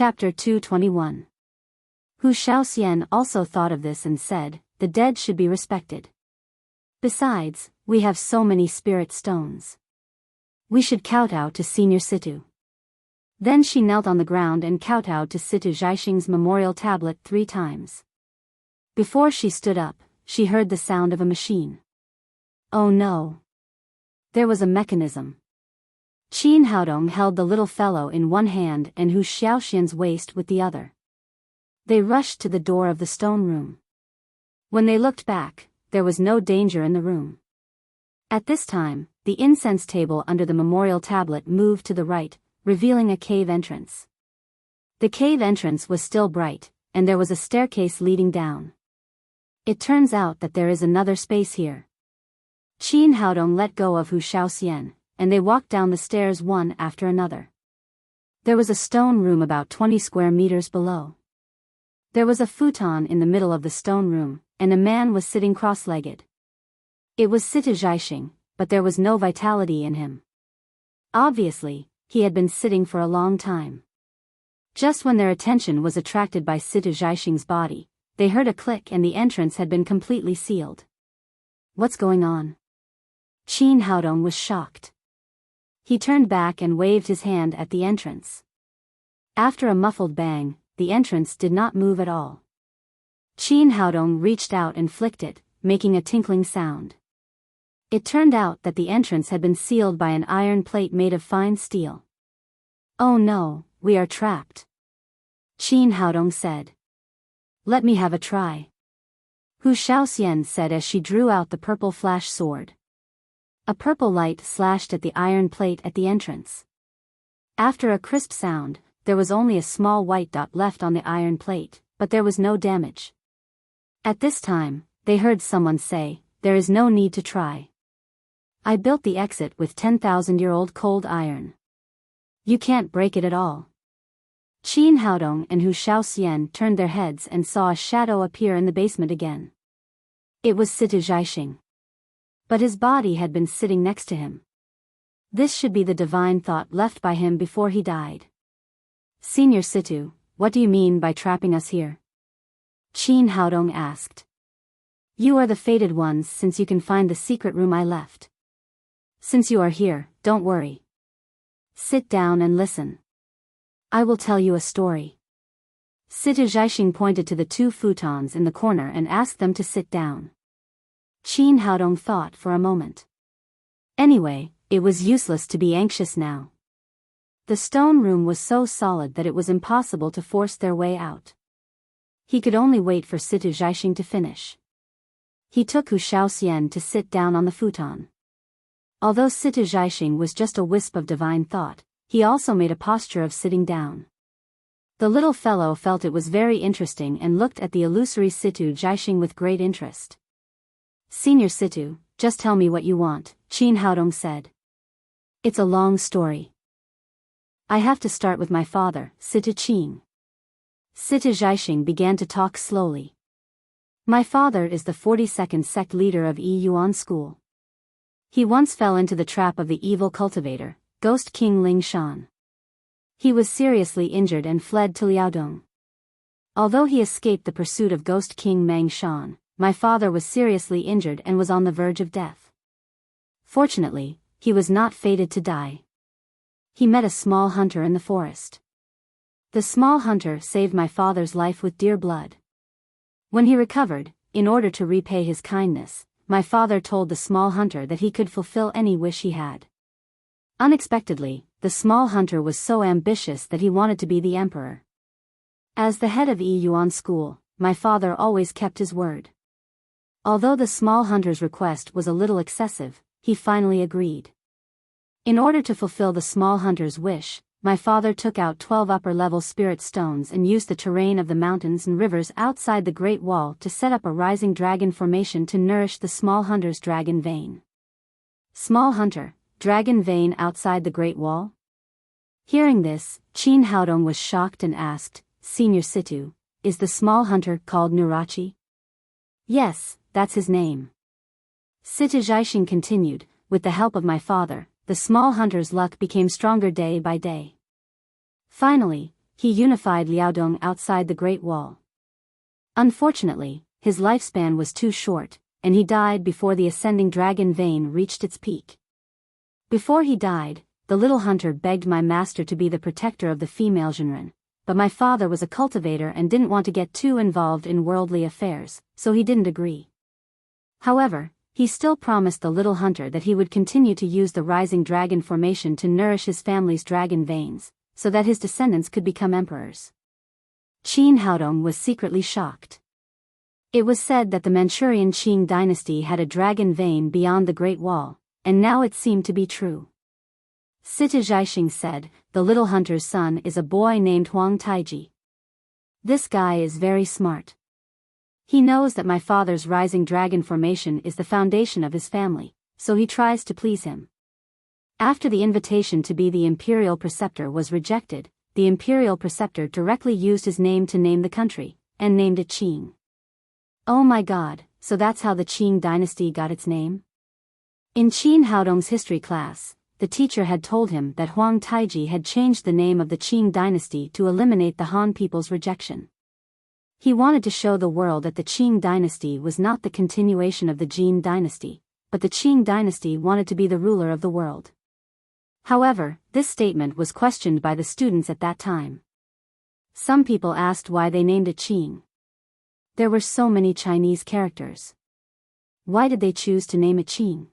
Chapter 221. Hu Shaoxian also thought of this and said, the dead should be respected. Besides, we have so many spirit stones. We should kowtow to Senior Situ. Then she knelt on the ground and kowtowed to Situ Zhaixing's memorial tablet 3 times. Before she stood up, she heard the sound of a machine. Oh no! There was a mechanism. Qin Haodong held the little fellow in one hand and Hu Shaoxian's waist with the other. They rushed to the door of the stone room. When they looked back, there was no danger in the room. At this time, the incense table under the memorial tablet moved to the right, revealing a cave entrance. The cave entrance was still bright, and there was a staircase leading down. It turns out that there is another space here. Qin Haodong let go of Hu Shaoxian, and they walked down the stairs one after another. There was a stone room about 20 square meters below. There was a futon in the middle of the stone room, and a man was sitting cross-legged. It was Situ Zhaixing, but there was no vitality in him. Obviously, he had been sitting for a long time. Just when their attention was attracted by Situ Zhaixing's body, they heard a click and the entrance had been completely sealed. What's going on? Qin Haodong was shocked. He turned back and waved his hand at the entrance. After a muffled bang, the entrance did not move at all. Qin Haodong reached out and flicked it, making a tinkling sound. It turned out that the entrance had been sealed by an iron plate made of fine steel. Oh no, we are trapped. Qin Haodong said. Let me have a try. Hu Shaoxian said as she drew out the purple flash sword. A purple light slashed at the iron plate at the entrance. After a crisp sound, there was only a small white dot left on the iron plate, but there was no damage. At this time, they heard someone say, there is no need to try. I built the exit with 10,000-year-old cold iron. You can't break it at all. Qin Haodong and Hu Shaoxian turned their heads and saw a shadow appear in the basement again. It was Situ Zhaixing. But his body had been sitting next to him. This should be the divine thought left by him before he died. Senior Situ, what do you mean by trapping us here? Qin Haodong asked. You are the fated ones since you can find the secret room I left. Since you are here, don't worry. Sit down and listen. I will tell you a story. Situ Zhaixing pointed to the 2 futons in the corner and asked them to sit down. Qin Haodong thought for a moment. Anyway, it was useless to be anxious now. The stone room was so solid that it was impossible to force their way out. He could only wait for Situ Zhaixing to finish. He took Hu Shaoxian to sit down on the futon. Although Situ Zhaixing was just a wisp of divine thought, he also made a posture of sitting down. The little fellow felt it was very interesting and looked at the illusory Situ Zhaixing with great interest. Senior Situ, just tell me what you want, Qin Haodong said. It's a long story. I have to start with my father, Situ Qin. Situ Zhaixing began to talk slowly. My father is the 42nd sect leader of Yi Yuan School. He once fell into the trap of the evil cultivator, Ghost King Ling Shan. He was seriously injured and fled to Liaodong. Although he escaped the pursuit of Ghost King Mang Shan, my father was seriously injured and was on the verge of death. Fortunately, he was not fated to die. He met a small hunter in the forest. The small hunter saved my father's life with dear blood. When he recovered, in order to repay his kindness, my father told the small hunter that he could fulfill any wish he had. Unexpectedly, the small hunter was so ambitious that he wanted to be the emperor. As the head of Yi Yuan School, my father always kept his word. Although the small hunter's request was a little excessive, he finally agreed. In order to fulfill the small hunter's wish, my father took out 12 upper-level spirit stones and used the terrain of the mountains and rivers outside the Great Wall to set up a rising dragon formation to nourish the small hunter's dragon vein. Small hunter, dragon vein outside the Great Wall? Hearing this, Qin Haodong was shocked and asked, Senior Situ, is the small hunter called Nurachi? Yes, that's his name. Situ Zhaixing continued, with the help of my father, the small hunter's luck became stronger day by day. Finally, he unified Liaodong outside the Great Wall. Unfortunately, his lifespan was too short, and he died before the ascending dragon vein reached its peak. Before he died, the little hunter begged my master to be the protector of the female Jinren, but my father was a cultivator and didn't want to get too involved in worldly affairs, so he didn't agree. However, he still promised the little hunter that he would continue to use the rising dragon formation to nourish his family's dragon veins, so that his descendants could become emperors. Qin Haodong was secretly shocked. It was said that the Manchurian Qing dynasty had a dragon vein beyond the Great Wall, and now it seemed to be true. Sita Zhaixing said, "The little hunter's son is a boy named Huang Taiji. This guy is very smart. He knows that my father's rising dragon formation is the foundation of his family, so he tries to please him." After the invitation to be the imperial preceptor was rejected, the imperial preceptor directly used his name to name the country, and named it Qing. Oh my god, so that's how the Qing dynasty got its name? In Qin Haodong's history class, the teacher had told him that Huang Taiji had changed the name of the Qing dynasty to eliminate the Han people's rejection. He wanted to show the world that the Qing dynasty was not the continuation of the Jin dynasty, but the Qing dynasty wanted to be the ruler of the world. However, this statement was questioned by the students at that time. Some people asked why they named it Qing. There were so many Chinese characters. Why did they choose to name it Qing?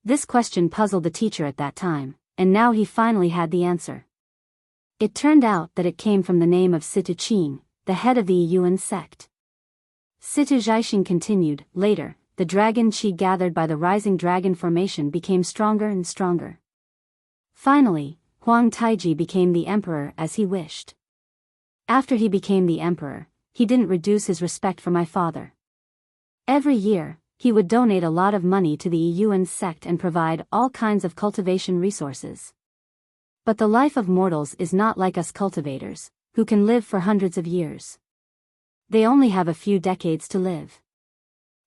This question puzzled the teacher at that time, and now he finally had the answer. It turned out that it came from the name of Sita Qing, the head of the Yuan sect. Sita Zhaixing continued, later, the dragon qi gathered by the rising dragon formation became stronger and stronger. Finally, Huang Taiji became the emperor as he wished. After he became the emperor, he didn't reduce his respect for my father. Every year, he would donate a lot of money to the Yuan sect and provide all kinds of cultivation resources. But the life of mortals is not like us cultivators, who can live for hundreds of years. They only have a few decades to live.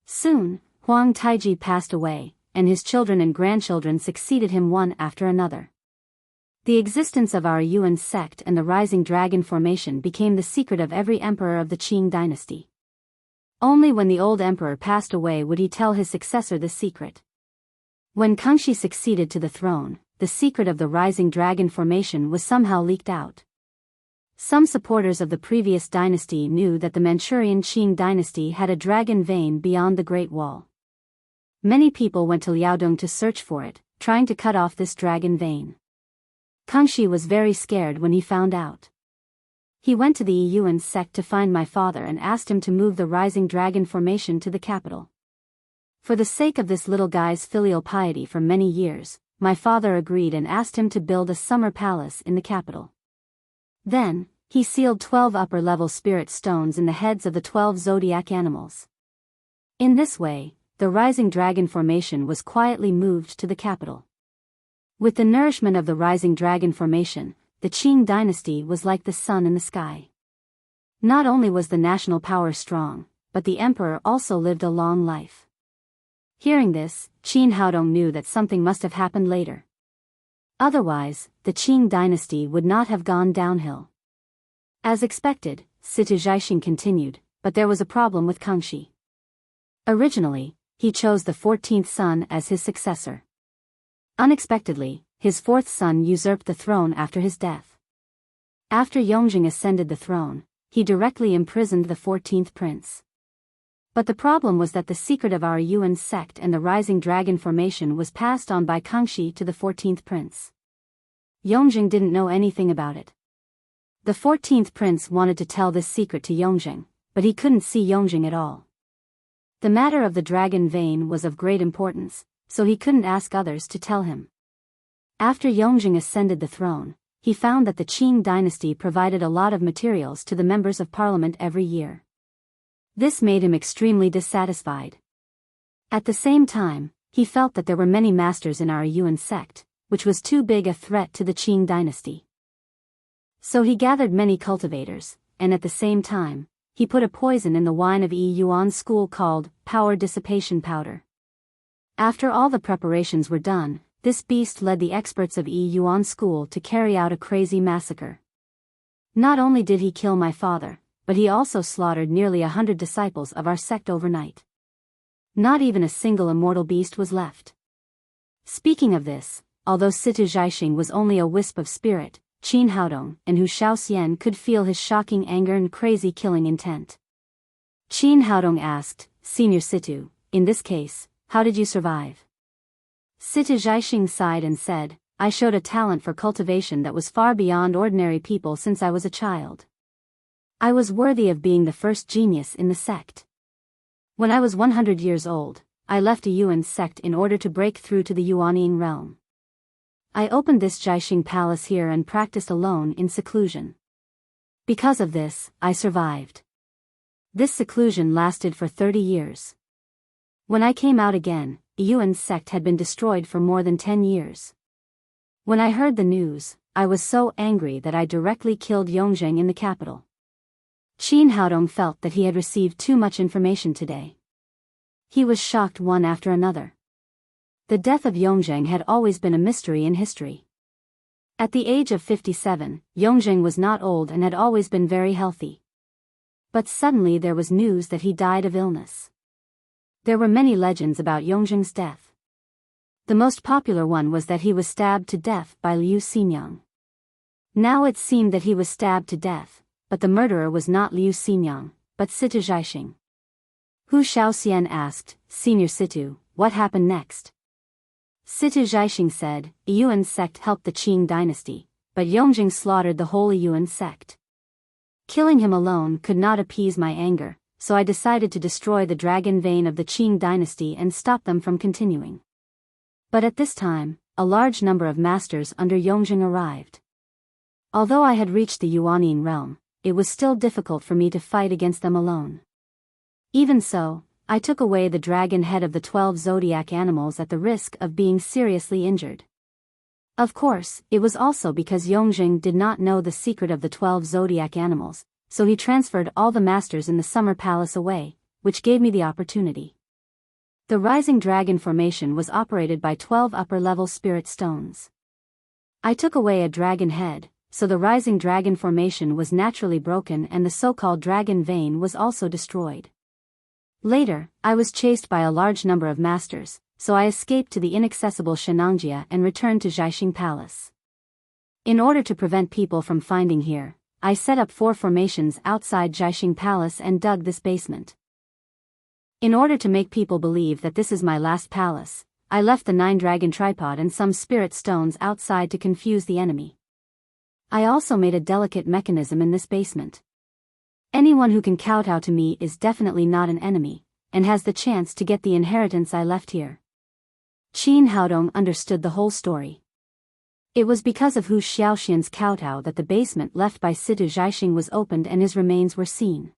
Soon, Huang Taiji passed away, and his children and grandchildren succeeded him one after another. The existence of our Yuan sect and the rising dragon formation became the secret of every emperor of the Qing dynasty. Only when the old emperor passed away would he tell his successor the secret. When Kangxi succeeded to the throne, the secret of the rising dragon formation was somehow leaked out. Some supporters of the previous dynasty knew that the Manchurian Qing dynasty had a dragon vein beyond the Great Wall. Many people went to Liaodong to search for it, trying to cut off this dragon vein. Kangxi was very scared when he found out. He went to the Yuan sect to find my father and asked him to move the rising dragon formation to the capital. For the sake of this little guy's filial piety for many years, my father agreed and asked him to build a summer palace in the capital. Then, he sealed 12 upper-level spirit stones in the heads of the 12 zodiac animals. In this way, the rising dragon formation was quietly moved to the capital. With the nourishment of the rising dragon formation, the Qing dynasty was like the sun in the sky. Not only was the national power strong, but the emperor also lived a long life. Hearing this, Qin Haodong knew that something must have happened later. Otherwise, the Qing dynasty would not have gone downhill. As expected, Sita Zhaixing continued, but there was a problem with Kangxi. Originally, he chose the 14th son as his successor. Unexpectedly, his 4th son usurped the throne after his death. After Yongjing ascended the throne, he directly imprisoned the 14th prince. But the problem was that the secret of our Yuan sect and the rising dragon formation was passed on by Kangxi to the 14th prince. Yongjing didn't know anything about it. The 14th prince wanted to tell this secret to Yongjing, but he couldn't see Yongjing at all. The matter of the dragon vein was of great importance, so he couldn't ask others to tell him. After Yongjing ascended the throne, he found that the Qing dynasty provided a lot of materials to the members of parliament every year. This made him extremely dissatisfied. At the same time, he felt that there were many masters in our Yuan sect, which was too big a threat to the Qing dynasty. So he gathered many cultivators, and at the same time, he put a poison in the wine of Yuan school called power dissipation powder. After all the preparations were done, this beast led the experts of Yuan school to carry out a crazy massacre. Not only did he kill my father, but he also slaughtered nearly 100 disciples of our sect overnight. Not even a single immortal beast was left. Speaking of this, although Situ Zhaixing was only a wisp of spirit, Qin Haodong and Hu Shaoxian could feel his shocking anger and crazy killing intent. Qin Haodong asked, Senior Situ, in this case, how did you survive? Situ Zhaixing sighed and said, I showed a talent for cultivation that was far beyond ordinary people since I was a child. I was worthy of being the first genius in the sect. When I was 100 years old, I left a Yuan sect in order to break through to the Yuanying realm. I opened this Zhaixing palace here and practiced alone in seclusion. Because of this, I survived. This seclusion lasted for 30 years. When I came out again, Yuan's sect had been destroyed for more than 10 years. When I heard the news, I was so angry that I directly killed Yongzheng in the capital. Qin Haodong felt that he had received too much information today. He was shocked one after another. The death of Yongzheng had always been a mystery in history. At the age of 57, Yongzheng was not old and had always been very healthy. But suddenly there was news that he died of illness. There were many legends about Yongzheng's death. The most popular one was that he was stabbed to death by Liu Ximiang. Now it seemed that he was stabbed to death, but the murderer was not Liu Ximiang, but Situ Zhaixing. Hu Shaoxian asked, Senior Situ, what happened next? Situ Zhaixing said, Yuan sect helped the Qing dynasty, but Yongzheng slaughtered the whole Yuan sect. Killing him alone could not appease my anger, so I decided to destroy the dragon vein of the Qing dynasty and stop them from continuing. But at this time, a large number of masters under Yongzheng arrived. Although I had reached the Yuanying realm, it was still difficult for me to fight against them alone. Even so, I took away the dragon head of the 12 zodiac animals at the risk of being seriously injured. Of course, it was also because Yongzheng did not know the secret of the 12 zodiac animals, so he transferred all the masters in the summer palace away, which gave me the opportunity. The rising dragon formation was operated by 12 upper-level spirit stones. I took away a dragon head, so the rising dragon formation was naturally broken and the so-called dragon vein was also destroyed. Later, I was chased by a large number of masters, so I escaped to the inaccessible Shenangjia and returned to Zhaixing Palace. In order to prevent people from finding here, I set up 4 formations outside Zhaixing Palace and dug this basement. In order to make people believe that this is my last palace, I left the 9-dragon tripod and some spirit stones outside to confuse the enemy. I also made a delicate mechanism in this basement. Anyone who can kowtow to me is definitely not an enemy, and has the chance to get the inheritance I left here. Qin Haodong understood the whole story. It was because of Hu Xiaoxian's kowtow that the basement left by Situ Zhaixing was opened and his remains were seen.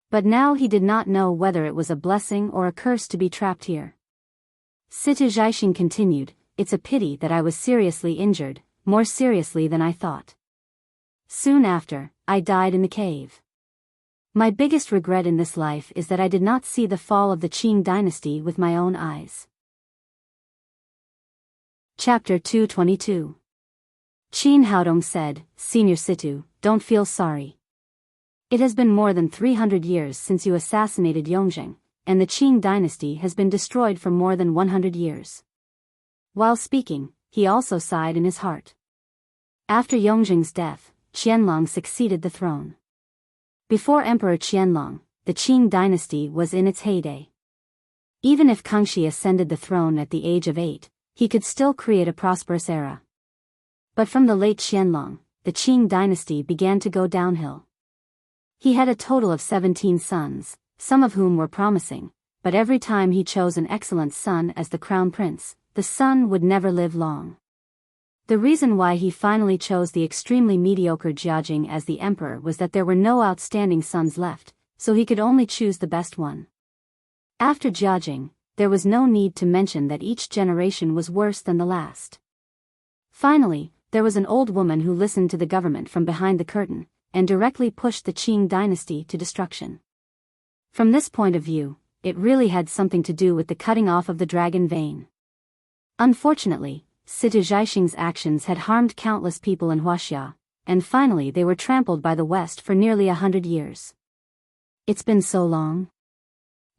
But now he did not know whether it was a blessing or a curse to be trapped here. Situ Zhaixing continued, It's a pity that I was seriously injured, more seriously than I thought. Soon after, I died in the cave. My biggest regret in this life is that I did not see the fall of the Qing dynasty with my own eyes. Chapter 222. Qin Haodong said, Senior Situ, don't feel sorry. It has been more than 300 years since you assassinated Yongzheng, and the Qing dynasty has been destroyed for more than 100 years. While speaking, he also sighed in his heart. After Yongzheng's death, Qianlong succeeded the throne. Before Emperor Qianlong, the Qing dynasty was in its heyday. Even if Kangxi ascended the throne at the age of 8, he could still create a prosperous era. But from the late Qianlong, the Qing dynasty began to go downhill. He had a total of 17 sons, some of whom were promising, but every time he chose an excellent son as the crown prince, the son would never live long. The reason why he finally chose the extremely mediocre Jiajing as the emperor was that there were no outstanding sons left, so he could only choose the best one. After Jiajing, there was no need to mention that each generation was worse than the last. Finally, there was an old woman who listened to the government from behind the curtain, and directly pushed the Qing dynasty to destruction. From this point of view, it really had something to do with the cutting off of the dragon vein. Unfortunately, Situ Zhaixing's actions had harmed countless people in Huaxia, and finally they were trampled by the West for nearly 100 years. It's been so long.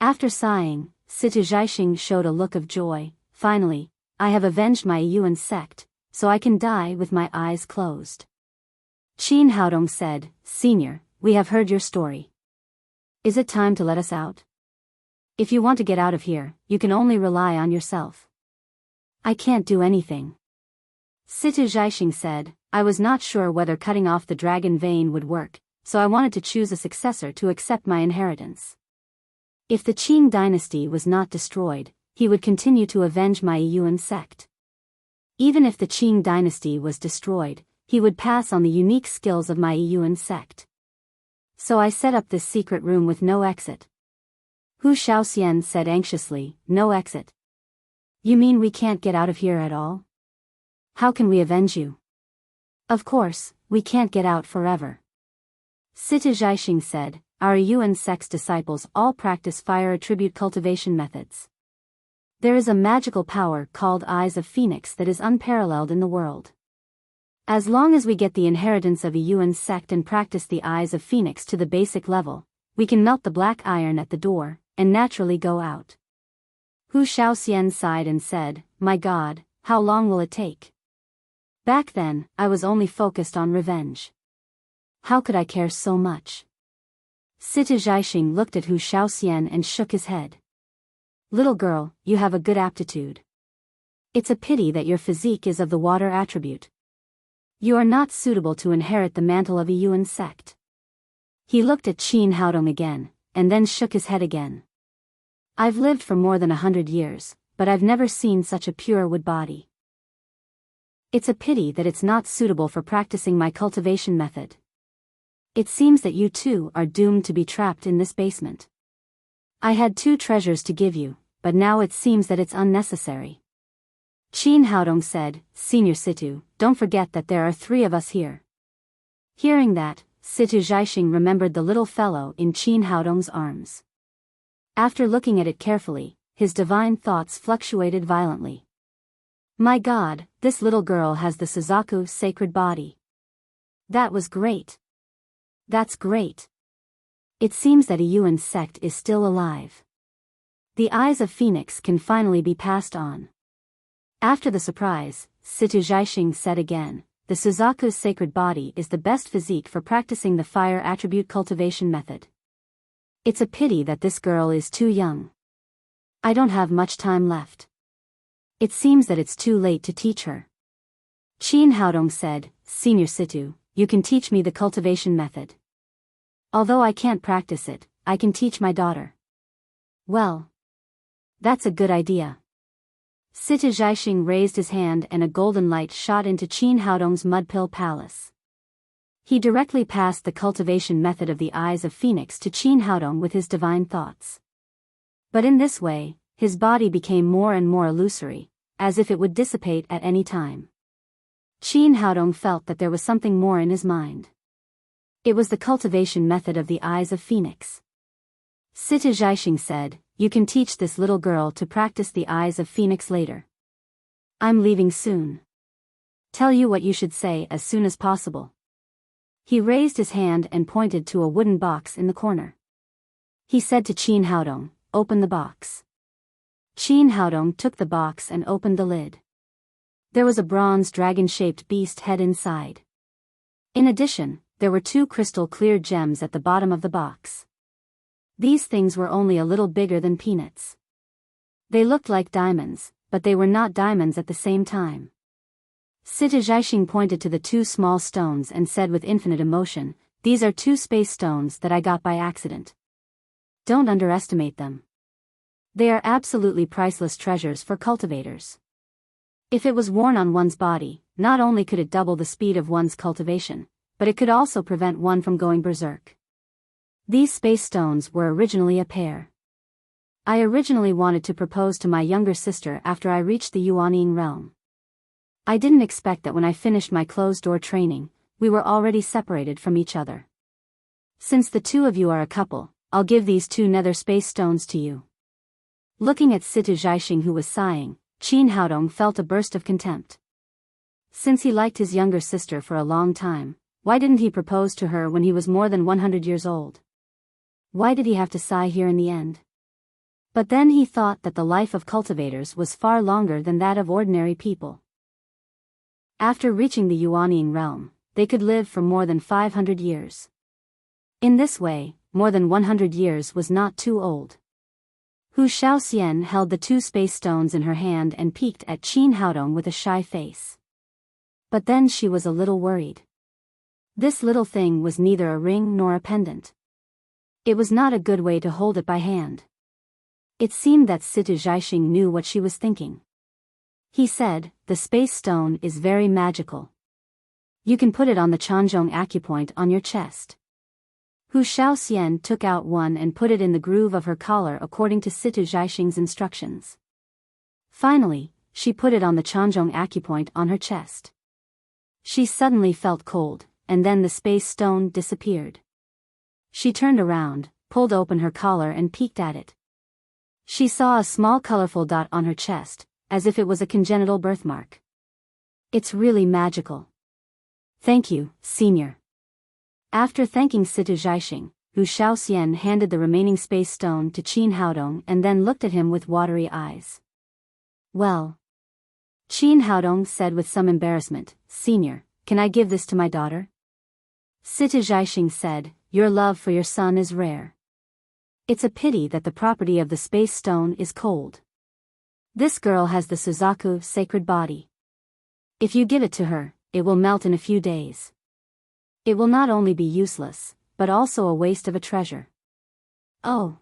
After sighing, Situ Zhaixing showed a look of joy. Finally, I have avenged my Yuan sect, so I can die with my eyes closed. Qin Haodong said, Senior, we have heard your story. Is it time to let us out? If you want to get out of here, you can only rely on yourself. I can't do anything. Situ Zhaixing said, I was not sure whether cutting off the dragon vein would work, so I wanted to choose a successor to accept my inheritance. If the Qing dynasty was not destroyed, he would continue to avenge my Yuan sect. Even if the Qing dynasty was destroyed, he would pass on the unique skills of my Yuan sect. So I set up this secret room with no exit. Hu Shaoxian said anxiously, no exit. You mean we can't get out of here at all? How can we avenge you? Of course, we can't get out forever. Situ Zhaixing said, our Yuan sect's disciples all practice fire attribute cultivation methods. There is a magical power called Eyes of Phoenix that is unparalleled in the world. As long as we get the inheritance of a Yuan sect and practice the Eyes of Phoenix to the basic level, we can melt the black iron at the door, and naturally go out. Hu Shaoxian sighed and said, my God, how long will it take? Back then, I was only focused on revenge. How could I care so much? Situ Zhaixing looked at Hu Shaoxian and shook his head. Little girl, you have a good aptitude. It's a pity that your physique is of the water attribute. You are not suitable to inherit the mantle of a Yuan sect. He looked at Qin Haodong again, and then shook his head again. I've lived for more than 100 years, but I've never seen such a pure wood body. It's a pity that it's not suitable for practicing my cultivation method. It seems that you too are doomed to be trapped in this basement. I had 2 treasures to give you, but now it seems that it's unnecessary. Qin Haodong said, Senior Situ, don't forget that there are 3 of us here. Hearing that, Situ Zhaixing remembered the little fellow in Qin Haodong's arms. After looking at it carefully, his divine thoughts fluctuated violently. My God, this little girl has the Suzaku sacred body. That was great. That's great. It seems that a Yuan sect is still alive. The Eyes of Phoenix can finally be passed on. After the surprise, Situ Zhaixing said again, the Suzaku's sacred body is the best physique for practicing the fire attribute cultivation method. It's a pity that this girl is too young. I don't have much time left. It seems that it's too late to teach her. Qin Haodong said, Senior Situ, you can teach me the cultivation method. Although I can't practice it, I can teach my daughter. Well, that's a good idea. Situ Zhaixing raised his hand and a golden light shot into Qin Haodong's mudpill palace. He directly passed the cultivation method of the Eyes of Phoenix to Qin Haodong with his divine thoughts. But in this way, his body became more and more illusory, as if it would dissipate at any time. Qin Haodong felt that there was something more in his mind. It was the cultivation method of the Eyes of Phoenix. Situ Zhaixing said, you can teach this little girl to practice the Eyes of Phoenix later. I'm leaving soon. Tell you what you should say as soon as possible. He raised his hand and pointed to a wooden box in the corner. He said to Qin Haodong, open the box. Qin Haodong took the box and opened the lid. There was a bronze dragon-shaped beast head inside. In addition, there were 2 crystal-clear gems at the bottom of the box. These things were only a little bigger than peanuts. They looked like diamonds, but they were not diamonds at the same time. Situ Zhaixing pointed to the 2 small stones and said with infinite emotion, these are 2 space stones that I got by accident. Don't underestimate them. They are absolutely priceless treasures for cultivators. If it was worn on one's body, not only could it double the speed of one's cultivation, but it could also prevent one from going berserk. These space stones were originally a pair. I originally wanted to propose to my younger sister after I reached the Yuanying realm. I didn't expect that when I finished my closed-door training, we were already separated from each other. Since the 2 of you are a couple, I'll give these 2 nether space stones to you. Looking at Situ Zhaixing who was sighing, Qin Haodong felt a burst of contempt. Since he liked his younger sister for a long time, Why didn't he propose to her when he was more than 100 years old? Why did he have to sigh here in the end? But then he thought that the life of cultivators was far longer than that of ordinary people. After reaching the Yuanying realm, they could live for more than 500 years. In this way, more than 100 years was not too old. Hu Shaoxian held the 2 space stones in her hand and peeked at Qin Haodong with a shy face. But then she was a little worried. This little thing was neither a ring nor a pendant. It was not a good way to hold it by hand. It seemed that Situ Zhaixing knew what she was thinking. He said, "The space stone is very magical. You can put it on the Chanzhong acupoint on your chest." Hu Shaoxian took out one and put it in the groove of her collar according to Situ Zhaixing's instructions. Finally, she put it on the Chanzhong acupoint on her chest. She suddenly felt cold, and then the space stone disappeared. She turned around, pulled open her collar and peeked at it. She saw a small colorful dot on her chest, as if it was a congenital birthmark. "It's really magical. Thank you, Senior." After thanking Situ Zhaixing, Hu Shaoxian handed the remaining space stone to Qin Haodong and then looked at him with watery eyes. "Well," Qin Haodong said with some embarrassment, "Senior, can I give this to my daughter?" Situ Zhaixing said, "Your love for your son is rare. It's a pity that the property of the space stone is cold. This girl has the Suzaku sacred body. If you give it to her, it will melt in a few days. It will not only be useless, but also a waste of a treasure." "Oh."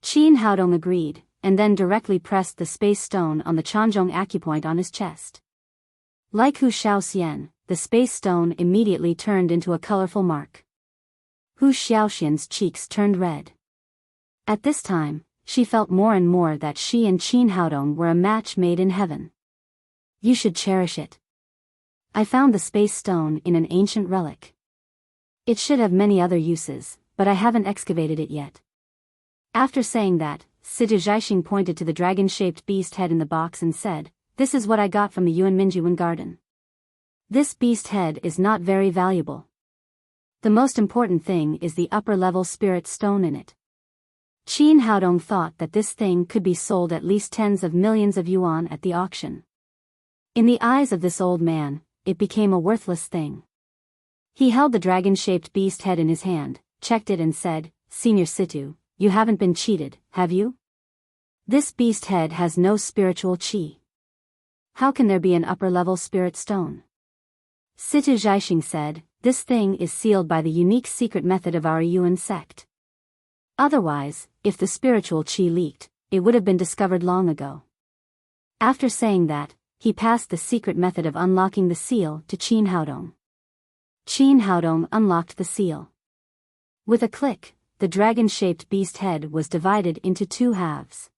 Qin Haodong agreed, and then directly pressed the space stone on the Chanzhong acupoint on his chest. Like Hu Shaoxian, the space stone immediately turned into a colorful mark. Hu Shaoxian's cheeks turned red. At this time, she felt more and more that she and Qin Haodong were a match made in heaven. "You should cherish it. I found the space stone in an ancient relic. It should have many other uses, but I haven't excavated it yet." After saying that, Situ Zhaixing pointed to the dragon-shaped beast head in the box and said, "This is what I got from the Yuan Minjuan garden. This beast head is not very valuable. The most important thing is the upper-level spirit stone in it." Qin Haodong thought that this thing could be sold at least tens of millions of yuan at the auction. In the eyes of this old man, it became a worthless thing. He held the dragon-shaped beast head in his hand, checked it and said, "Senior Situ, you haven't been cheated, have you? This beast head has no spiritual qi. How can there be an upper-level spirit stone?" Situ Zhaixing said, "This thing is sealed by the unique secret method of our Yuan sect. Otherwise, if the spiritual qi leaked, it would have been discovered long ago." After saying that, he passed the secret method of unlocking the seal to Qin Haodong. Qin Haodong unlocked the seal. With a click, the dragon-shaped beast head was divided into 2 halves.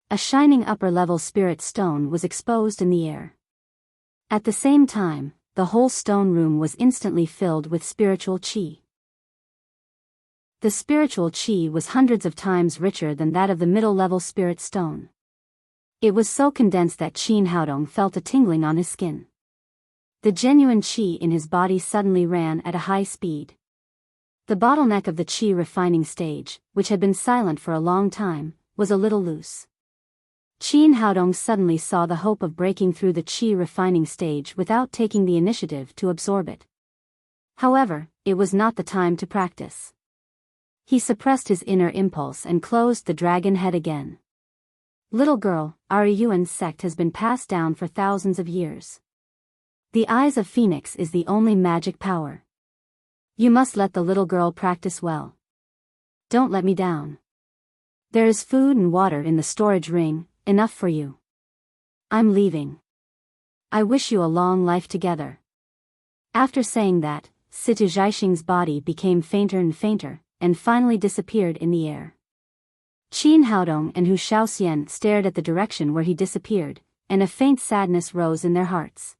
A shining upper-level spirit stone was exposed in the air. At the same time, the whole stone room was instantly filled with spiritual qi. The spiritual qi was hundreds of times richer than that of the middle-level spirit stone. It was so condensed that Qin Haodong felt a tingling on his skin. The genuine qi in his body suddenly ran at a high speed. The bottleneck of the qi refining stage, which had been silent for a long time, was a little loose. Qin Haodong suddenly saw the hope of breaking through the qi refining stage without taking the initiative to absorb it. However, it was not the time to practice. He suppressed his inner impulse and closed the dragon head again. "Little girl, our Yuan sect has been passed down for thousands of years. The Eyes of Phoenix is the only magic power. You must let the little girl practice well. Don't let me down. There is food and water in the storage ring, enough for you. I'm leaving. I wish you a long life together." After saying that, Situ Zhaixing's body became fainter and fainter, and finally disappeared in the air. Qin Haodong and Hu Shaoxian stared at the direction where he disappeared, and a faint sadness rose in their hearts.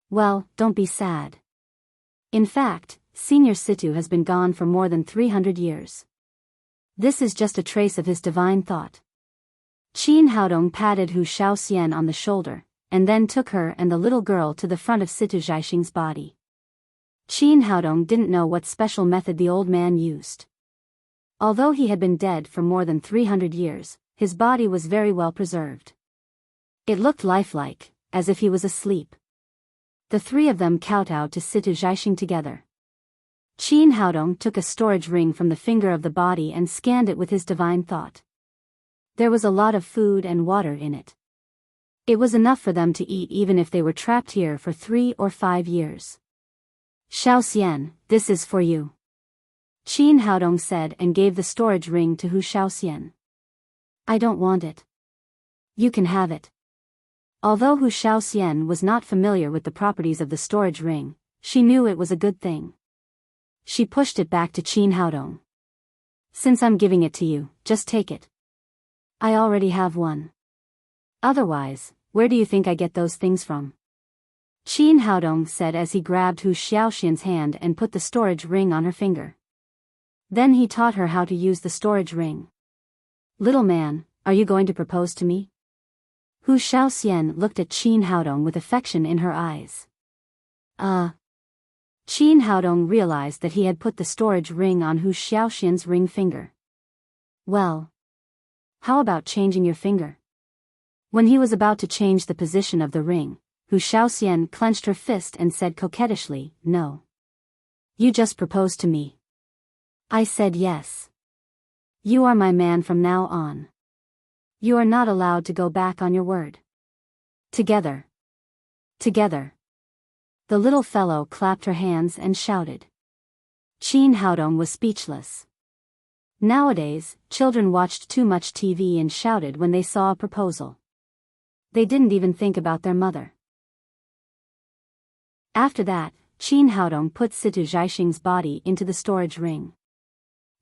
"Well, don't be sad. In fact, Senior Situ has been gone for more than 300 years. This is just a trace of his divine thought." Qin Haodong patted Hu Shaoxian on the shoulder, and then took her and the little girl to the front of Situ Zhaixing's body. Qin Haodong didn't know what special method the old man used. Although he had been dead for more than 300 years, his body was very well preserved. It looked lifelike, as if he was asleep. The three of them kowtowed to Situ Zhaixing together. Qin Haodong took a storage ring from the finger of the body and scanned it with his divine thought. There was a lot of food and water in it. It was enough for them to eat even if they were trapped here for 3 or 5 years. Xiao Xian, this is for you. Qin Haodong said and gave the storage ring to Hu Xiaoxian. I don't want it. You can have it. Although Hu Xiaoxian was not familiar with the properties of the storage ring, she knew it was a good thing. She pushed it back to Qin Haodong. Since I'm giving it to you, just take it. I already have one. Otherwise, where do you think I get those things from? Qin Haodong said as he grabbed Hu Xiaoxian's hand and put the storage ring on her finger. Then he taught her how to use the storage ring. Little man, are you going to propose to me? Hu Xiaoxian looked at Qin Haodong with affection in her eyes. Qin Haodong realized that he had put the storage ring on Hu Xiaoxian's ring finger. Well, how about changing your finger? When he was about to change the position of the ring, Hu Xiaoxian clenched her fist and said coquettishly, No. You just proposed to me. I said yes. You are my man from now on. You are not allowed to go back on your word. Together. Together. The little fellow clapped her hands and shouted. Qin Haodong was speechless. Nowadays, children watched too much TV and shouted when they saw a proposal. They didn't even think about their mother. After that, Qin Haodong put Situ Zhaixing's body into the storage ring.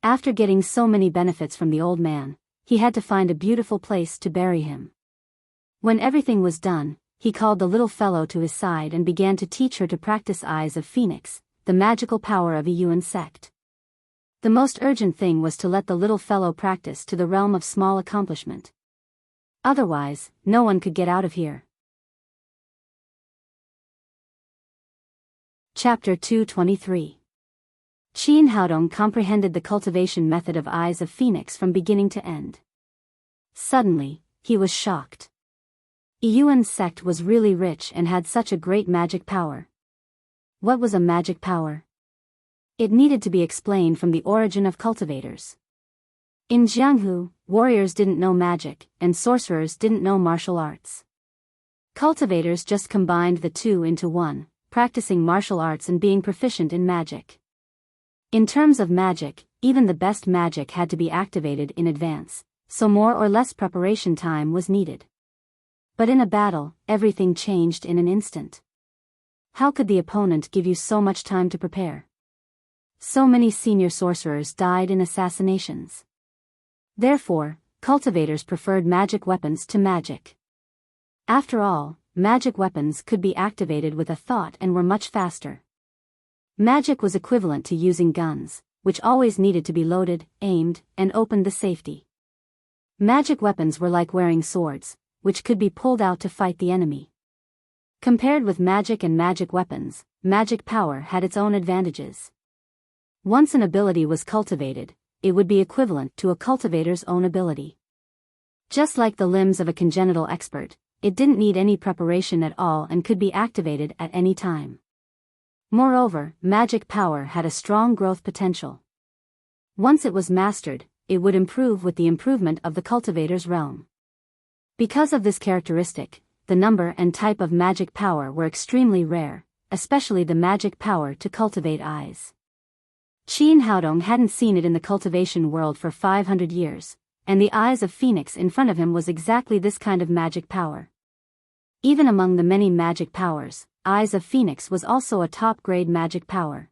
After getting so many benefits from the old man, he had to find a beautiful place to bury him. When everything was done, he called the little fellow to his side and began to teach her to practice Eyes of Phoenix, the magical power of a Yuan sect. The most urgent thing was to let the little fellow practice to the realm of small accomplishment. Otherwise, no one could get out of here. Chapter 223. Qin Haodong comprehended the cultivation method of Eyes of Phoenix from beginning to end. Suddenly, he was shocked. Yuan's sect was really rich and had such a great magic power. What was a magic power? It needed to be explained from the origin of cultivators. In Jianghu, warriors didn't know magic, and sorcerers didn't know martial arts. Cultivators just combined the two into one, practicing martial arts and being proficient in magic. In terms of magic, even the best magic had to be activated in advance, so more or less preparation time was needed. But in a battle, everything changed in an instant. How could the opponent give you so much time to prepare? So many senior sorcerers died in assassinations. Therefore, cultivators preferred magic weapons to magic. After all, magic weapons could be activated with a thought and were much faster. Magic was equivalent to using guns, which always needed to be loaded, aimed, and opened the safety. Magic weapons were like wearing swords, which could be pulled out to fight the enemy. Compared with magic and magic weapons, magic power had its own advantages. Once an ability was cultivated, it would be equivalent to a cultivator's own ability. Just like the limbs of a congenital expert, it didn't need any preparation at all and could be activated at any time. Moreover, magic power had a strong growth potential. Once it was mastered, it would improve with the improvement of the cultivator's realm. Because of this characteristic, the number and type of magic power were extremely rare, especially the magic power to cultivate eyes. Qin Haodong hadn't seen it in the cultivation world for 500 years, and the Eyes of Phoenix in front of him was exactly this kind of magic power. Even among the many magic powers, Eyes of Phoenix was also a top-grade magic power.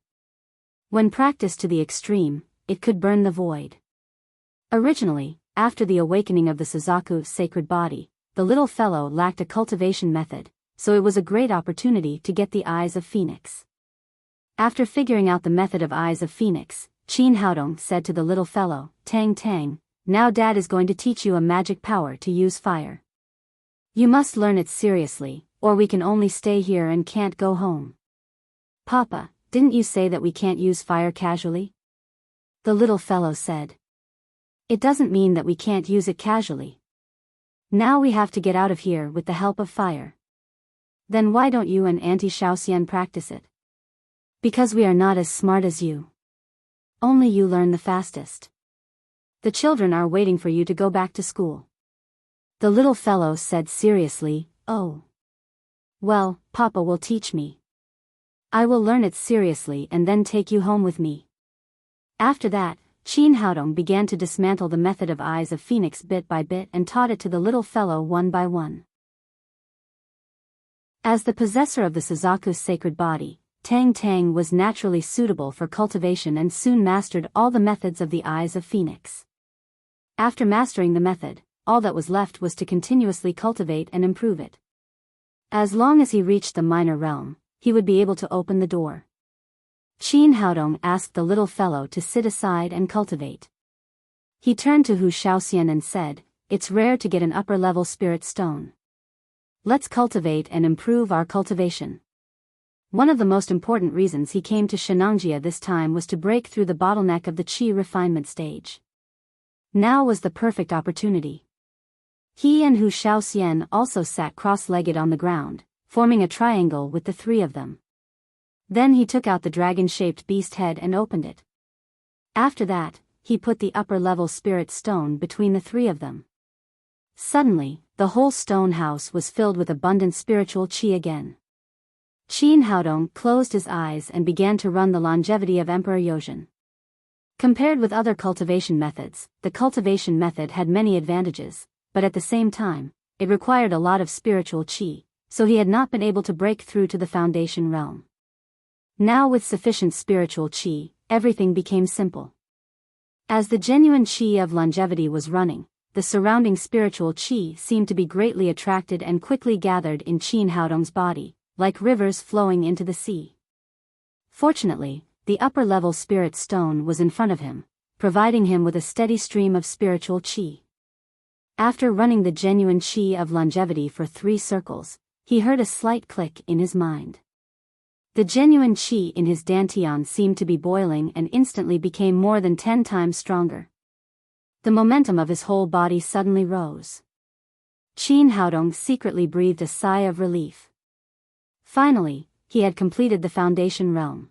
When practiced to the extreme, it could burn the void. Originally, after the awakening of the Suzaku sacred body, the little fellow lacked a cultivation method, so it was a great opportunity to get the Eyes of Phoenix. After figuring out the method of Eyes of Phoenix, Qin Haodong said to the little fellow, Tang Tang, now Dad is going to teach you a magic power to use fire. You must learn it seriously, or we can only stay here and can't go home. Papa, Didn't you say that we can't use fire casually? The little fellow said. It doesn't mean that we can't use it casually. Now we have to get out of here with the help of fire. Then why don't you and Auntie Xiaoxian practice it? Because we are not as smart as you. Only you learn the fastest. The children are waiting for you to go back to school. The little fellow said seriously, Oh. Well, Papa will teach me. I will learn it seriously and then take you home with me. After that, Qin Haodong began to dismantle the method of Eyes of Phoenix bit by bit and taught it to the little fellow one by one. As the possessor of the Suzaku's sacred body, Tang Tang was naturally suitable for cultivation and soon mastered all the methods of the Eyes of Phoenix. After mastering the method, all that was left was to continuously cultivate and improve it. As long as he reached the minor realm, he would be able to open the door. Qin Haodong asked the little fellow to sit aside and cultivate. He turned to Hu Shaoxian and said, It's rare to get an upper-level spirit stone. Let's cultivate and improve our cultivation. One of the most important reasons he came to Shenangjia this time was to break through the bottleneck of the qi refinement stage. Now was the perfect opportunity. He and Hu Shaoxian also sat cross-legged on the ground, forming a triangle with the three of them. Then he took out the dragon-shaped beast head and opened it. After that, he put the upper-level spirit stone between the three of them. Suddenly, the whole stone house was filled with abundant spiritual qi again. Qin Haodong closed his eyes and began to run the longevity of Emperor Yozhen. Compared with other cultivation methods, the cultivation method had many advantages, but at the same time, it required a lot of spiritual qi, so he had not been able to break through to the foundation realm. Now with sufficient spiritual qi, everything became simple. As the genuine qi of longevity was running, the surrounding spiritual qi seemed to be greatly attracted and quickly gathered in Qin Haodong's body, like rivers flowing into the sea. Fortunately, the upper-level spirit stone was in front of him, providing him with a steady stream of spiritual qi. After running the genuine qi of longevity for 3 circles, he heard a slight click in his mind. The genuine qi in his dantian seemed to be boiling and instantly became more than 10 times stronger. The momentum of his whole body suddenly rose. Qin Haodong secretly breathed a sigh of relief. Finally, he had completed the foundation realm.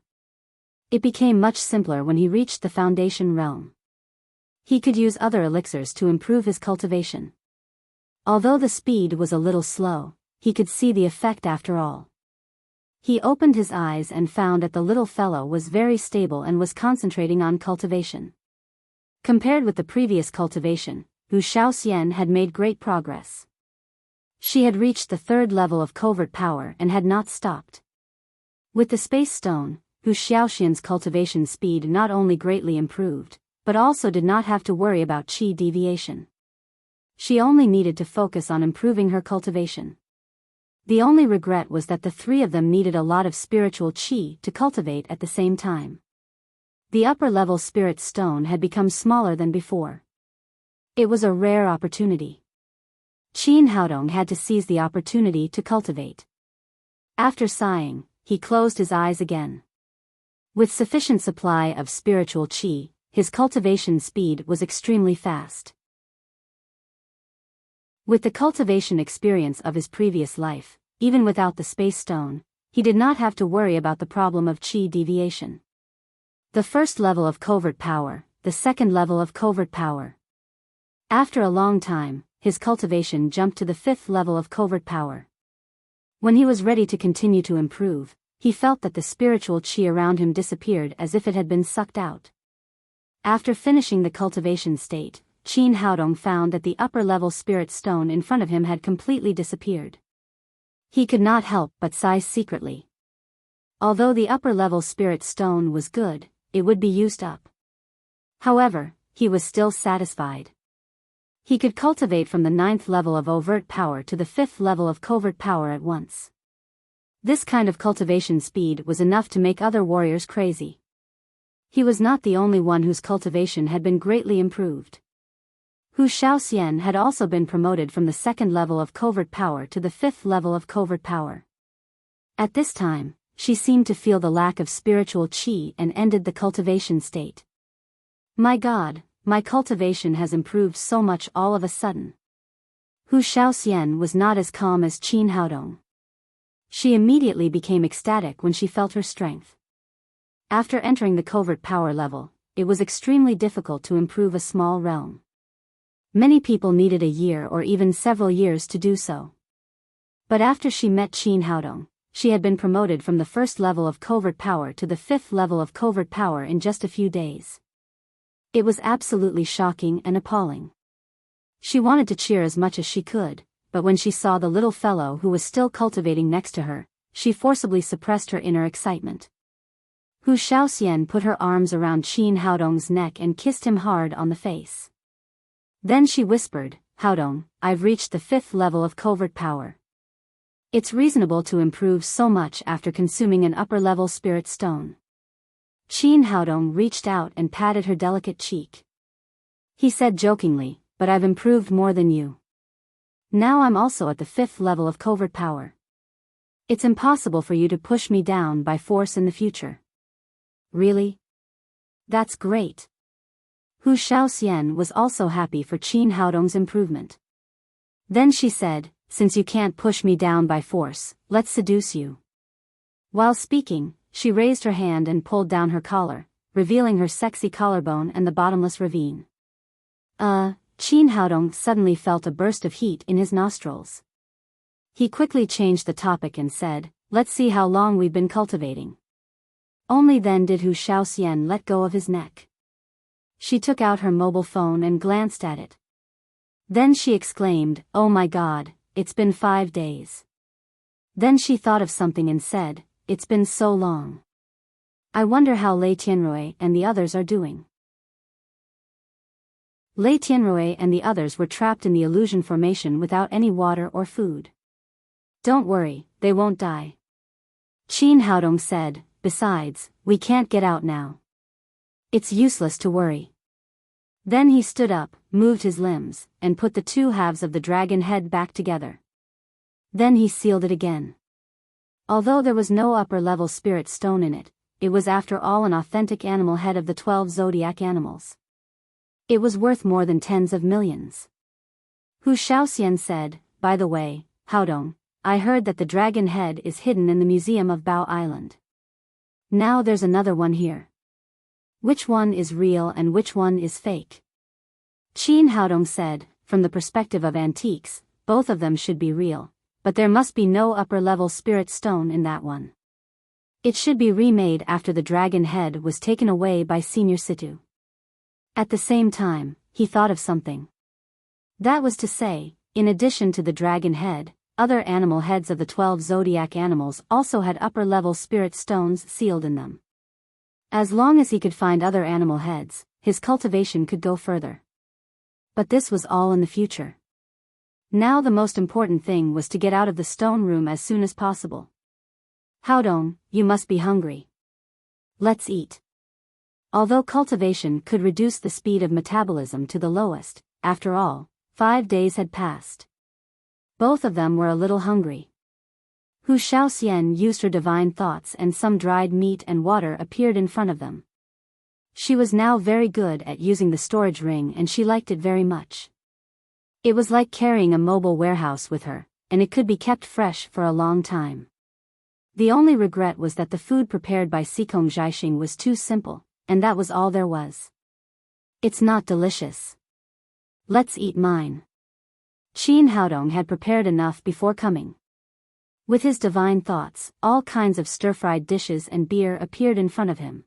It became much simpler when he reached the foundation realm. He could use other elixirs to improve his cultivation. Although the speed was a little slow, he could see the effect after all. He opened his eyes and found that the little fellow was very stable and was concentrating on cultivation. Compared with the previous cultivation, Hu Shaoxian had made great progress. She had reached the 3rd level of covert power and had not stopped. With the space stone, Hu Shaoxian's cultivation speed not only greatly improved, but also did not have to worry about qi deviation. She only needed to focus on improving her cultivation. The only regret was that the 3 of them needed a lot of spiritual qi to cultivate at the same time. The upper-level spirit stone had become smaller than before. It was a rare opportunity. Qin Haodong had to seize the opportunity to cultivate. After sighing, he closed his eyes again. With sufficient supply of spiritual qi, his cultivation speed was extremely fast. With the cultivation experience of his previous life, even without the space stone, he did not have to worry about the problem of qi deviation. The 1st level of covert power, the 2nd level of covert power. After a long time, his cultivation jumped to the 5th level of covert power. When he was ready to continue to improve, he felt that the spiritual qi around him disappeared as if it had been sucked out. After finishing the cultivation state, Qin Haodong found that the upper-level spirit stone in front of him had completely disappeared. He could not help but sigh secretly. Although the upper-level spirit stone was good, it would be used up. However, he was still satisfied. He could cultivate from the 9th level of overt power to the 5th level of covert power at once. This kind of cultivation speed was enough to make other warriors crazy. He was not the only one whose cultivation had been greatly improved. Hu Shaoxian had also been promoted from the 2nd level of covert power to the 5th level of covert power. At this time, she seemed to feel the lack of spiritual qi and ended the cultivation state. My God, my cultivation has improved so much all of a sudden. Hu Shaoxian was not as calm as Qin Haodong. She immediately became ecstatic when she felt her strength. After entering the covert power level, it was extremely difficult to improve a small realm. Many people needed a year or even several years to do so. But after she met Qin Haodong, she had been promoted from the first level of covert power to the 5th level of covert power in just a few days. It was absolutely shocking and appalling. She wanted to cheer as much as she could, but when she saw the little fellow who was still cultivating next to her, she forcibly suppressed her inner excitement. Hu Shaoxian put her arms around Qin Haodong's neck and kissed him hard on the face. Then she whispered, Haodong, I've reached the 5th level of covert power. It's reasonable to improve so much after consuming an upper-level spirit stone. Qin Haodong reached out and patted her delicate cheek. He said jokingly, but I've improved more than you. Now I'm also at the 5th level of covert power. It's impossible for you to push me down by force in the future. Really? That's great. Hu Shaoxian was also happy for Qin Haodong's improvement. Then she said, since you can't push me down by force, let's seduce you. While speaking, she raised her hand and pulled down her collar, revealing her sexy collarbone and the bottomless ravine. Qin Haodong suddenly felt a burst of heat in his nostrils. He quickly changed the topic and said, let's see how long we've been cultivating. Only then did Hu Shaoxian let go of his neck. She took out her mobile phone and glanced at it. Then she exclaimed, oh my God, it's been 5 days. Then she thought of something and said, it's been so long. I wonder how Lei Tianrui and the others are doing. Lei Tianrui and the others were trapped in the illusion formation without any water or food. Don't worry, they won't die. Qin Haodong said, besides, we can't get out now. It's useless to worry. Then he stood up, moved his limbs, and put the 2 halves of the dragon head back together. Then he sealed it again. Although there was no upper-level spirit stone in it, it was after all an authentic animal head of the 12 zodiac animals. It was worth more than tens of millions. Hu Shaoxian said, by the way, Haodong, I heard that the dragon head is hidden in the museum of Bao Island. Now there's another one here. Which one is real and which one is fake? Qin Haodong said, from the perspective of antiques, both of them should be real, but there must be no upper-level spirit stone in that one. It should be remade after the dragon head was taken away by Senior Situ. At the same time, he thought of something. That was to say, in addition to the dragon head, other animal heads of the 12 zodiac animals also had upper-level spirit stones sealed in them. As long as he could find other animal heads, his cultivation could go further. But this was all in the future. Now the most important thing was to get out of the stone room as soon as possible. Haodong, you must be hungry. Let's eat. Although cultivation could reduce the speed of metabolism to the lowest, after all, 5 days had passed. Both of them were a little hungry. Hu Shaoxian used her divine thoughts and some dried meat and water appeared in front of them. She was now very good at using the storage ring and she liked it very much. It was like carrying a mobile warehouse with her, and it could be kept fresh for a long time. The only regret was that the food prepared by Sikong Zhaixing was too simple, and that was all there was. It's not delicious. Let's eat mine. Qin Haodong had prepared enough before coming. With his divine thoughts, all kinds of stir-fried dishes and beer appeared in front of him.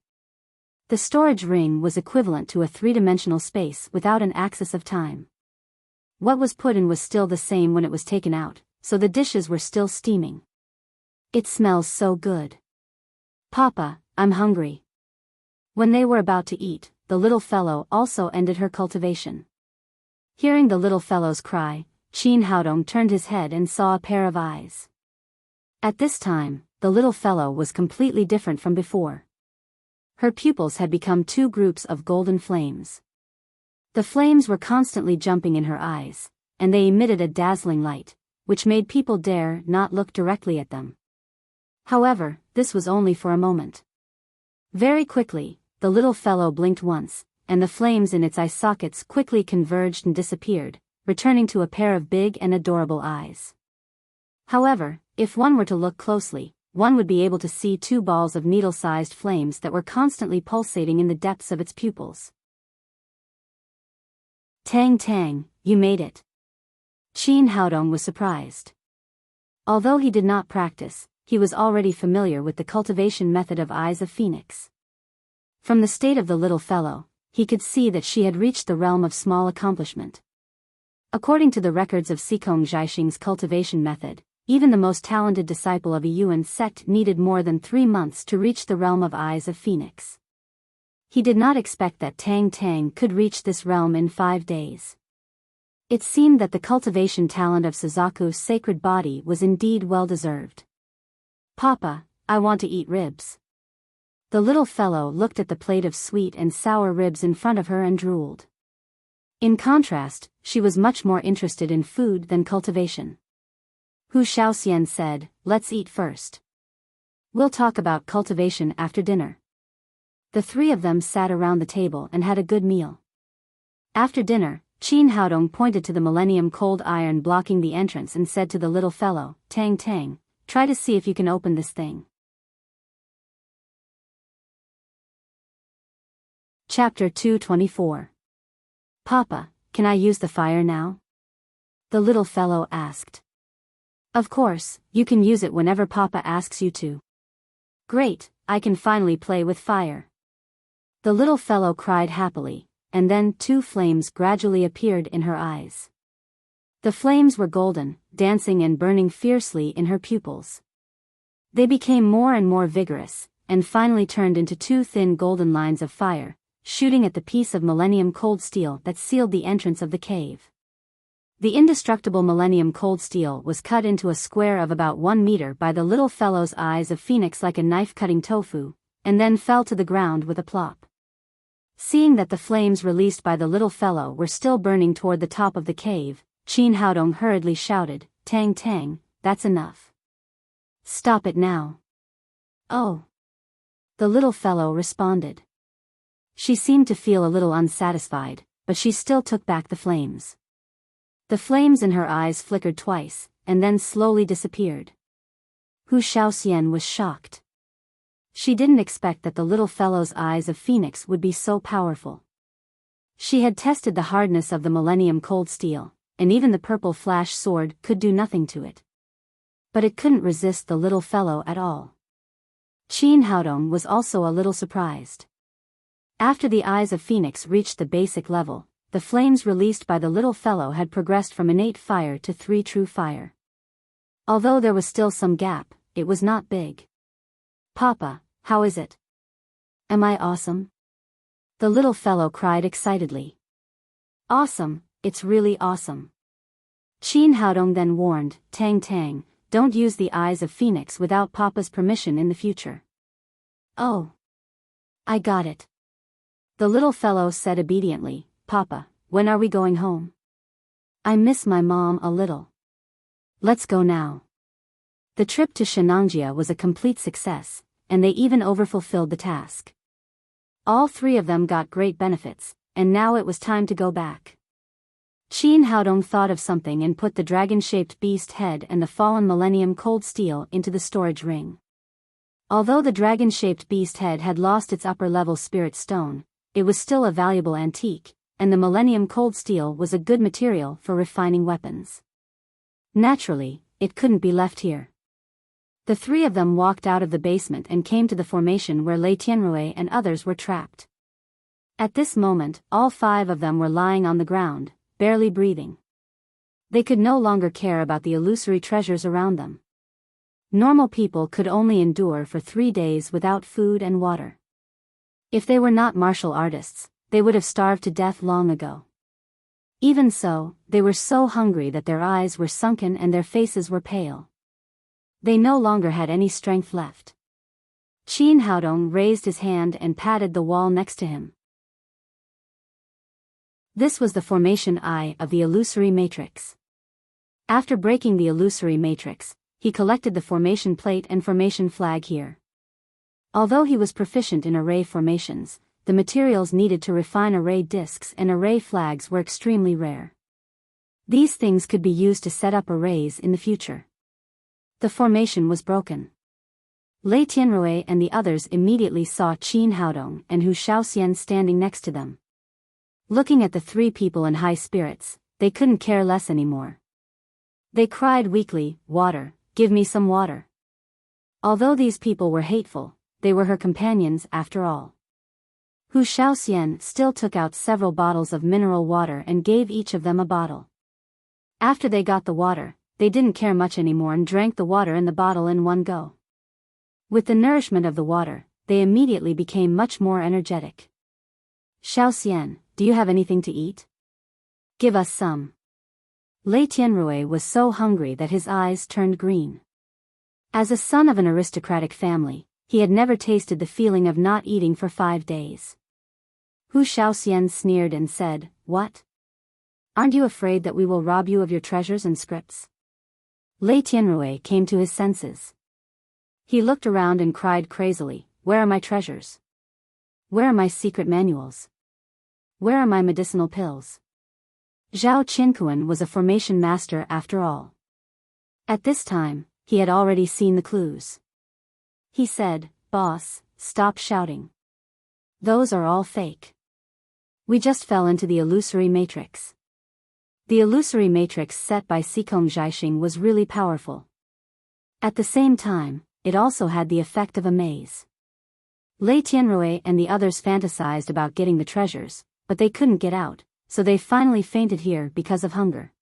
The storage ring was equivalent to a 3-dimensional space without an axis of time. What was put in was still the same when it was taken out, so the dishes were still steaming. It smells so good. Papa, I'm hungry. When they were about to eat, the little fellow also ended her cultivation. Hearing the little fellow's cry, Qin Haodong turned his head and saw a pair of eyes. At this time, the little fellow was completely different from before. Her pupils had become 2 groups of golden flames. The flames were constantly jumping in her eyes, and they emitted a dazzling light, which made people dare not look directly at them. However, this was only for a moment. Very quickly, the little fellow blinked once, and the flames in its eye sockets quickly converged and disappeared, returning to a pair of big and adorable eyes. However, if one were to look closely, one would be able to see two balls of needle-sized flames that were constantly pulsating in the depths of its pupils. Tang Tang, you made it. Qin Haodong was surprised. Although he did not practice, he was already familiar with the cultivation method of Eyes of Phoenix. From the state of the little fellow, he could see that she had reached the realm of small accomplishment. According to the records of Sikong Jiaxing's cultivation method, even the most talented disciple of a Yuan sect needed more than 3 months to reach the realm of Eyes of Phoenix. He did not expect that Tang Tang could reach this realm in 5 days. It seemed that the cultivation talent of Suzaku's sacred body was indeed well-deserved. Papa, I want to eat ribs. The little fellow looked at the plate of sweet and sour ribs in front of her and drooled. In contrast, she was much more interested in food than cultivation. Hu Shaoxian said, let's eat first. We'll talk about cultivation after dinner. The 3 of them sat around the table and had a good meal. After dinner, Qin Haodong pointed to the Millennium Cold Iron blocking the entrance and said to the little fellow, Tang Tang, try to see if you can open this thing. Chapter 224. Papa, can I use the fire now? The little fellow asked. Of course, you can use it whenever Papa asks you to. Great, I can finally play with fire. The little fellow cried happily, and then 2 flames gradually appeared in her eyes. The flames were golden, dancing and burning fiercely in her pupils. They became more and more vigorous, and finally turned into 2 thin golden lines of fire, shooting at the piece of Millennium Cold Steel that sealed the entrance of the cave. The indestructible Millennium Cold Steel was cut into a square of about 1 meter by the little fellow's Eyes of Phoenix like a knife cutting tofu, and then fell to the ground with a plop. Seeing that the flames released by the little fellow were still burning toward the top of the cave, Qin Haodong hurriedly shouted, Tang Tang, that's enough. Stop it now. Oh. The little fellow responded. She seemed to feel a little unsatisfied, but she still took back the flames. The flames in her eyes flickered twice, and then slowly disappeared. Hu Shaoxian was shocked. She didn't expect that the little fellow's Eyes of Phoenix would be so powerful. She had tested the hardness of the Millennium Cold Steel, and even the purple flash sword could do nothing to it. But it couldn't resist the little fellow at all. Qin Haodong was also a little surprised. After the Eyes of Phoenix reached the basic level, the flames released by the little fellow had progressed from innate fire to 3 true fire. Although there was still some gap, it was not big. Papa, how is it? Am I awesome? The little fellow cried excitedly. Awesome, it's really awesome. Qin Haodong then warned, Tang Tang, don't use the Eyes of Phoenix without Papa's permission in the future. Oh. I got it. The little fellow said obediently, Papa, when are we going home? I miss my mom a little. Let's go now. The trip to Shenangjia was a complete success, and they even overfulfilled the task. All 3 of them got great benefits, and now it was time to go back. Qin Haodong thought of something and put the dragon-shaped beast head and the fallen Millennium Cold Steel into the storage ring. Although the dragon-shaped beast head had lost its upper-level spirit stone, it was still a valuable antique, and the Millennium Cold Steel was a good material for refining weapons. Naturally, it couldn't be left here. The 3 of them walked out of the basement and came to the formation where Lei Tianrui and others were trapped. At this moment, all 5 of them were lying on the ground, barely breathing. They could no longer care about the illusory treasures around them. Normal people could only endure for 3 days without food and water. If they were not martial artists, they would have starved to death long ago. Even so, they were so hungry that their eyes were sunken and their faces were pale. They no longer had any strength left. Qin Haodong raised his hand and patted the wall next to him. This was the formation eye of the illusory matrix. After breaking the illusory matrix, he collected the formation plate and formation flag here, Although he was proficient in array formations, the materials needed to refine array discs and array flags were extremely rare. These things could be used to set up arrays in the future. The formation was broken. Lei Tianrui and the others immediately saw Qin Haodong and Hu Shaoxian standing next to them. Looking at the three people in high spirits, they couldn't care less anymore. They cried weakly, "Water, give me some water." Although these people were hateful, they were her companions after all. Hu Shaoxian still took out several bottles of mineral water and gave each of them a bottle. After they got the water, they didn't care much anymore and drank the water in the bottle in one go. With the nourishment of the water, they immediately became much more energetic. "Shaoxian, do you have anything to eat? Give us some." Lei Tianrui was so hungry that his eyes turned green. As a son of an aristocratic family, he had never tasted the feeling of not eating for 5 days. Hu Shaoxian sneered and said, "What? Aren't you afraid that we will rob you of your treasures and scripts?" Lei Tianrui came to his senses. He looked around and cried crazily, "Where are my treasures? Where are my secret manuals? Where are my medicinal pills?" Zhao Qinkuan was a formation master after all. At this time, he had already seen the clues. He said, "Boss, stop shouting. Those are all fake. We just fell into the illusory matrix." The illusory matrix set by Xikong Zhaixing was really powerful. At the same time, it also had the effect of a maze. Lei Tianrui and the others fantasized about getting the treasures, but they couldn't get out, so they finally fainted here because of hunger.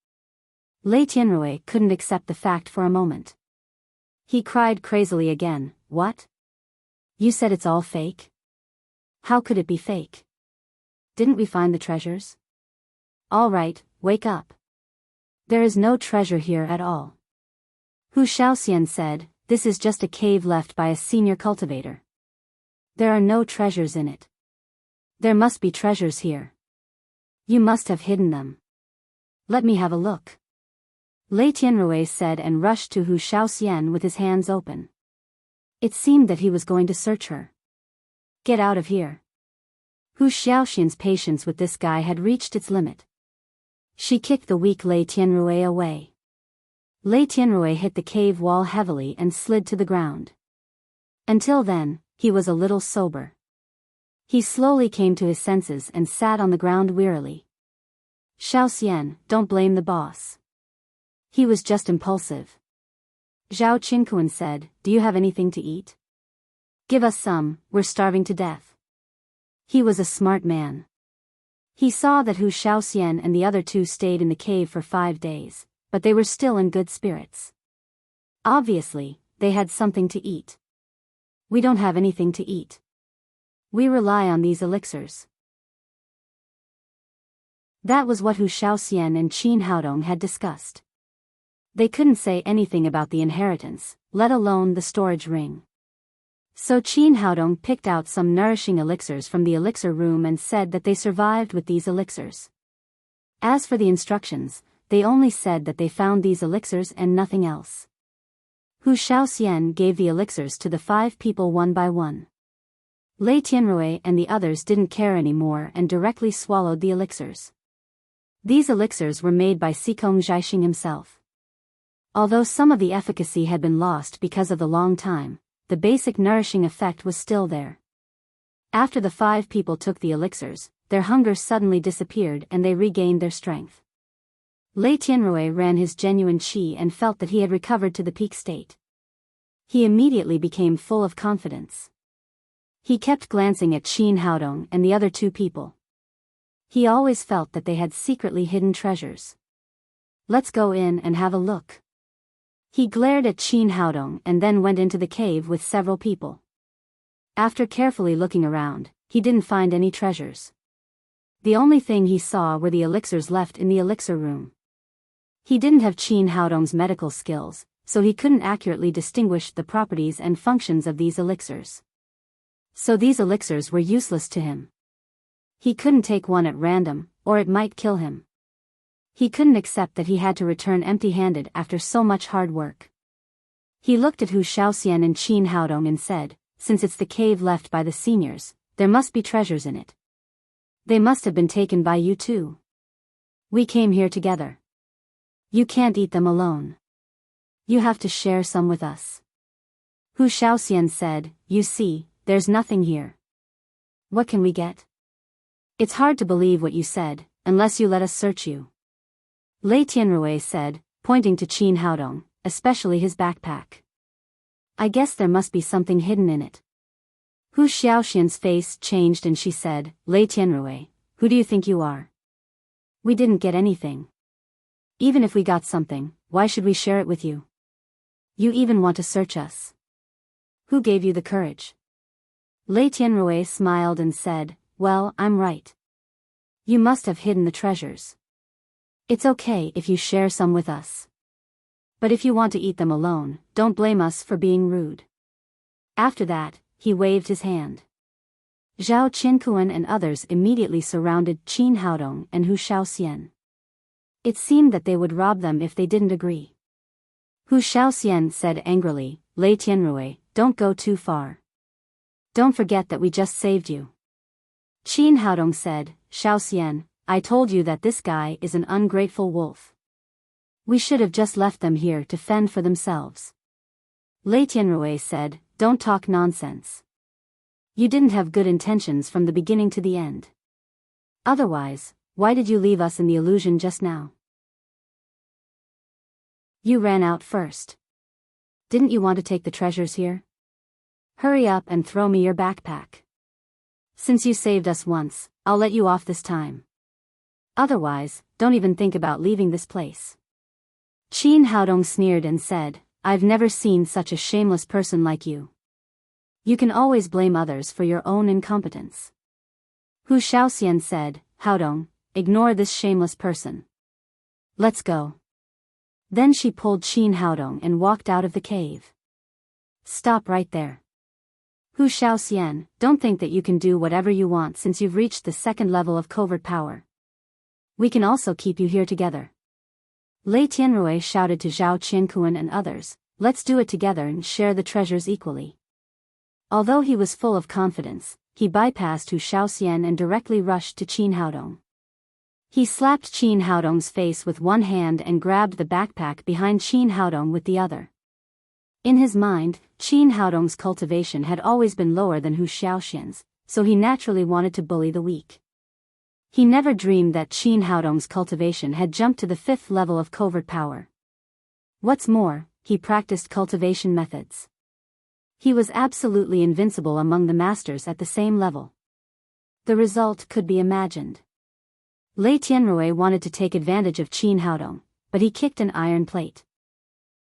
Lei Tianrui couldn't accept the fact for a moment. He cried crazily again, "What? You said it's all fake? How could it be fake? Didn't we find the treasures? All right, wake up. There is no treasure here at all." Hu Shaoxian said, "This is just a cave left by a senior cultivator. There are no treasures in it. There must be treasures here. You must have hidden them. Let me have a look." Lei Tianrui said and rushed to Hu Shaoxian with his hands open. It seemed that he was going to search her. "Get out of here." Hu Shaoxian's patience with this guy had reached its limit. She kicked the weak Lei Tianrui away. Lei Tianrui hit the cave wall heavily and slid to the ground. Until then, he was a little sober. He slowly came to his senses and sat on the ground wearily. "Shaoxian, don't blame the boss. He was just impulsive." Zhao Qinkuan said, "Do you have anything to eat? Give us some, we're starving to death." He was a smart man. He saw that Hu Shaoxian and the other two stayed in the cave for 5 days, but they were still in good spirits. Obviously, they had something to eat. "We don't have anything to eat. We rely on these elixirs." That was what Hu Shaoxian and Qin Haodong had discussed. They couldn't say anything about the inheritance, let alone the storage ring. So Qin Haodong picked out some nourishing elixirs from the elixir room and said that they survived with these elixirs. As for the instructions, they only said that they found these elixirs and nothing else. Hu Shaoxian gave the elixirs to the 5 people one by one. Lei Tianrui and the others didn't care anymore and directly swallowed the elixirs. These elixirs were made by Xikong Zhaixing himself. Although some of the efficacy had been lost because of the long time, the basic nourishing effect was still there. After the 5 people took the elixirs, their hunger suddenly disappeared and they regained their strength. Lei Tianrui ran his genuine qi and felt that he had recovered to the peak state. He immediately became full of confidence. He kept glancing at Qin Haodong and the other 2 people. He always felt that they had secretly hidden treasures. "Let's go in and have a look." He glared at Qin Haodong and then went into the cave with several people. After carefully looking around, he didn't find any treasures. The only thing he saw were the elixirs left in the elixir room. He didn't have Qin Haodong's medical skills, so he couldn't accurately distinguish the properties and functions of these elixirs. So these elixirs were useless to him. He couldn't take one at random, or it might kill him. He couldn't accept that he had to return empty-handed after so much hard work. He looked at Hu Shaoxian and Qin Haodong and said, since it's the cave left by the seniors, there must be treasures in it. They must have been taken by you too. We came here together. You can't eat them alone. You have to share some with us. Hu Shaoxian said, you see, there's nothing here. What can we get? It's hard to believe what you said, unless you let us search you. Lei Tianrui said, pointing to Qin Haodong, especially his backpack. I guess there must be something hidden in it. Hu Xiaoxian's face changed and she said, Lei Tianrui, who do you think you are? We didn't get anything. Even if we got something, why should we share it with you? You even want to search us. Who gave you the courage? Lei Tianrui smiled and said, well, I'm right. You must have hidden the treasures. It's okay if you share some with us. But if you want to eat them alone, don't blame us for being rude. After that, he waved his hand. Zhao Qinkuan and others immediately surrounded Qin Haodong and Hu Shaoxian. It seemed that they would rob them if they didn't agree. Hu Shaoxian said angrily, Lei Tianrui, don't go too far. Don't forget that we just saved you. Qin Haodong said, Shaoxian, I told you that this guy is an ungrateful wolf. We should have just left them here to fend for themselves. Lei Tianrui said, don't talk nonsense. You didn't have good intentions from the beginning to the end. Otherwise, why did you leave us in the illusion just now? You ran out first. Didn't you want to take the treasures here? Hurry up and throw me your backpack. Since you saved us once, I'll let you off this time. Otherwise, don't even think about leaving this place. Qin Haodong sneered and said, I've never seen such a shameless person like you. You can always blame others for your own incompetence. Hu Shaoxian said, Haodong, ignore this shameless person. Let's go. Then she pulled Qin Haodong and walked out of the cave. Stop right there. Hu Shaoxian, don't think that you can do whatever you want since you've reached the second level of covert power. We can also keep you here together. Lei Tianrui shouted to Zhao Qinkuan and others, let's do it together and share the treasures equally. Although he was full of confidence, he bypassed Hu Shaoxian and directly rushed to Qin Haodong. He slapped Qin Haodong's face with one hand and grabbed the backpack behind Qin Haodong with the other. In his mind, Qin Haodong's cultivation had always been lower than Hu Shaoxian's, so he naturally wanted to bully the weak. He never dreamed that Qin Haodong's cultivation had jumped to the 5th level of covert power. What's more, he practiced cultivation methods. He was absolutely invincible among the masters at the same level. The result could be imagined. Lei Tianrui wanted to take advantage of Qin Haodong, but he kicked an iron plate.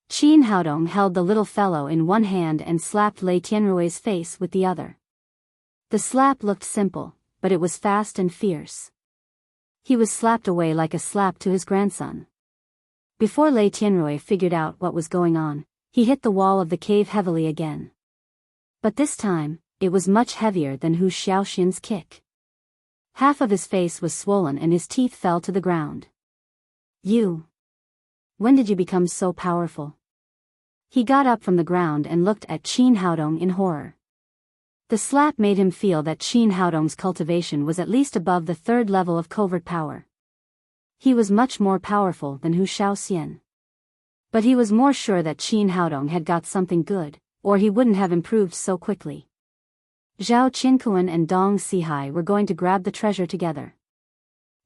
Qin Haodong held the little fellow in one hand and slapped Lei Tianrui's face with the other. The slap looked simple, but it was fast and fierce. He was slapped away like a slap to his grandson. Before Lei Tianrui figured out what was going on, he hit the wall of the cave heavily again. But this time, it was much heavier than Hu Xiaoxian's kick. Half of his face was swollen and his teeth fell to the ground. You! When did you become so powerful? He got up from the ground and looked at Qin Haodong in horror. The slap made him feel that Qin Haodong's cultivation was at least above the 3rd level of covert power. He was much more powerful than Hu Shaoxian. But he was more sure that Qin Haodong had got something good, or he wouldn't have improved so quickly. Zhao Qinkuan and Dong Sihai were going to grab the treasure together.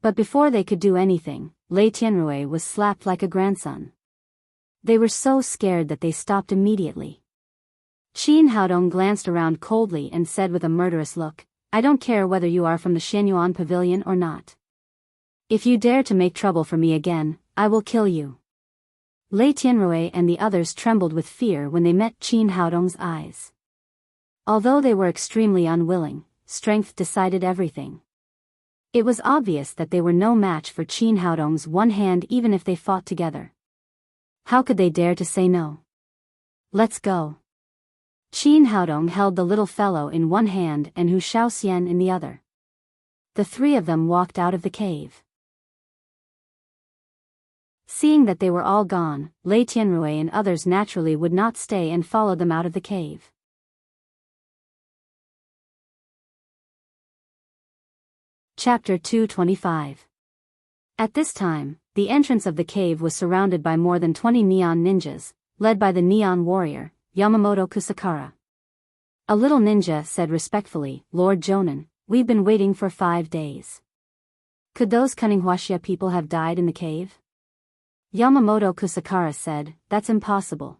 But before they could do anything, Lei Tianrui was slapped like a grandson. They were so scared that they stopped immediately. Qin Haodong glanced around coldly and said with a murderous look, I don't care whether you are from the Shenyuan pavilion or not. If you dare to make trouble for me again, I will kill you. Lei Tianrui and the others trembled with fear when they met Qin Haodong's eyes. Although they were extremely unwilling, strength decided everything. It was obvious that they were no match for Qin Haodong's one hand even if they fought together. How could they dare to say no? Let's go. Qin Haodong held the little fellow in one hand and Hu Shaoxian in the other. The three of them walked out of the cave. Seeing that they were all gone, Lei Tianrui and others naturally would not stay and followed them out of the cave. Chapter 225. At this time, the entrance of the cave was surrounded by more than 20 neon ninjas, led by the neon warrior, Yamamoto Kusakara. A little ninja said respectfully, "Lord Jonin, we've been waiting for 5 days. Could those cunning Huaxia people have died in the cave?" Yamamoto Kusakara said, "That's impossible.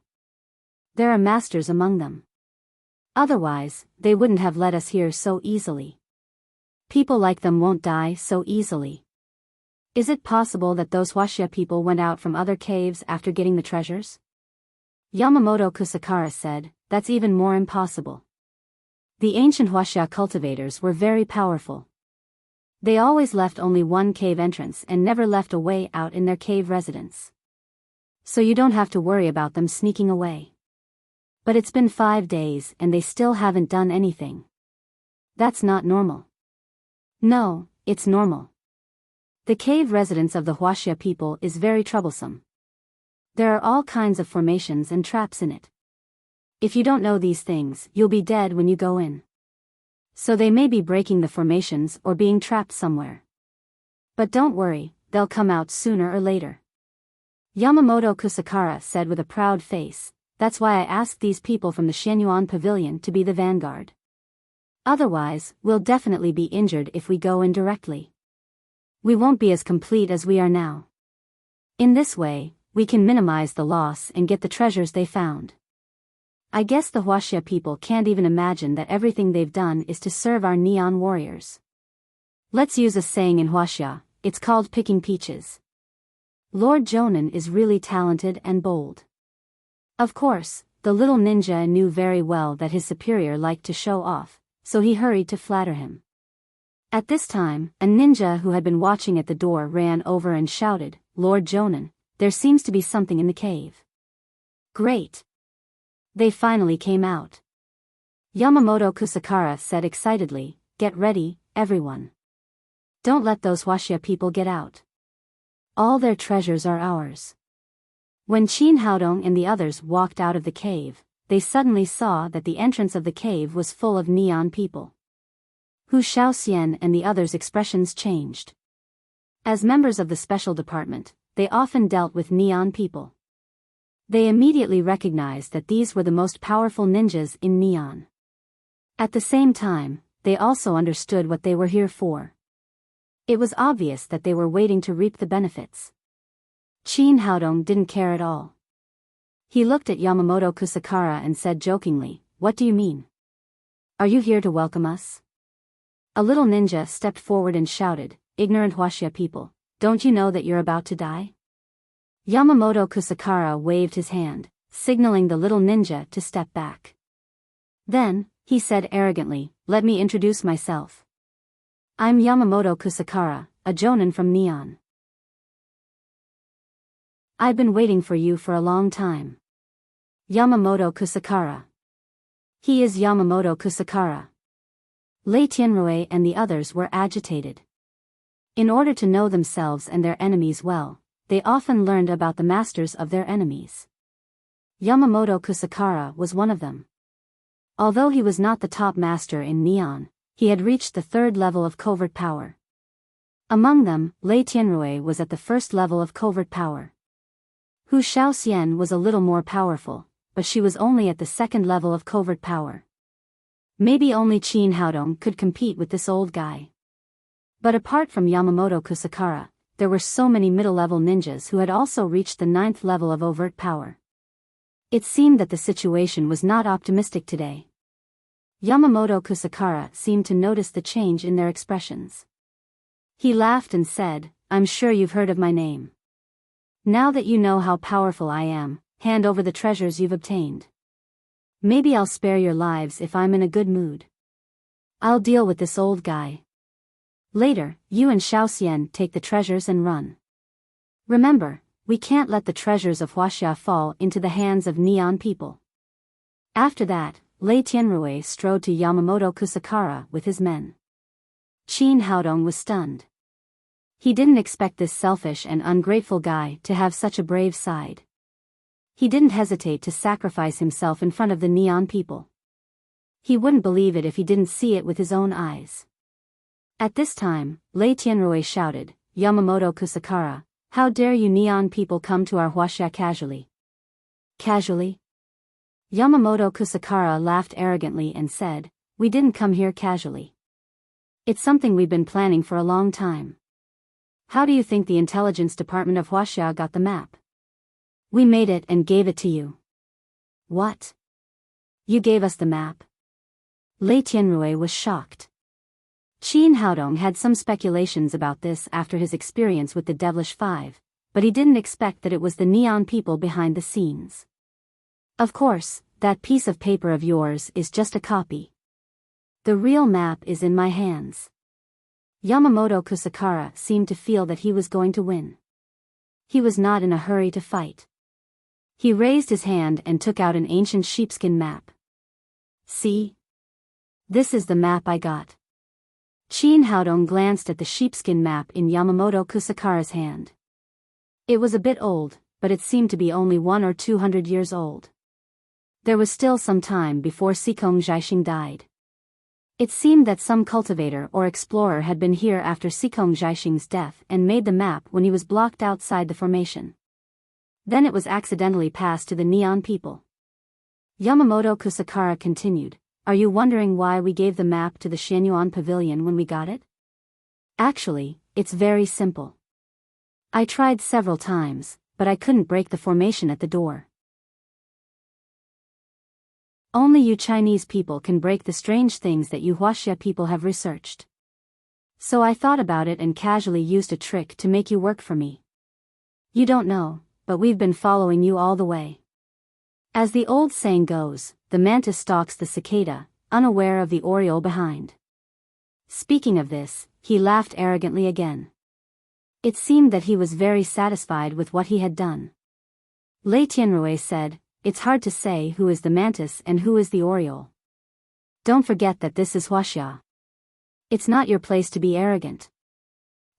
There are masters among them. Otherwise, they wouldn't have let us here so easily. People like them won't die so easily. Is it possible that those Huaxia people went out from other caves after getting the treasures?" Yamamoto Kusakara said, "That's even more impossible. The ancient Huaxia cultivators were very powerful. They always left only one cave entrance and never left a way out in their cave residence. So you don't have to worry about them sneaking away. But it's been 5 days and they still haven't done anything. That's not normal." "No, it's normal. The cave residence of the Huaxia people is very troublesome. There are all kinds of formations and traps in it. If you don't know these things, you'll be dead when you go in. So they may be breaking the formations or being trapped somewhere. But don't worry, they'll come out sooner or later." Yamamoto Kusakara said with a proud face, "That's why I asked these people from the Shenyuan Pavilion to be the vanguard. Otherwise, we'll definitely be injured if we go in directly. We won't be as complete as we are now. In this way, we can minimize the loss and get the treasures they found. I guess the Huaxia people can't even imagine that everything they've done is to serve our neon warriors. Let's use a saying in Huaxia, it's called picking peaches. Lord Jonin is really talented and bold." Of course, the little ninja knew very well that his superior liked to show off, so he hurried to flatter him. At this time, a ninja who had been watching at the door ran over and shouted, "Lord Jonin, there seems to be something in the cave." "Great! They finally came out." Yamamoto Kusakara said excitedly, "Get ready, everyone. Don't let those Huaxia people get out. All their treasures are ours." When Qin Haodong and the others walked out of the cave, they suddenly saw that the entrance of the cave was full of neon people. Hu Shaoxian and the others' expressions changed. As members of the special department, they often dealt with neon people. They immediately recognized that these were the most powerful ninjas in neon. At the same time, they also understood what they were here for. It was obvious that they were waiting to reap the benefits. Qin Haodong didn't care at all. He looked at Yamamoto Kusakara and said jokingly, "What do you mean? Are you here to welcome us?" A little ninja stepped forward and shouted, "Ignorant Huaxia people, don't you know that you're about to die?" Yamamoto Kusakara waved his hand, signaling the little ninja to step back. Then, he said arrogantly, "Let me introduce myself. I'm Yamamoto Kusakara, a jonin from Neon. I've been waiting for you for a long time." Yamamoto Kusakara. He is Yamamoto Kusakara. Lei Tianrui and the others were agitated. In order to know themselves and their enemies well, they often learned about the masters of their enemies. Yamamoto Kusakara was one of them. Although he was not the top master in Neon, he had reached the 3rd level of covert power. Among them, Lei Tianrui was at the 1st level of covert power. Hu Shaoxian was a little more powerful, but she was only at the 2nd level of covert power. Maybe only Qin Haodong could compete with this old guy. But apart from Yamamoto Kusakara, there were so many middle-level ninjas who had also reached the 9th level of overt power. It seemed that the situation was not optimistic today. Yamamoto Kusakara seemed to notice the change in their expressions. He laughed and said, "I'm sure you've heard of my name. Now that you know how powerful I am, hand over the treasures you've obtained. Maybe I'll spare your lives if I'm in a good mood. I'll deal with this old guy. Later, you and Shaoxian take the treasures and run. Remember, we can't let the treasures of Huaxia fall into the hands of neon people." After that, Lei Tianrui strode to Yamamoto Kusakara with his men. Qin Haodong was stunned. He didn't expect this selfish and ungrateful guy to have such a brave side. He didn't hesitate to sacrifice himself in front of the neon people. He wouldn't believe it if he didn't see it with his own eyes. At this time, Lei Tianrui shouted, Yamamoto Kusakara, how dare you neon people come to our huaxia casually? Casually? Yamamoto Kusakara laughed arrogantly and said, we didn't come here casually. It's something we've been planning for a long time. How do you think the intelligence department of huaxia got the map? We made it and gave it to you. What? You gave us the map? Lei Tianrui was shocked. Qin Haodong had some speculations about this after his experience with the Devilish Five, but he didn't expect that it was the neon people behind the scenes. Of course, that piece of paper of yours is just a copy. The real map is in my hands. Yamamoto Kusakara seemed to feel that he was going to win. He was not in a hurry to fight. He raised his hand and took out an ancient sheepskin map. See? This is the map I got. Qin Haodong glanced at the sheepskin map in Yamamoto Kusakara's hand. It was a bit old, but it seemed to be only 100 or 200 years old. There was still some time before Sikong Zhaixing died. It seemed that some cultivator or explorer had been here after Sikong Zhaixing's death and made the map when he was blocked outside the formation. Then it was accidentally passed to the neon people. Yamamoto Kusakara continued, are you wondering why we gave the map to the Xianyuan Pavilion when we got it? Actually, it's very simple. I tried several times, but I couldn't break the formation at the door. Only you Chinese people can break the strange things that you huaxia people have researched. So I thought about it and casually used a trick to make you work for me. You don't know, but we've been following you all the way. As the old saying goes, the mantis stalks the cicada, unaware of the oriole behind. Speaking of this, he laughed arrogantly again. It seemed that he was very satisfied with what he had done. Lei Tianrui said, it's hard to say who is the mantis and who is the oriole. Don't forget that this is huaxia. It's not your place to be arrogant.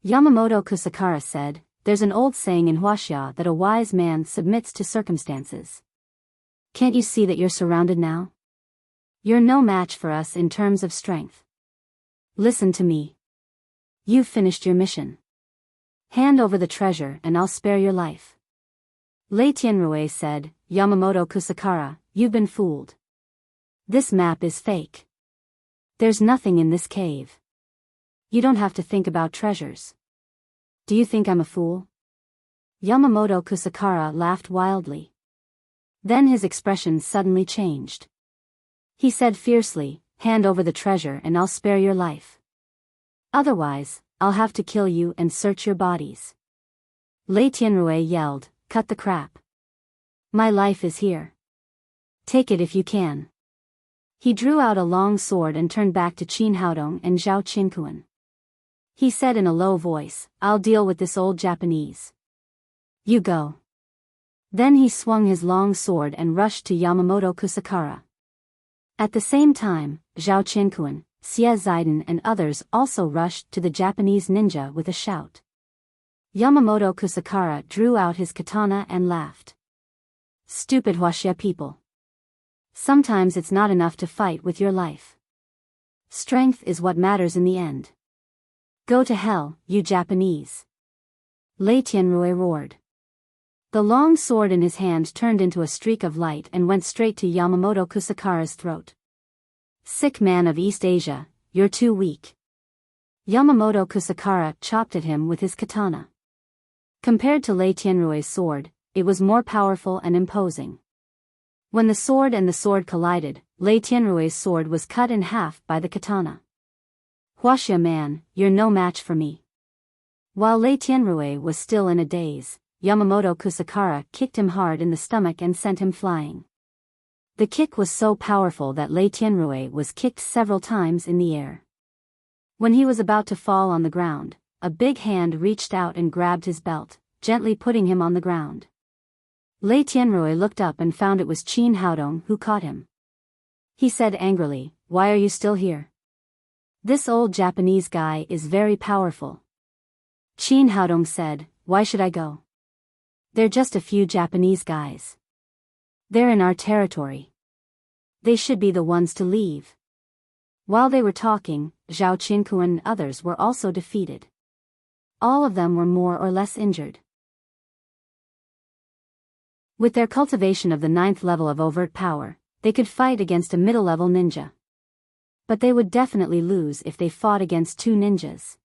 Yamamoto Kusakara said, there's an old saying in huaxia that a wise man submits to circumstances. Can't you see that you're surrounded now? You're no match for us in terms of strength. Listen to me. You've finished your mission. Hand over the treasure and I'll spare your life. Lei Tianrui said, Yamamoto Kusakara, you've been fooled. This map is fake. There's nothing in this cave. You don't have to think about treasures. Do you think I'm a fool? Yamamoto Kusakara laughed wildly. Then his expression suddenly changed. He said fiercely, hand over the treasure and I'll spare your life. Otherwise, I'll have to kill you and search your bodies. Lei Tianrui yelled, cut the crap. My life is here. Take it if you can. He drew out a long sword and turned back to Qin Haodong and Zhao Qinkuan. He said in a low voice, I'll deal with this old Japanese. You go. Then he swung his long sword and rushed to Yamamoto Kusakara. At the same time, Zhao Qinkuan, Xie Ziden and others also rushed to the Japanese ninja with a shout. Yamamoto Kusakara drew out his katana and laughed. Stupid huaxia people. Sometimes it's not enough to fight with your life. Strength is what matters in the end. Go to hell, you Japanese. Lei Tianrui roared. The long sword in his hand turned into a streak of light and went straight to Yamamoto Kusakara's throat. Sick man of East Asia, you're too weak. Yamamoto Kusakara chopped at him with his katana. Compared to Lei Tianrui's sword, it was more powerful and imposing. When the sword and the sword collided, Lei Tianrui's sword was cut in half by the katana. Huaxia man, you're no match for me. While Lei Tianrui was still in a daze, Yamamoto Kusakara kicked him hard in the stomach and sent him flying. The kick was so powerful that Lei Tianrui was kicked several times in the air. When he was about to fall on the ground, a big hand reached out and grabbed his belt, gently putting him on the ground. Lei Tianrui looked up and found it was Qin Haodong who caught him. He said angrily, why are you still here? This old Japanese guy is very powerful. Qin Haodong said, why should I go? They're just a few Japanese guys. They're in our territory. They should be the ones to leave. While they were talking, Zhao Qinkuan and others were also defeated. All of them were more or less injured. With their cultivation of the 9th level of overt power, they could fight against a middle-level ninja. But they would definitely lose if they fought against 2 ninjas.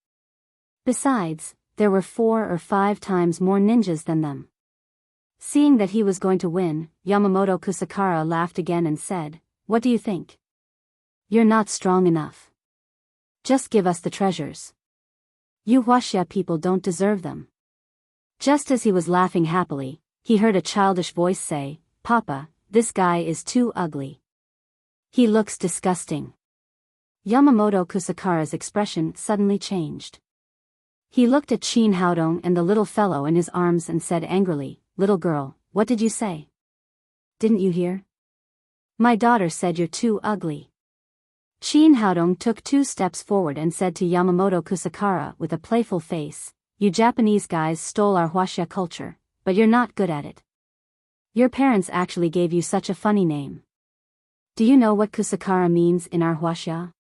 Besides, there were 4 or 5 times more ninjas than them. Seeing that he was going to win, Yamamoto Kusakara laughed again and said, "What do you think? You're not strong enough. Just give us the treasures. You Huaxia people don't deserve them." Just as he was laughing happily, he heard a childish voice say, "Papa, this guy is too ugly. He looks disgusting." Yamamoto Kusakara's expression suddenly changed. He looked at Qin Haodong and the little fellow in his arms and said angrily, "Little girl, what did you say? Didn't you hear? My daughter said you're too ugly." Qin Haodong took 2 steps forward and said to Yamamoto Kusakara with a playful face, "You Japanese guys stole our Huaxia culture, but you're not good at it. Your parents actually gave you such a funny name. Do you know what Kusakara means in our Huaxia?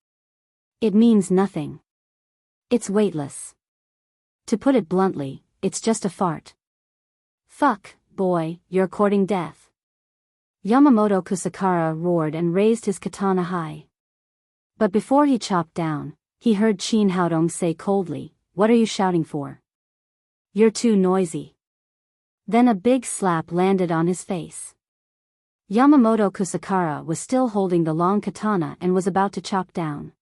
It means nothing. It's weightless. To put it bluntly, it's just a fart. Fuck, boy, you're courting death." Yamamoto Kusakara roared and raised his katana high. But before he chopped down, he heard Qin Haodong say coldly, "What are you shouting for? You're too noisy." Then a big slap landed on his face. Yamamoto Kusakara was still holding the long katana and was about to chop down.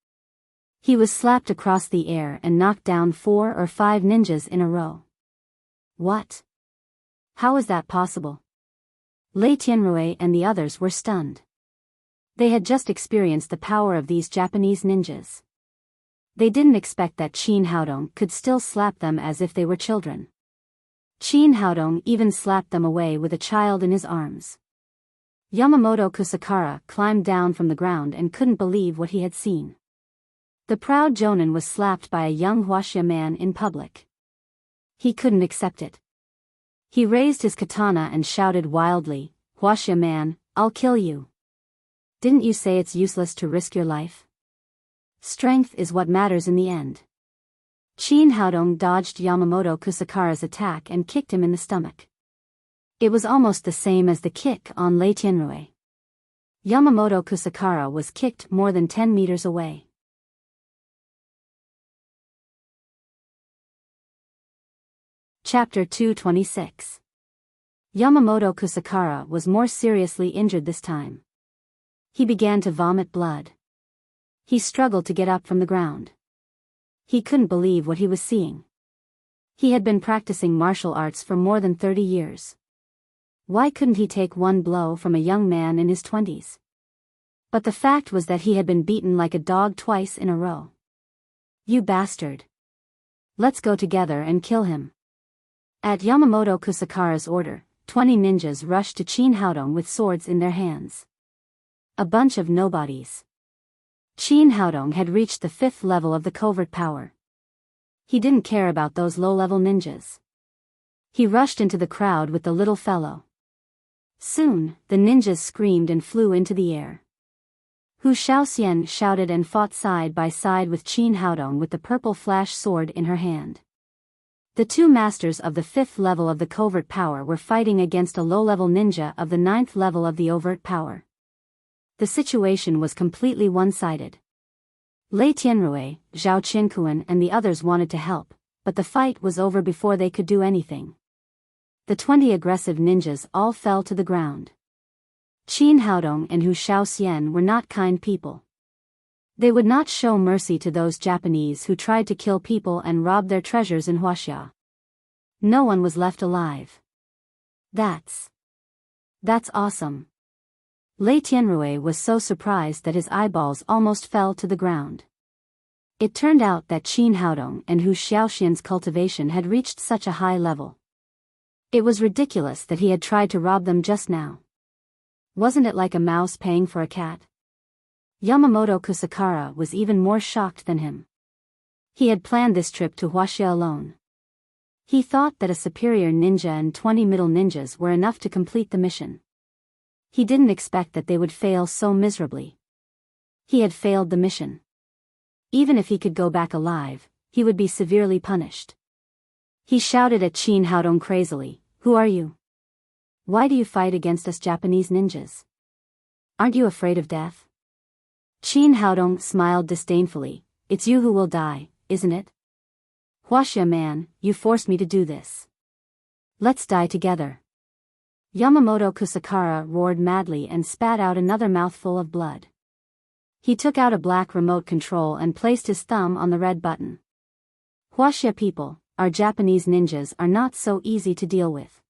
He was slapped across the air and knocked down 4 or 5 ninjas in a row. What? How is that possible? Lei Tianrui and the others were stunned. They had just experienced the power of these Japanese ninjas. They didn't expect that Qin Haodong could still slap them as if they were children. Qin Haodong even slapped them away with a child in his arms. Yamamoto Kusakara climbed down from the ground and couldn't believe what he had seen. The proud Jonin was slapped by a young Huaxia man in public. He couldn't accept it. He raised his katana and shouted wildly, "Huaxia man, I'll kill you. Didn't you say it's useless to risk your life? Strength is what matters in the end." Qin Haodong dodged Yamamoto Kusakara's attack and kicked him in the stomach. It was almost the same as the kick on Lei Tianrui. Yamamoto Kusakara was kicked more than 10 meters away. Chapter 226. Yamamoto Kusakara was more seriously injured this time. He began to vomit blood. He struggled to get up from the ground. He couldn't believe what he was seeing. He had been practicing martial arts for more than 30 years. Why couldn't he take one blow from a young man in his 20s? But the fact was that he had been beaten like a dog twice in a row. "You bastard. Let's go together and kill him." At Yamamoto Kusakara's order, 20 ninjas rushed to Qin Haodong with swords in their hands. A bunch of nobodies. Qin Haodong had reached the 5th level of the covert power. He didn't care about those low-level ninjas. He rushed into the crowd with the little fellow. Soon, the ninjas screamed and flew into the air. Hu Shaoxian shouted and fought side by side with Qin Haodong with the purple flash sword in her hand. The 2 masters of the 5th level of the covert power were fighting against a low-level ninja of the 9th level of the overt power. The situation was completely one-sided. Lei Tianrui, Zhao Qinkuan and the others wanted to help, but the fight was over before they could do anything. The 20 aggressive ninjas all fell to the ground. Qin Haodong and Hu Shaoxian were not kind people. They would not show mercy to those Japanese who tried to kill people and rob their treasures in Huaxia. No one was left alive. That's awesome. Lei Tianrui was so surprised that his eyeballs almost fell to the ground. It turned out that Qin Haodong and Hu Shaoxian's cultivation had reached such a high level. It was ridiculous that he had tried to rob them just now. Wasn't it like a mouse paying for a cat? Yamamoto Kusakara was even more shocked than him. He had planned this trip to Huaxia alone. He thought that a superior ninja and 20 middle ninjas were enough to complete the mission. He didn't expect that they would fail so miserably. He had failed the mission. Even if he could go back alive, he would be severely punished. He shouted at Qin Haodong crazily, "Who are you? Why do you fight against us Japanese ninjas? Aren't you afraid of death?" Qin Haodong smiled disdainfully, "It's you who will die, isn't it? Huaxia man, you forced me to do this. Let's die together." Yamamoto Kusakara roared madly and spat out another mouthful of blood. He took out a black remote control and placed his thumb on the red button. "Huaxia people, our Japanese ninjas are not so easy to deal with.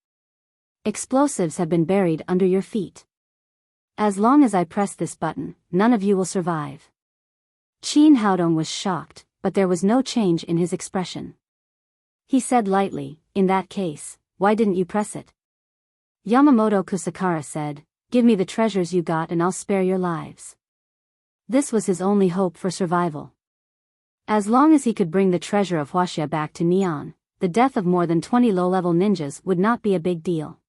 Explosives have been buried under your feet. As long as I press this button, none of you will survive." Qin Haodong was shocked, but there was no change in his expression. He said lightly, "In that case, why didn't you press it?" Yamamoto Kusakara said, "Give me the treasures you got and I'll spare your lives." This was his only hope for survival. As long as he could bring the treasure of Huaxia back to Neon, the death of more than 20 low-level ninjas would not be a big deal.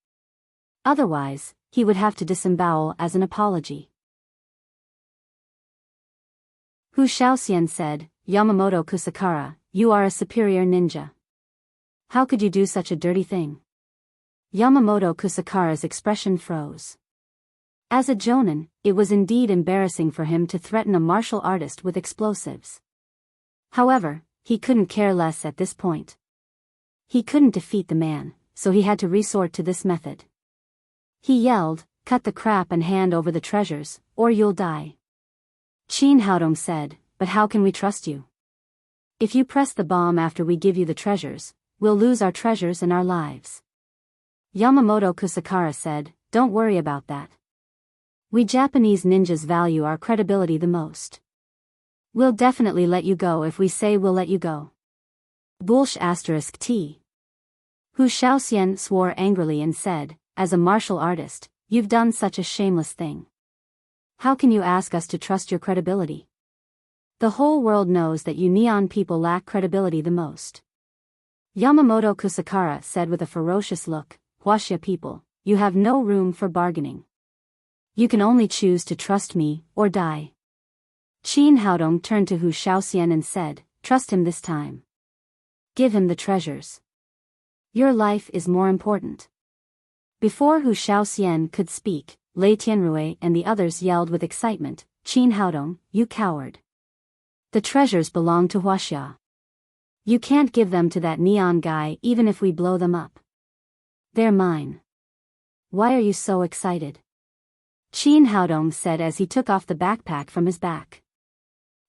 Otherwise, he would have to disembowel as an apology. Hu Shaoxian said, "Yamamoto Kusakara, you are a superior ninja. How could you do such a dirty thing?" Yamamoto Kusakara's expression froze. As a jonin, it was indeed embarrassing for him to threaten a martial artist with explosives. However, he couldn't care less at this point. He couldn't defeat the man, so he had to resort to this method. He yelled, "Cut the crap and hand over the treasures, or you'll die." Qin Haodong said, "But how can we trust you? If you press the bomb after we give you the treasures, we'll lose our treasures and our lives." Yamamoto Kusakara said, "Don't worry about that. We Japanese ninjas value our credibility the most. We'll definitely let you go if we say we'll let you go." Bullsh *T. Hu Shaoxian swore angrily and said, "As a martial artist, you've done such a shameless thing. How can you ask us to trust your credibility? The whole world knows that you Neon people lack credibility the most." Yamamoto Kusakara said with a ferocious look, "Huaxia people, you have no room for bargaining. You can only choose to trust me, or die." Qin Haodong turned to Hu Shaoxian and said, "Trust him this time. Give him the treasures. Your life is more important." Before Hu Shaoxian could speak, Lei Tianrui and the others yelled with excitement, "Qin Haodong, you coward. The treasures belong to Huaxia. You can't give them to that Neon guy even if we blow them up. They're mine. Why are you so excited?" Qin Haodong said as he took off the backpack from his back.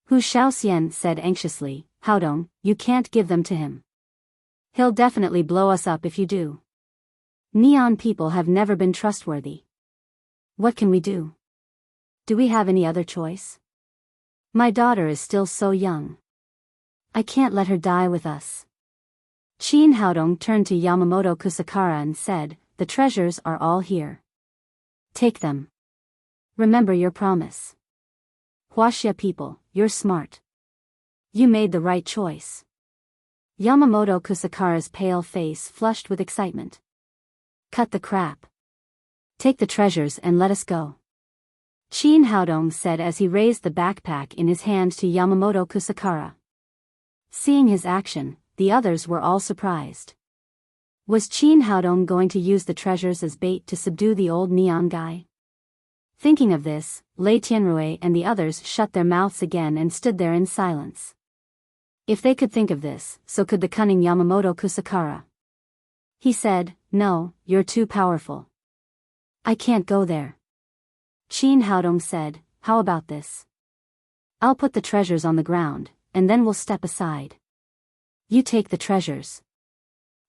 Hu Shaoxian said anxiously, "Haodong, you can't give them to him. He'll definitely blow us up if you do. Neon people have never been trustworthy. What can we do? Do we have any other choice? My daughter is still so young. I can't let her die with us." Qin Haodong turned to Yamamoto Kusakara and said, "The treasures are all here. Take them. Remember your promise. Huaxia people, you're smart. You made the right choice." Yamamoto Kusakara's pale face flushed with excitement. "Cut the crap. Take the treasures and let us go." Qin Haodong said as he raised the backpack in his hand to Yamamoto Kusakara. Seeing his action, the others were all surprised. Was Qin Haodong going to use the treasures as bait to subdue the old Neon guy? Thinking of this, Lei Tianrui and the others shut their mouths again and stood there in silence. If they could think of this, so could the cunning Yamamoto Kusakara. He said, "No, you're too powerful. I can't go there." Qin Haodong said, "How about this? I'll put the treasures on the ground, and then we'll step aside. You take the treasures.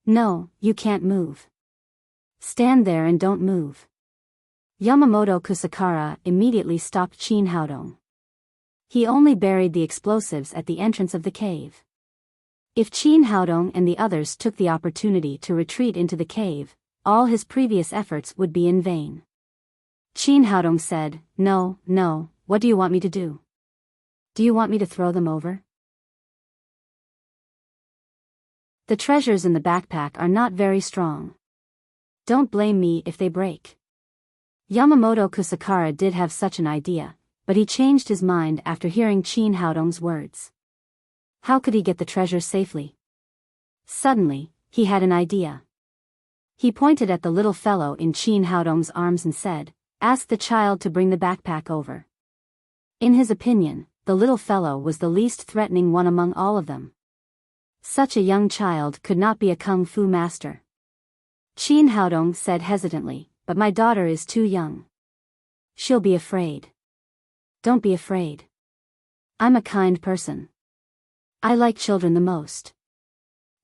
No, you can't move. Stand there and don't move." Yamamoto Kusakara immediately stopped Qin Haodong. He only buried the explosives at the entrance of the cave. If Qin Haodong and the others took the opportunity to retreat into the cave, all his previous efforts would be in vain. Qin Haodong said, No, what do you want me to do? Do you want me to throw them over?" "The treasures in the backpack are not very strong. Don't blame me if they break." Yamamoto Kusakara did have such an idea, but he changed his mind after hearing Qin Haodong's words. How could he get the treasure safely? Suddenly, he had an idea. He pointed at the little fellow in Qin Haodong's arms and said, "Ask the child to bring the backpack over." In his opinion, the little fellow was the least threatening one among all of them. Such a young child could not be a kung fu master. Qin Haodong said hesitantly, "But my daughter is too young. She'll be afraid." "Don't be afraid. I'm a kind person. I like children the most.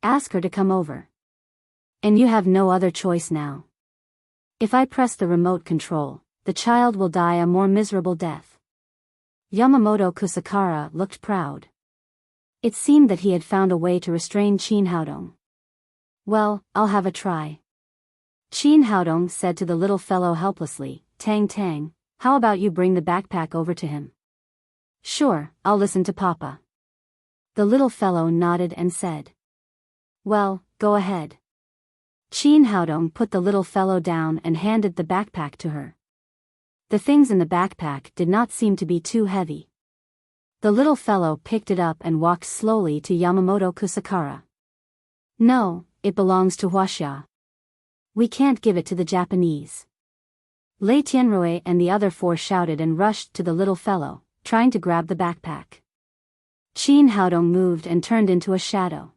Ask her to come over. And you have no other choice now. If I press the remote control, the child will die a more miserable death." Yamamoto Kusakara looked proud. It seemed that he had found a way to restrain Qin Haodong. "Well, I'll have a try." Qin Haodong said to the little fellow helplessly, "Tang Tang, how about you bring the backpack over to him?" "Sure, I'll listen to Papa." The little fellow nodded and said, "Well, go ahead." Qin Haodong put the little fellow down and handed the backpack to her. The things in the backpack did not seem to be too heavy. The little fellow picked it up and walked slowly to Yamamoto Kusakara. "No, it belongs to Huaxia. We can't give it to the Japanese." Lei Tianrui and the other four shouted and rushed to the little fellow, trying to grab the backpack. Qin Haodong moved and turned into a shadow.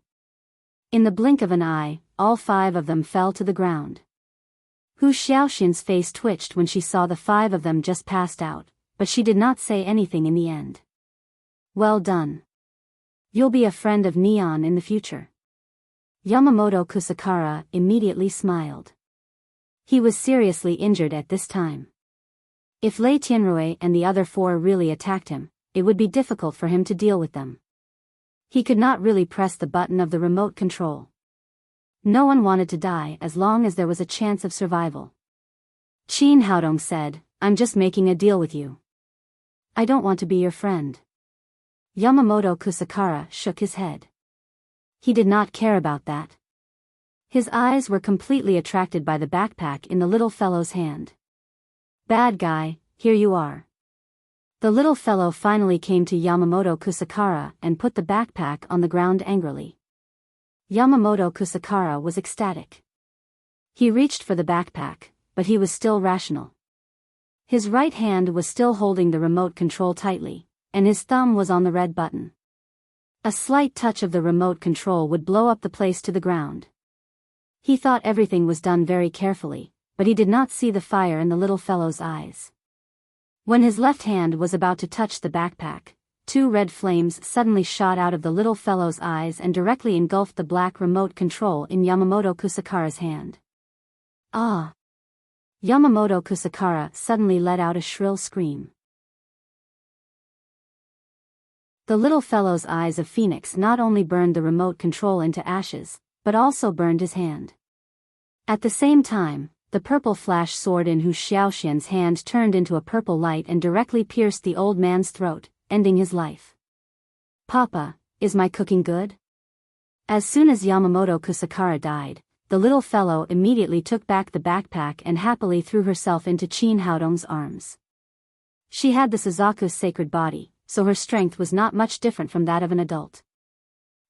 In the blink of an eye, all 5 of them fell to the ground. Hu Xiaoxian's face twitched when she saw the 5 of them just passed out, but she did not say anything in the end. "Well done. You'll be a friend of Neon in the future." Yamamoto Kusakara immediately smiled. He was seriously injured at this time. If Lei Tianrui and the other 4 really attacked him, it would be difficult for him to deal with them. He could not really press the button of the remote control. No one wanted to die as long as there was a chance of survival. Qin Haodong said, "I'm just making a deal with you. I don't want to be your friend." Yamamoto Kusakara shook his head. He did not care about that. His eyes were completely attracted by the backpack in the little fellow's hand. "Bad guy, here you are." The little fellow finally came to Yamamoto Kusakara and put the backpack on the ground angrily. Yamamoto Kusakara was ecstatic. He reached for the backpack, but he was still rational. His right hand was still holding the remote control tightly, and his thumb was on the red button. A slight touch of the remote control would blow up the place to the ground. He thought everything was done very carefully, but he did not see the fire in the little fellow's eyes. When his left hand was about to touch the backpack, 2 red flames suddenly shot out of the little fellow's eyes and directly engulfed the black remote control in Yamamoto Kusakara's hand. "Ah!" Yamamoto Kusakara suddenly let out a shrill scream. The little fellow's eyes of Phoenix not only burned the remote control into ashes, but also burned his hand. At the same time, the purple flash sword in Hu Xiaoxian's hand turned into a purple light and directly pierced the old man's throat, ending his life. "Papa, is my cooking good?" As soon as Yamamoto Kusakara died, the little fellow immediately took back the backpack and happily threw herself into Qin Haodong's arms. She had the Suzaku's sacred body, so her strength was not much different from that of an adult.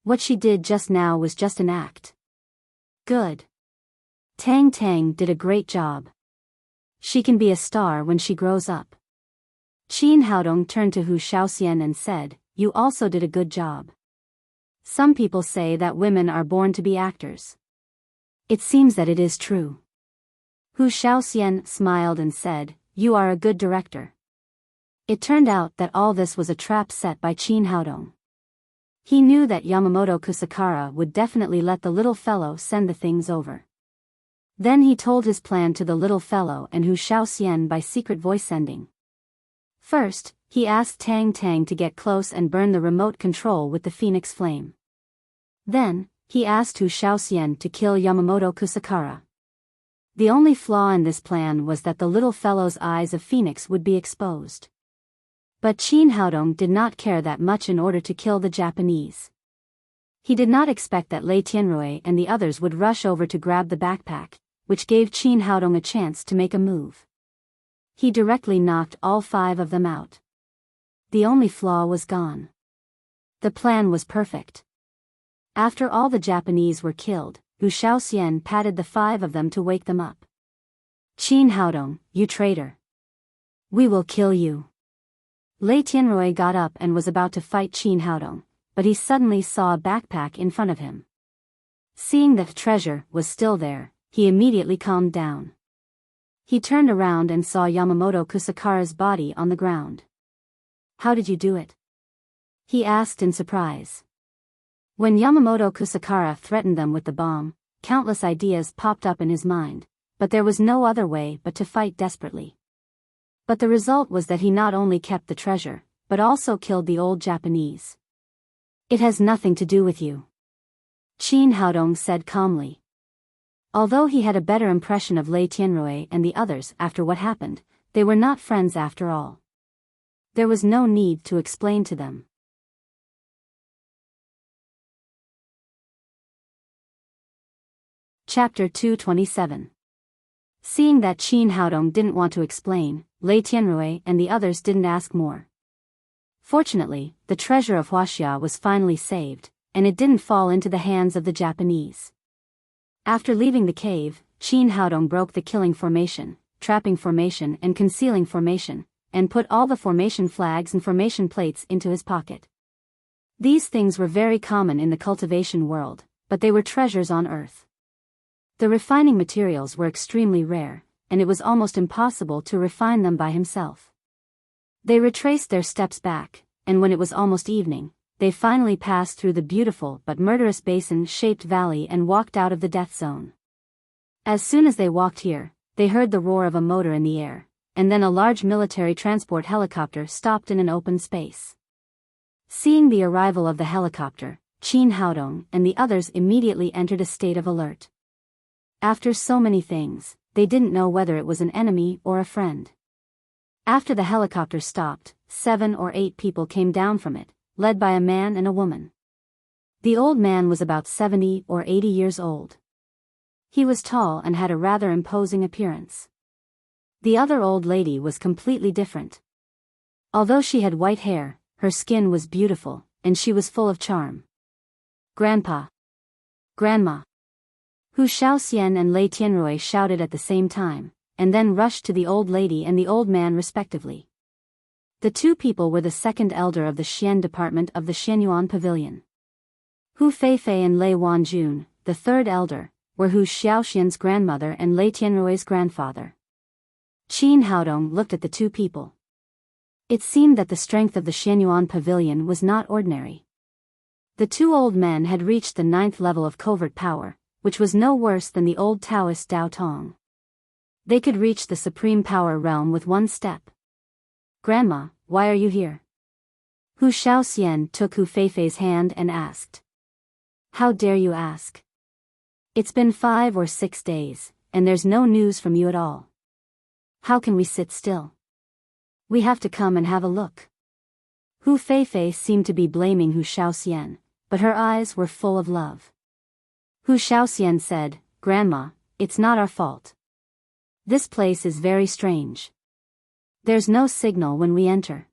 What she did just now was just an act. Good. Tang Tang did a great job. She can be a star when she grows up. Qin Haodong turned to Hu Xiaoxian and said, "You also did a good job. Some people say that women are born to be actors. It seems that it is true." Hu Xiaoxian smiled and said, "You are a good director." It turned out that all this was a trap set by Qin Haodong. He knew that Yamamoto Kusakara would definitely let the little fellow send the things over. Then he told his plan to the little fellow and Hu Xiaoxian by secret voice sending. First, he asked Tang Tang to get close and burn the remote control with the phoenix flame. Then, he asked Hu Xiaoxian to kill Yamamoto Kusakara. The only flaw in this plan was that the little fellow's eyes of phoenix would be exposed. But Qin Haodong did not care that much in order to kill the Japanese. He did not expect that Lei Tianrui and the others would rush over to grab the backpack, which gave Qin Haodong a chance to make a move. He directly knocked all 5 of them out. The only flaw was gone. The plan was perfect. After all the Japanese were killed, Hu Shaoxian patted the 5 of them to wake them up. "Qin Haodong, you traitor! We will kill you." Lei Tianrui got up and was about to fight Qin Haodong, but he suddenly saw a backpack in front of him. Seeing that treasure was still there, he immediately calmed down. He turned around and saw Yamamoto Kusakara's body on the ground. "How did you do it?" he asked in surprise. When Yamamoto Kusakara threatened them with the bomb, countless ideas popped up in his mind, but there was no other way but to fight desperately. But the result was that he not only kept the treasure, but also killed the old Japanese. "It has nothing to do with you," Qin Haodong said calmly. Although he had a better impression of Lei Tianrui and the others after what happened, they were not friends after all. There was no need to explain to them. Chapter 227. Seeing that Qin Haodong didn't want to explain, Lei Tianrui and the others didn't ask more. Fortunately, the treasure of Huaxia was finally saved, and it didn't fall into the hands of the Japanese. After leaving the cave, Qin Haodong broke the killing formation, trapping formation and concealing formation, and put all the formation flags and formation plates into his pocket. These things were very common in the cultivation world, but they were treasures on Earth. The refining materials were extremely rare, and it was almost impossible to refine them by himself. They retraced their steps back, and when it was almost evening, they finally passed through the beautiful but murderous basin-shaped valley and walked out of the death zone. As soon as they walked here, they heard the roar of a motor in the air, and then a large military transport helicopter stopped in an open space. Seeing the arrival of the helicopter, Qin Haodong and the others immediately entered a state of alert. After so many things, they didn't know whether it was an enemy or a friend. After the helicopter stopped, 7 or 8 people came down from it, led by a man and a woman. The old man was about 70 or 80 years old. He was tall and had a rather imposing appearance. The other old lady was completely different. Although she had white hair, her skin was beautiful, and she was full of charm. "Grandpa! Grandma!" Hu Shaoxian and Lei Tianrui shouted at the same time, and then rushed to the old lady and the old man respectively. The 2 people were the second elder of the Xian department of the Xianyuan Pavilion. Hu Feifei and Lei Wanjun, the 3rd elder, were Hu Shaoxian's grandmother and Lei Tianrui's grandfather. Qin Haodong looked at the 2 people. It seemed that the strength of the Xianyuan Pavilion was not ordinary. The 2 old men had reached the 9th level of covert power, which was no worse than the old Taoist Dao Tong. They could reach the supreme power realm with 1 step. "Grandma, why are you here?" Hu Shaoxian took Hu Feifei's hand and asked. "How dare you ask? It's been 5 or 6 days, and there's no news from you at all. How can we sit still? We have to come and have a look." Hu Feifei seemed to be blaming Hu Shaoxian, but her eyes were full of love. Hu Shaoxian said, "Grandma, it's not our fault. This place is very strange. There's no signal when we enter."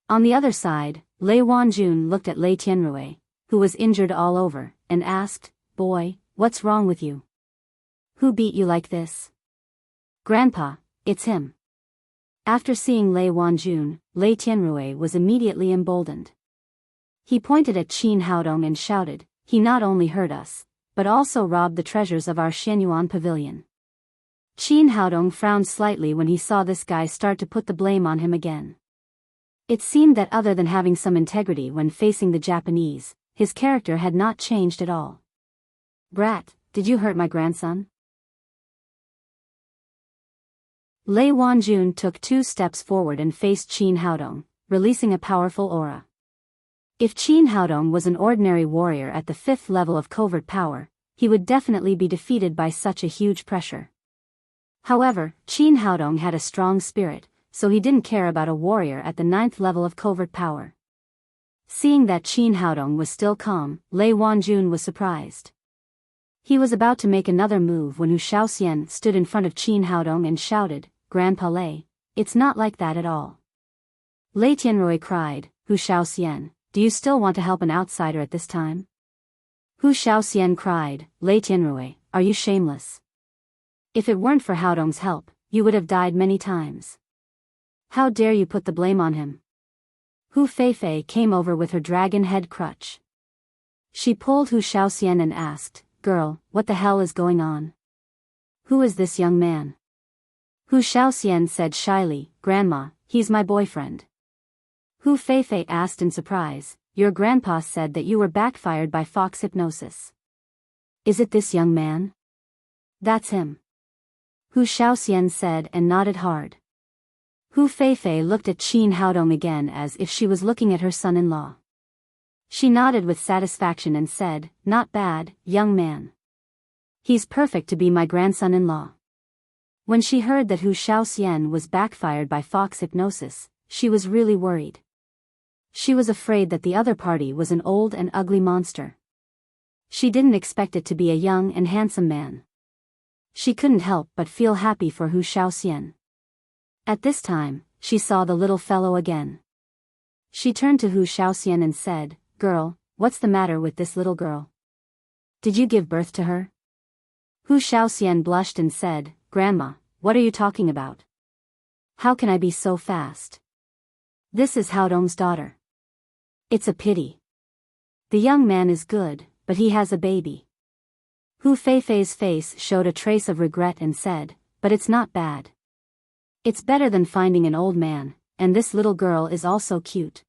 On the other side, Lei Wanjun looked at Lei Tianrui, who was injured all over, and asked, "Boy, what's wrong with you? Who beat you like this?" "Grandpa, it's him." After seeing Lei Wanjun, Lei Tianrui was immediately emboldened. He pointed at Qin Haodong and shouted, "He not only hurt us, but also robbed the treasures of our Xianyuan Pavilion." Qin Haodong frowned slightly when he saw this guy start to put the blame on him again. It seemed that other than having some integrity when facing the Japanese, his character had not changed at all. "Brat, did you hurt my grandson?" Lei Wanjun took 2 steps forward and faced Qin Haodong, releasing a powerful aura. If Qin Haodong was an ordinary warrior at the 5th level of covert power, he would definitely be defeated by such a huge pressure. However, Qin Haodong had a strong spirit, so he didn't care about a warrior at the 9th level of covert power. Seeing that Qin Haodong was still calm, Lei Wanjun was surprised. He was about to make another move when Hu Shaoxian stood in front of Qin Haodong and shouted, "Grandpa Lei, it's not like that at all." Lei Tianrui cried, "Hu Shaoxian, do you still want to help an outsider at this time? Hu Shaoxian cried, Lei Tianrui, are you shameless? If it weren't for Haodong's help, you would have died many times. How dare you put the blame on him? Hu Feifei came over with her dragon head crutch. She pulled Hu Shaoxian and asked, Girl, what the hell is going on? Who is this young man? Hu Shaoxian said shyly, Grandma, he's my boyfriend. Hu Feifei asked in surprise, Your grandpa said that you were backfired by fox hypnosis. Is it this young man? That's him. Hu Shaoxian said and nodded hard. Hu Feifei looked at Qin Haodong again as if she was looking at her son-in-law. She nodded with satisfaction and said, Not bad, young man. He's perfect to be my grandson-in-law. When she heard that Hu Shaoxian was backfired by fox hypnosis, she was really worried. She was afraid that the other party was an old and ugly monster. She didn't expect it to be a young and handsome man. She couldn't help but feel happy for Hu Shaoxian. At this time, she saw the little fellow again. She turned to Hu Shaoxian and said, Girl, what's the matter with this little girl? Did you give birth to her? Hu Shaoxian blushed and said, Grandma, what are you talking about? How can I be so fast? This is Haodong's daughter. It's a pity. The young man is good, but he has a baby. Hu Feifei's face showed a trace of regret and said, But it's not bad. It's better than finding an old man, and this little girl is also cute.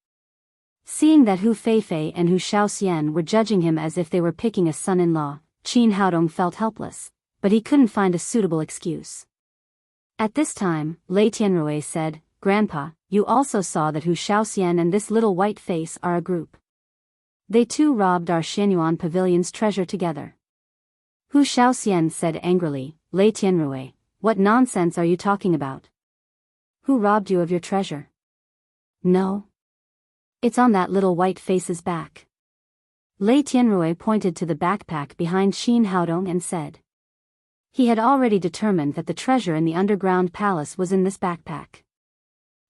Seeing that Hu Feifei and Hu Shaoxian were judging him as if they were picking a son-in-law, Qin Haodong felt helpless, but he couldn't find a suitable excuse. At this time, Lei Tianrui said, Grandpa, you also saw that Hu Shaoxian and this little white face are a group. They too robbed our Xianyuan pavilion's treasure together. Hu Shaoxian said angrily, Lei Tianrui, what nonsense are you talking about? Who robbed you of your treasure? No. It's on that little white face's back. Lei Tianrui pointed to the backpack behind Qin Haodong and said. He had already determined that the treasure in the underground palace was in this backpack.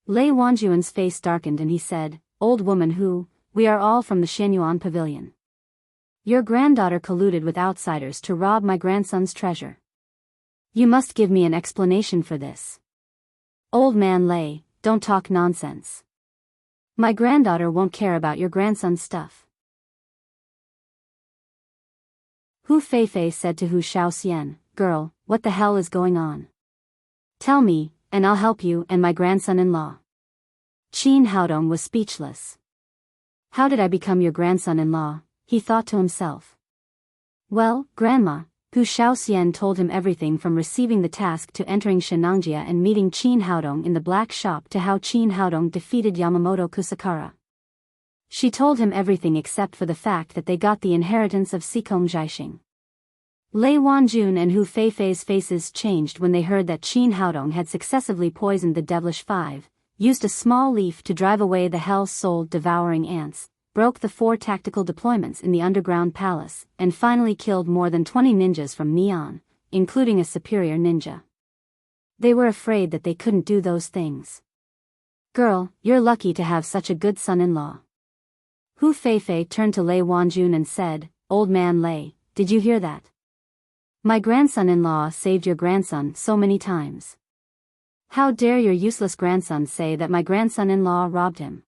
Lei Wanjuan's face darkened and he said, Old woman Hu, we are all from the Xianyuan pavilion. Your granddaughter colluded with outsiders to rob my grandson's treasure. You must give me an explanation for this. Old man Lei, don't talk nonsense. My granddaughter won't care about your grandson's stuff. Hu Feifei said to Hu Shaoxian, Girl, what the hell is going on? Tell me, and I'll help you and my grandson-in-law. Qin Haodong was speechless. How did I become your grandson-in-law? He thought to himself. Well, Grandma, Hu Shaoxian told him everything from receiving the task to entering Shenangjia and meeting Qin Haodong in the black shop to how Qin Haodong defeated Yamamoto Kusakara. She told him everything except for the fact that they got the inheritance of Sikong Jiaxing. Lei Wanjun and Hu Feifei's faces changed when they heard that Qin Haodong had successively poisoned the devilish five, used a small leaf to drive away the hell-souled devouring ants, broke the 4 tactical deployments in the underground palace, and finally killed more than 20 ninjas from Neon, including a superior ninja. They were afraid that they couldn't do those things. Girl, you're lucky to have such a good son-in-law. Hu Feifei turned to Lei Wanjun and said, Old man Lei, did you hear that? My grandson-in-law saved your grandson so many times. How dare your useless grandson say that my grandson-in-law robbed him?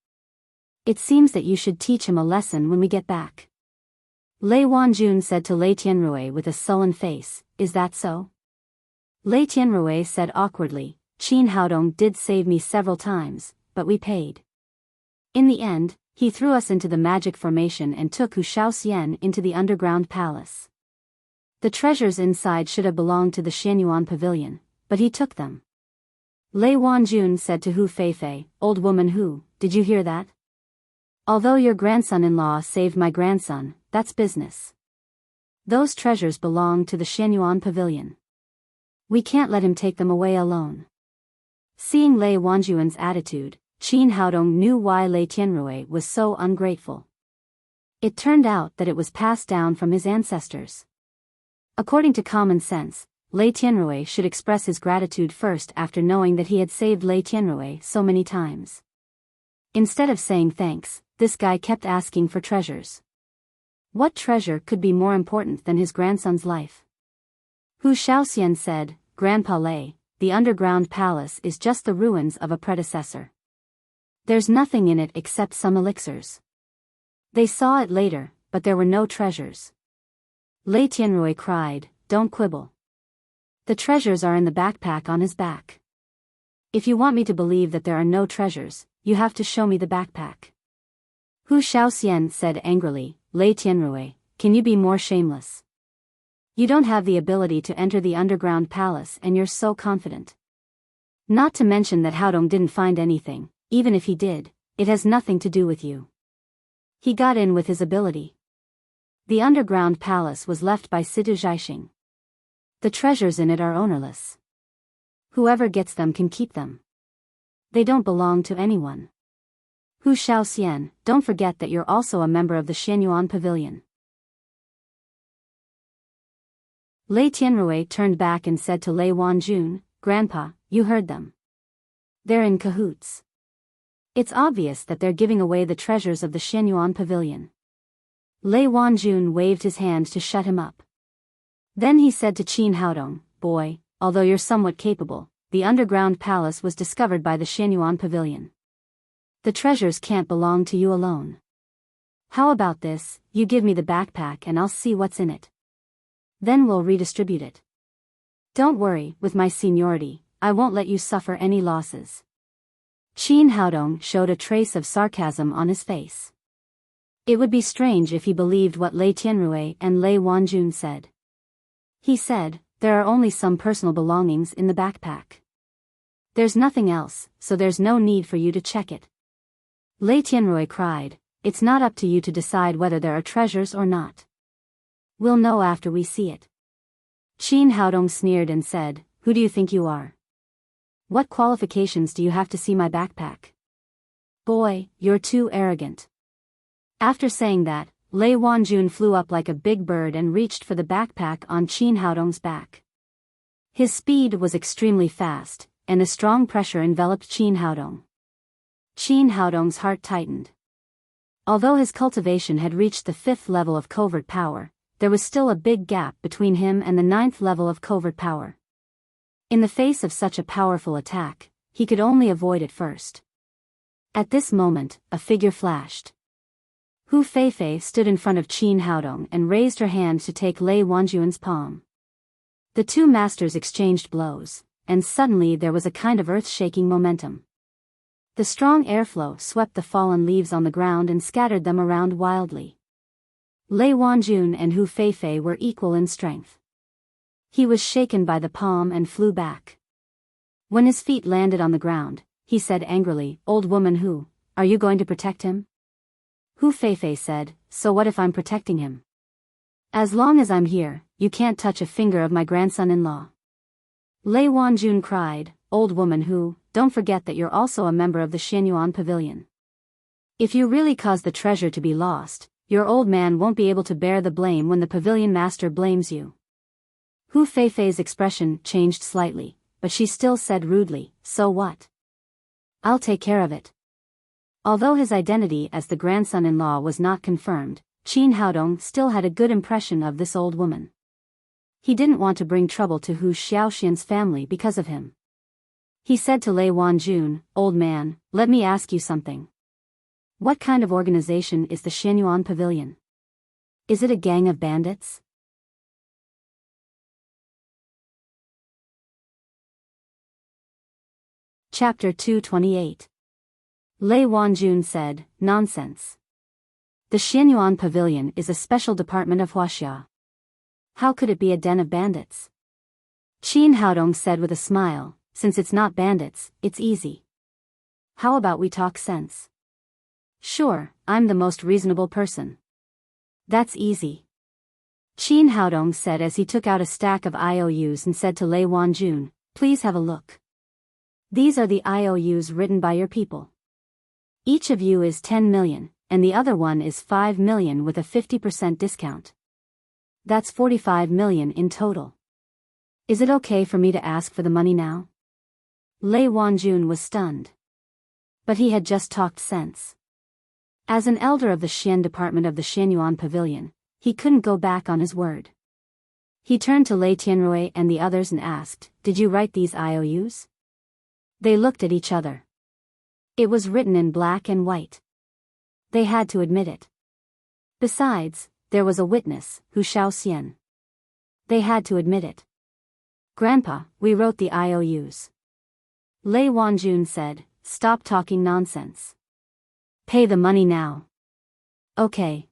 It seems that you should teach him a lesson when we get back. Lei Wanjun said to Lei Tianrui with a sullen face, Is that so? Lei Tianrui said awkwardly, Qin Haodong did save me several times, but we paid. In the end, he threw us into the magic formation and took Hu Shaoxian into the underground palace. The treasures inside should have belonged to the Xianyuan pavilion, but he took them. Lei Wanjun said to Hu Feifei, Old woman Hu, did you hear that? Although your grandson-in-law saved my grandson, that's business. Those treasures belong to the Xianyuan pavilion. We can't let him take them away alone. Seeing Lei Wanjuan's attitude, Qin Haodong knew why Lei Tianrui was so ungrateful. It turned out that it was passed down from his ancestors. According to common sense, Lei Tianrui should express his gratitude first after knowing that he had saved Lei Tianrui so many times. Instead of saying thanks, this guy kept asking for treasures. What treasure could be more important than his grandson's life? Hu Shaoxian said, Grandpa Lei, the underground palace is just the ruins of a predecessor. There's nothing in it except some elixirs. They saw it later, but there were no treasures. Lei Tianrui cried, don't quibble. The treasures are in the backpack on his back. If you want me to believe that there are no treasures, you have to show me the backpack. Hu Shaoxian said angrily, Lei Tianrui, can you be more shameless? You don't have the ability to enter the underground palace and you're so confident. Not to mention that Haodong didn't find anything, even if he did, it has nothing to do with you. He got in with his ability. The underground palace was left by Sidu Zhaixing. The treasures in it are ownerless. Whoever gets them can keep them. They don't belong to anyone. Hu Shaoxian, don't forget that you're also a member of the Xianyuan Pavilion. Lei Tianrui turned back and said to Lei Wanjun, Grandpa, you heard them. They're in cahoots. It's obvious that they're giving away the treasures of the Xianyuan Pavilion. Lei Wanjun waved his hand to shut him up. Then he said to Qin Haodong, Boy, although you're somewhat capable, the underground palace was discovered by the Xianyuan Pavilion. The treasures can't belong to you alone. How about this, you give me the backpack and I'll see what's in it. Then we'll redistribute it. Don't worry, with my seniority, I won't let you suffer any losses. Qin Haodong showed a trace of sarcasm on his face. It would be strange if he believed what Lei Tianrui and Lei Wanjun said. He said, there are only some personal belongings in the backpack. There's nothing else, so there's no need for you to check it. Lei Tianrui cried, it's not up to you to decide whether there are treasures or not. We'll know after we see it. Qin Haodong sneered and said, Who do you think you are? What qualifications do you have to see my backpack? Boy, you're too arrogant. After saying that, Lei Wanjun flew up like a big bird and reached for the backpack on Qin Haodong's back. His speed was extremely fast, and a strong pressure enveloped Qin Haodong. Qin Haodong's heart tightened. Although his cultivation had reached the 5th level of covert power, there was still a big gap between him and the 9th level of covert power. In the face of such a powerful attack, he could only avoid it first. At this moment, a figure flashed. Hu Feifei stood in front of Qin Haodong and raised her hand to take Lei Wanjun's palm. The two masters exchanged blows, and suddenly there was a kind of earth-shaking momentum. The strong airflow swept the fallen leaves on the ground and scattered them around wildly. Lei Wanjun and Hu Feifei were equal in strength. He was shaken by the palm and flew back. When his feet landed on the ground, he said angrily, Old woman Hu, are you going to protect him? Hu Feifei said, So what if I'm protecting him? As long as I'm here, you can't touch a finger of my grandson-in-law. Lei Wanjun cried, Old woman Hu, don't forget that you're also a member of the Xianyuan Pavilion. If you really cause the treasure to be lost, your old man won't be able to bear the blame when the pavilion master blames you. Hu Feifei's expression changed slightly, but she still said rudely, So what? I'll take care of it. Although his identity as the grandson-in-law was not confirmed, Qin Haodong still had a good impression of this old woman. He didn't want to bring trouble to Hu Shaoxian's family because of him. He said to Lei Wanjun, Old man, let me ask you something. What kind of organization is the Xianyuan Pavilion? Is it a gang of bandits? Chapter 228. Lei Wanjun said, Nonsense. The Xianyuan Pavilion is a special department of Huaxia. How could it be a den of bandits? Qin Haodong said with a smile, Since it's not bandits, it's easy. How about we talk sense? Sure, I'm the most reasonable person. That's easy. Qin Haodong said as he took out a stack of IOUs and said to Lei Wanjun, Please have a look. These are the IOUs written by your people. Each of you is 10 million, and the other one is 5 million with a 50% discount. That's 45 million in total. Is it okay for me to ask for the money now? Lei Wanjun was stunned. But he had just talked sense. As an elder of the Xian department of the Xianyuan pavilion, he couldn't go back on his word. He turned to Lei Tianrui and the others and asked, "Did you write these IOUs?" They looked at each other. It was written in black and white. They had to admit it. Besides, there was a witness, Hu Shaoxian. They had to admit it. "Grandpa, we wrote the IOUs." Lei Wanjun said, "Stop talking nonsense. Pay the money now." "Okay.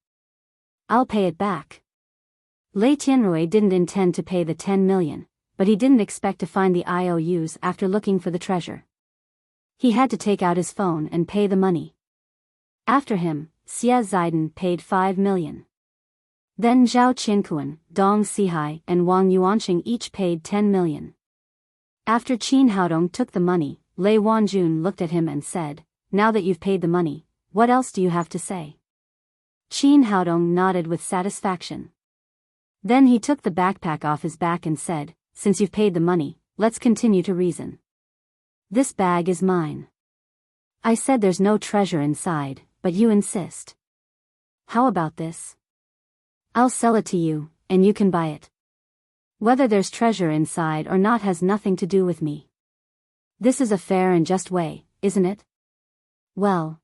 I'll pay it back." Lei Tianrui didn't intend to pay the 10 million, but he didn't expect to find the IOUs after looking for the treasure. He had to take out his phone and pay the money. After him, Xie Ziden paid 5 million. Then Zhao Qinkuan, Dong Sihai and Wang Yuanqing each paid 10 million. After Qin Haodong took the money, Lei Wanjun looked at him and said, "Now that you've paid the money, what else do you have to say?" Qin Haodong nodded with satisfaction. Then he took the backpack off his back and said, "Since you've paid the money, let's continue to reason. This bag is mine. I said there's no treasure inside, but you insist. How about this? I'll sell it to you, and you can buy it. Whether there's treasure inside or not has nothing to do with me. This is a fair and just way, isn't it?" Well.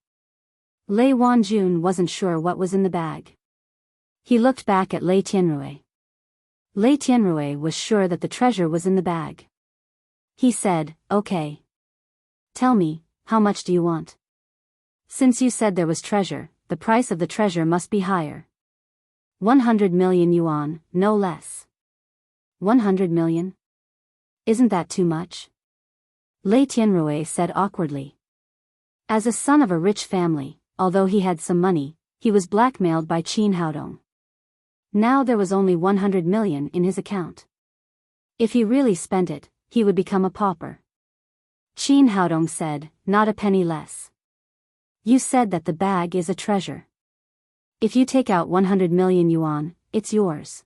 Lei Wanjun wasn't sure what was in the bag. He looked back at Lei Tianrui. Lei Tianrui was sure that the treasure was in the bag. He said, "Okay. Tell me, how much do you want? Since you said there was treasure, the price of the treasure must be higher. 100 million yuan, no less." 100 million? Isn't that too much? Lei Tianrui said awkwardly. As a son of a rich family, although he had some money, he was blackmailed by Qin Haodong. Now there was only 100 million in his account. If he really spent it, he would become a pauper. Qin Haodong said, "Not a penny less. You said that the bag is a treasure. If you take out 100 million yuan, it's yours.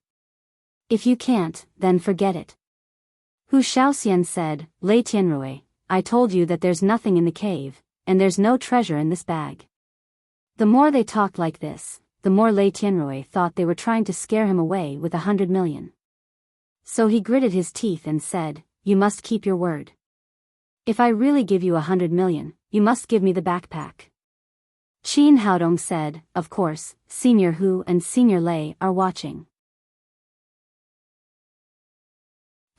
If you can't, then forget it." Hu Shaoxian said, "Lei Tianrui, I told you that there's nothing in the cave, and there's no treasure in this bag." The more they talked like this, the more Lei Tianrui thought they were trying to scare him away with 100 million. So he gritted his teeth and said, "You must keep your word. If I really give you 100 million, you must give me the backpack." Qin Haodong said, "Of course, Senior Hu and Senior Lei are watching.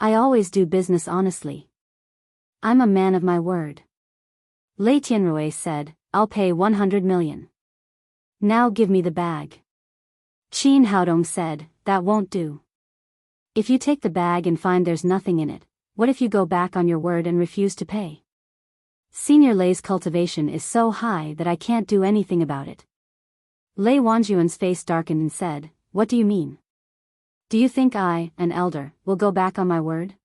I always do business honestly. I'm a man of my word." Lei Tianrui said, "I'll pay 100 million. Now give me the bag." Qin Haodong said, "That won't do. If you take the bag and find there's nothing in it, what if you go back on your word and refuse to pay? Senior Lei's cultivation is so high that I can't do anything about it." Lei Wanjuan's face darkened and said, "What do you mean? Do you think I, an elder, will go back on my word?"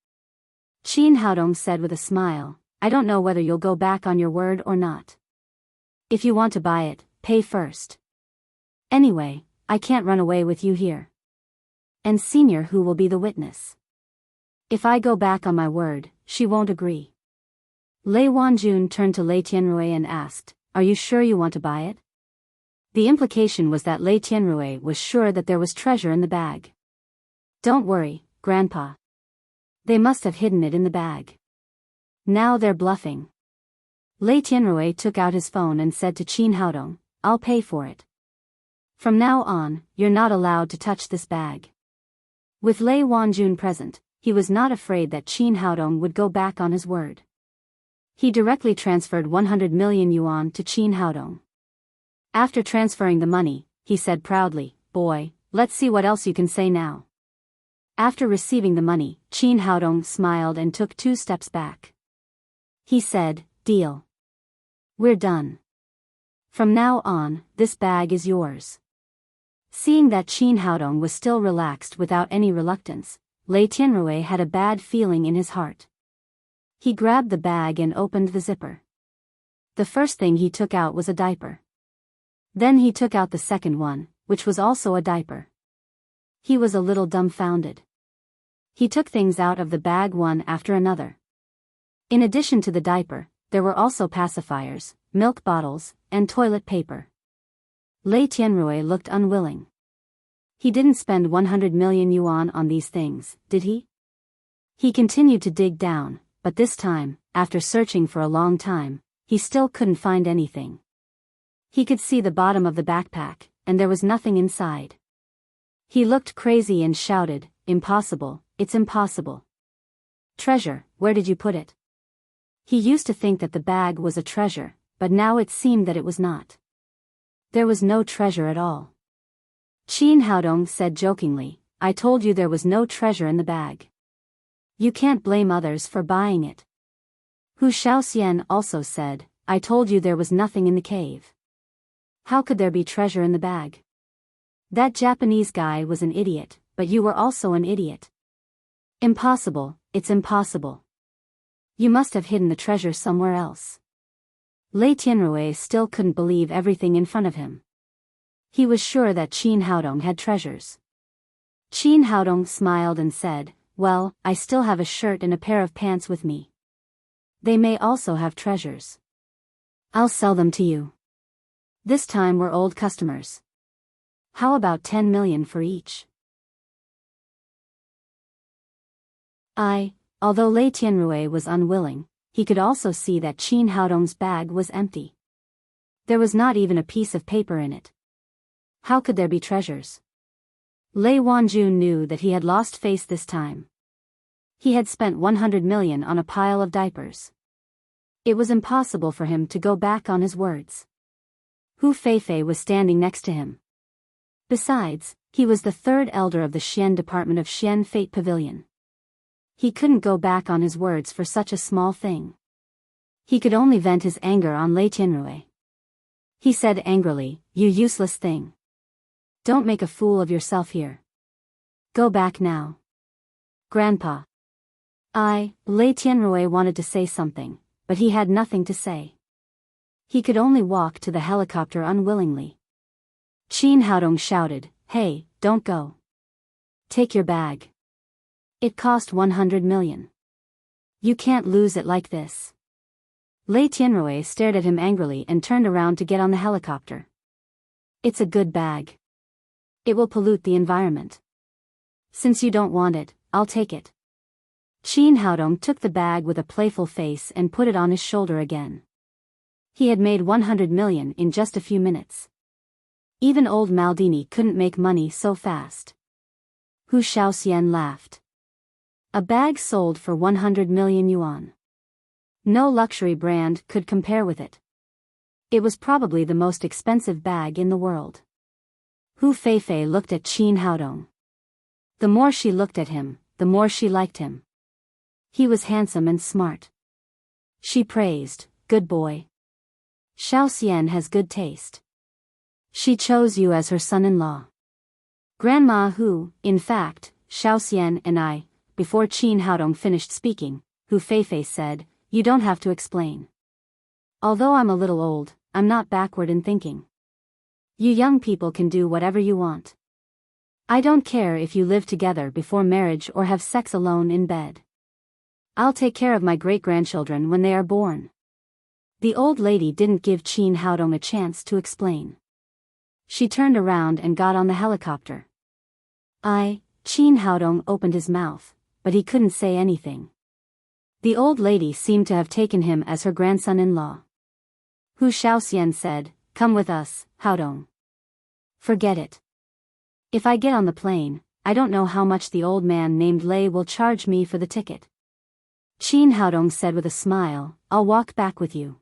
Qin Haodong said with a smile, "I don't know whether you'll go back on your word or not. If you want to buy it, pay first. Anyway, I can't run away with you here. And Senior Hu will be the witness. If I go back on my word, she won't agree." Lei Wanjun turned to Lei Tianrui and asked, "Are you sure you want to buy it?" The implication was that Lei Tianrui was sure that there was treasure in the bag. "Don't worry, Grandpa. They must have hidden it in the bag. Now they're bluffing." Lei Tianrui took out his phone and said to Qin Haodong, "I'll pay for it. From now on, you're not allowed to touch this bag." With Lei Wanjun present, he was not afraid that Qin Haodong would go back on his word. He directly transferred 100 million yuan to Qin Haodong. After transferring the money, he said proudly, "Boy, let's see what else you can say now." After receiving the money, Qin Haodong smiled and took 2 steps back. He said, "Deal. We're done. From now on, this bag is yours." Seeing that Qin Haodong was still relaxed without any reluctance, Lei Tianrui had a bad feeling in his heart. He grabbed the bag and opened the zipper. The first thing he took out was a diaper. Then he took out the second one, which was also a diaper. He was a little dumbfounded. He took things out of the bag one after another. In addition to the diaper, there were also pacifiers, milk bottles, and toilet paper. Lei Tianrui looked unwilling. He didn't spend 100 million yuan on these things, did he? He continued to dig down, but this time, after searching for a long time, he still couldn't find anything. He could see the bottom of the backpack, and there was nothing inside. He looked crazy and shouted, "Impossible, it's impossible. Treasure, where did you put it?" He used to think that the bag was a treasure, but now it seemed that it was not. There was no treasure at all. Qin Haodong said jokingly, "I told you there was no treasure in the bag. You can't blame others for buying it." Hu Shaoxian also said, "I told you there was nothing in the cave. How could there be treasure in the bag? That Japanese guy was an idiot, but you were also an idiot. Impossible, it's impossible. You must have hidden the treasure somewhere else." Lei Tianrui still couldn't believe everything in front of him. He was sure that Qin Haodong had treasures. Qin Haodong smiled and said, "Well, I still have a shirt and a pair of pants with me. They may also have treasures. I'll sell them to you. This time we're old customers. How about 10 million for each?" Although Lei Tianrui was unwilling, he could also see that Qin Haodong's bag was empty. There was not even a piece of paper in it. How could there be treasures? Lei Wanjun knew that he had lost face this time. He had spent 100 million on a pile of diapers. It was impossible for him to go back on his words. Hu Feifei was standing next to him. Besides, he was the third elder of the Xian department of Xian Fate Pavilion. He couldn't go back on his words for such a small thing. He could only vent his anger on Lei Tianrui. He said angrily, "You useless thing. Don't make a fool of yourself here. Go back now." "Grandpa." Lei Tianrui wanted to say something, but he had nothing to say. He could only walk to the helicopter unwillingly. Qin Haodong shouted, "Hey, don't go. Take your bag. It cost 100 million. You can't lose it like this." Lei Tianrui stared at him angrily and turned around to get on the helicopter. "It's a good bag. It will pollute the environment. Since you don't want it, I'll take it." Qin Haodong took the bag with a playful face and put it on his shoulder again. He had made 100 million in just a few minutes. Even old Maldini couldn't make money so fast. Hu Shaoxian laughed. A bag sold for 100 million yuan. No luxury brand could compare with it. It was probably the most expensive bag in the world. Hu Feifei looked at Qin Haodong. The more she looked at him, the more she liked him. He was handsome and smart. She praised, "Good boy. Shaoxian has good taste. She chose you as her son-in-law." Grandma Hu, in fact, Shaoxian and I. Before Qin Haodong finished speaking, Hu Feifei said, "You don't have to explain. Although I'm a little old, I'm not backward in thinking. You young people can do whatever you want. I don't care if you live together before marriage or have sex alone in bed. I'll take care of my great-grandchildren when they are born." The old lady didn't give Qin Haodong a chance to explain. She turned around and got on the helicopter. Qin Haodong opened his mouth, but he couldn't say anything. The old lady seemed to have taken him as her grandson-in-law. Hu Shaoxian said, "Come with us, Haodong." "Forget it. If I get on the plane, I don't know how much the old man named Lei will charge me for the ticket." Qin Haodong said with a smile, "I'll walk back with you.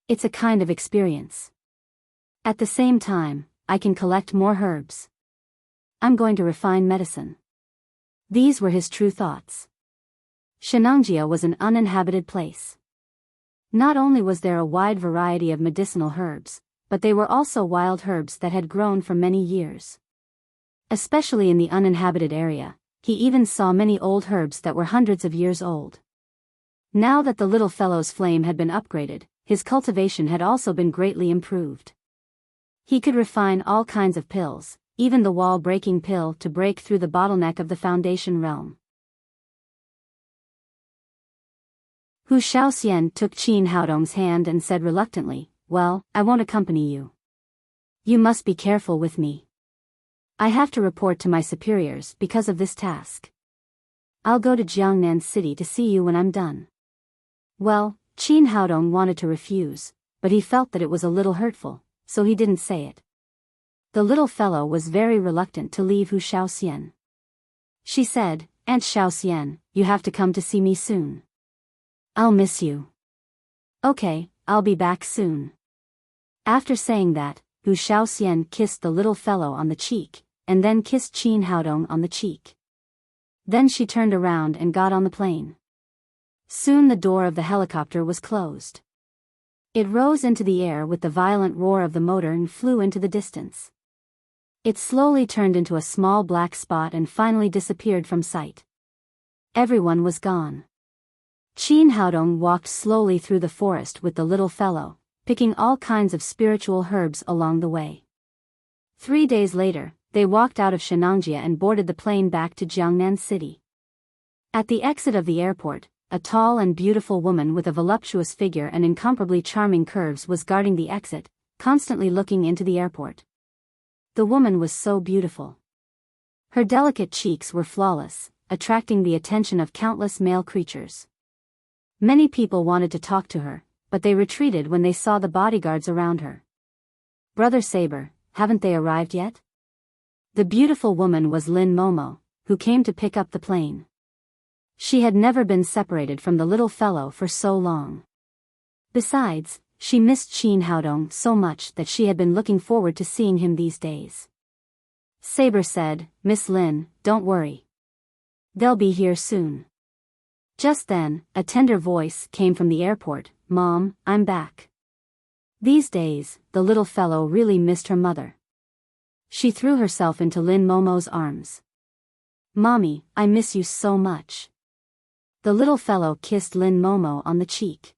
It's a kind of experience. At the same time, I can collect more herbs. I'm going to refine medicine." These were his true thoughts. Shenangjia was an uninhabited place. Not only was there a wide variety of medicinal herbs, but they were also wild herbs that had grown for many years. Especially in the uninhabited area, he even saw many old herbs that were hundreds of years old. Now that the little fellow's flame had been upgraded, his cultivation had also been greatly improved. He could refine all kinds of pills, even the wall-breaking pill to break through the bottleneck of the Foundation realm. Hu Shaoxian took Qin Haodong's hand and said reluctantly, "Well, I won't accompany you. You must be careful with me. I have to report to my superiors because of this task. I'll go to Jiangnan City to see you when I'm done." Well, Qin Haodong wanted to refuse, but he felt that it was a little hurtful, so he didn't say it. The little fellow was very reluctant to leave Hu Shaoxian. She said, "Aunt Shaoxian, you have to come to see me soon. I'll miss you." "Okay, I'll be back soon." After saying that, Hu Shaoxian kissed the little fellow on the cheek, and then kissed Qin Haodong on the cheek. Then she turned around and got on the plane. Soon the door of the helicopter was closed. It rose into the air with the violent roar of the motor and flew into the distance. It slowly turned into a small black spot and finally disappeared from sight. Everyone was gone. Qin Haodong walked slowly through the forest with the little fellow, picking all kinds of spiritual herbs along the way. 3 days later, they walked out of Shenangjia and boarded the plane back to Jiangnan City. At the exit of the airport, a tall and beautiful woman with a voluptuous figure and incomparably charming curves was guarding the exit, constantly looking into the airport. The woman was so beautiful. Her delicate cheeks were flawless, attracting the attention of countless male creatures. Many people wanted to talk to her, but they retreated when they saw the bodyguards around her. "Brother Saber, haven't they arrived yet?" The beautiful woman was Lin Momo, who came to pick up the plane. She had never been separated from the little fellow for so long. Besides, she missed Qin Haodong so much that she had been looking forward to seeing him these days. Saber said, "Miss Lin, don't worry. They'll be here soon." Just then, a tender voice came from the airport, "Mom, I'm back." These days, the little fellow really missed her mother. She threw herself into Lin Momo's arms. "Mommy, I miss you so much." The little fellow kissed Lin Momo on the cheek.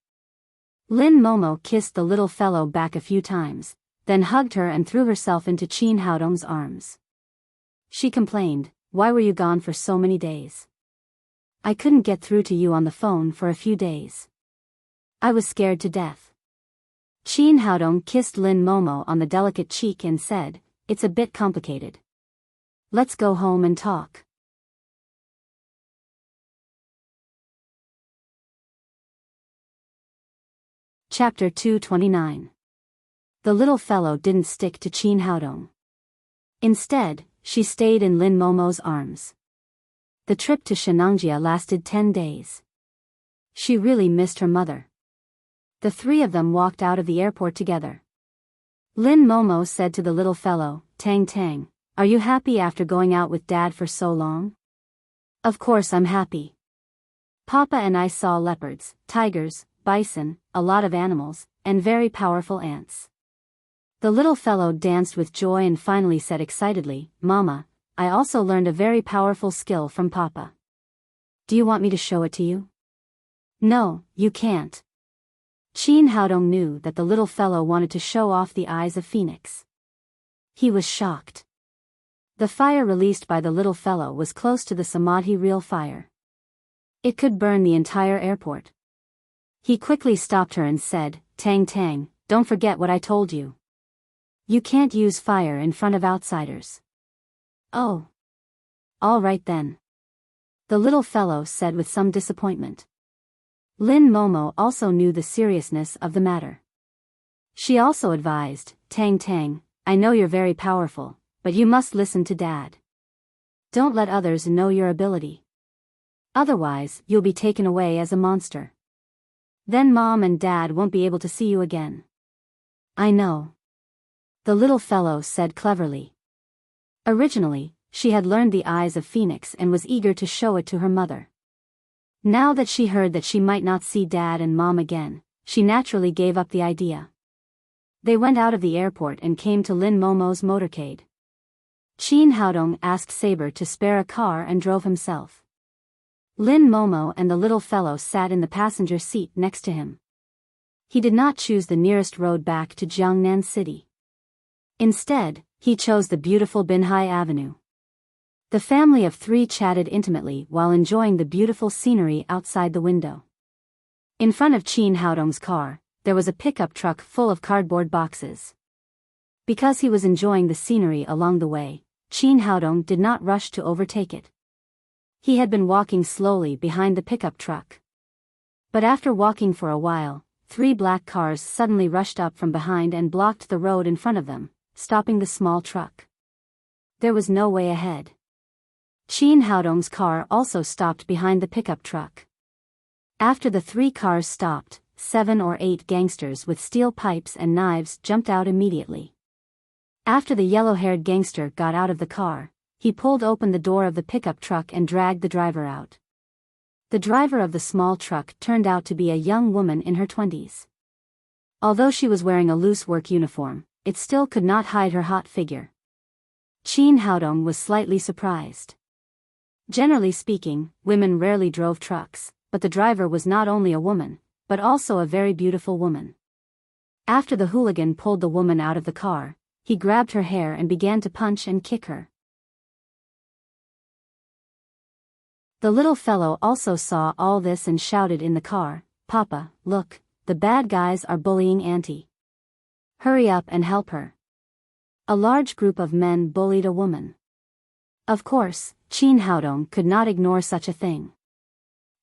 Lin Momo kissed the little fellow back a few times, then hugged her and threw herself into Qin Haodong's arms. She complained, "Why were you gone for so many days? I couldn't get through to you on the phone for a few days. I was scared to death." Qin Haodong kissed Lin Momo on the delicate cheek and said, "It's a bit complicated. Let's go home and talk." Chapter 229. The little fellow didn't stick to Qin Haodong. Instead, she stayed in Lin Momo's arms. The trip to Shenangjia lasted 10 days. She really missed her mother. The three of them walked out of the airport together. Lin Momo said to the little fellow, "Tang Tang, are you happy after going out with Dad for so long?" "Of course I'm happy. Papa and I saw leopards, tigers, bison, a lot of animals, and very powerful ants." The little fellow danced with joy and finally said excitedly, "Mama, I also learned a very powerful skill from Papa. Do you want me to show it to you?" "No, you can't." Qin Haodong knew that the little fellow wanted to show off the eyes of Phoenix. He was shocked. The fire released by the little fellow was close to the Samadhi real fire. It could burn the entire airport. He quickly stopped her and said, "Tang Tang, don't forget what I told you. You can't use fire in front of outsiders." "Oh. All right then," the little fellow said with some disappointment. Lin Momo also knew the seriousness of the matter. She also advised, "Tang Tang, I know you're very powerful, but you must listen to Dad. Don't let others know your ability. Otherwise, you'll be taken away as a monster. Then Mom and Dad won't be able to see you again." "I know," the little fellow said cleverly. Originally, she had learned the eyes of Phoenix and was eager to show it to her mother. Now that she heard that she might not see Dad and Mom again, she naturally gave up the idea. They went out of the airport and came to Lin Momo's motorcade. Qin Haodong asked Saber to spare a car and drove himself. Lin Momo and the little fellow sat in the passenger seat next to him. He did not choose the nearest road back to Jiangnan City. Instead, he chose the beautiful Binhai Avenue. The family of three chatted intimately while enjoying the beautiful scenery outside the window. In front of Chin Haodong's car, there was a pickup truck full of cardboard boxes. Because he was enjoying the scenery along the way, Chin Haodong did not rush to overtake it. He had been walking slowly behind the pickup truck. But after walking for a while, 3 black cars suddenly rushed up from behind and blocked the road in front of them, stopping the small truck. There was no way ahead. Chin Haodong's car also stopped behind the pickup truck. After the 3 cars stopped, 7 or 8 gangsters with steel pipes and knives jumped out immediately. After the yellow-haired gangster got out of the car, he pulled open the door of the pickup truck and dragged the driver out. The driver of the small truck turned out to be a young woman in her 20s. Although she was wearing a loose work uniform, it still could not hide her hot figure. Chin Haodong was slightly surprised. Generally speaking, women rarely drove trucks, but the driver was not only a woman, but also a very beautiful woman. After the hooligan pulled the woman out of the car, he grabbed her hair and began to punch and kick her. The little fellow also saw all this and shouted in the car, "Papa, look, the bad guys are bullying Auntie. Hurry up and help her." A large group of men bullied a woman. Of course, Chin Haodong could not ignore such a thing.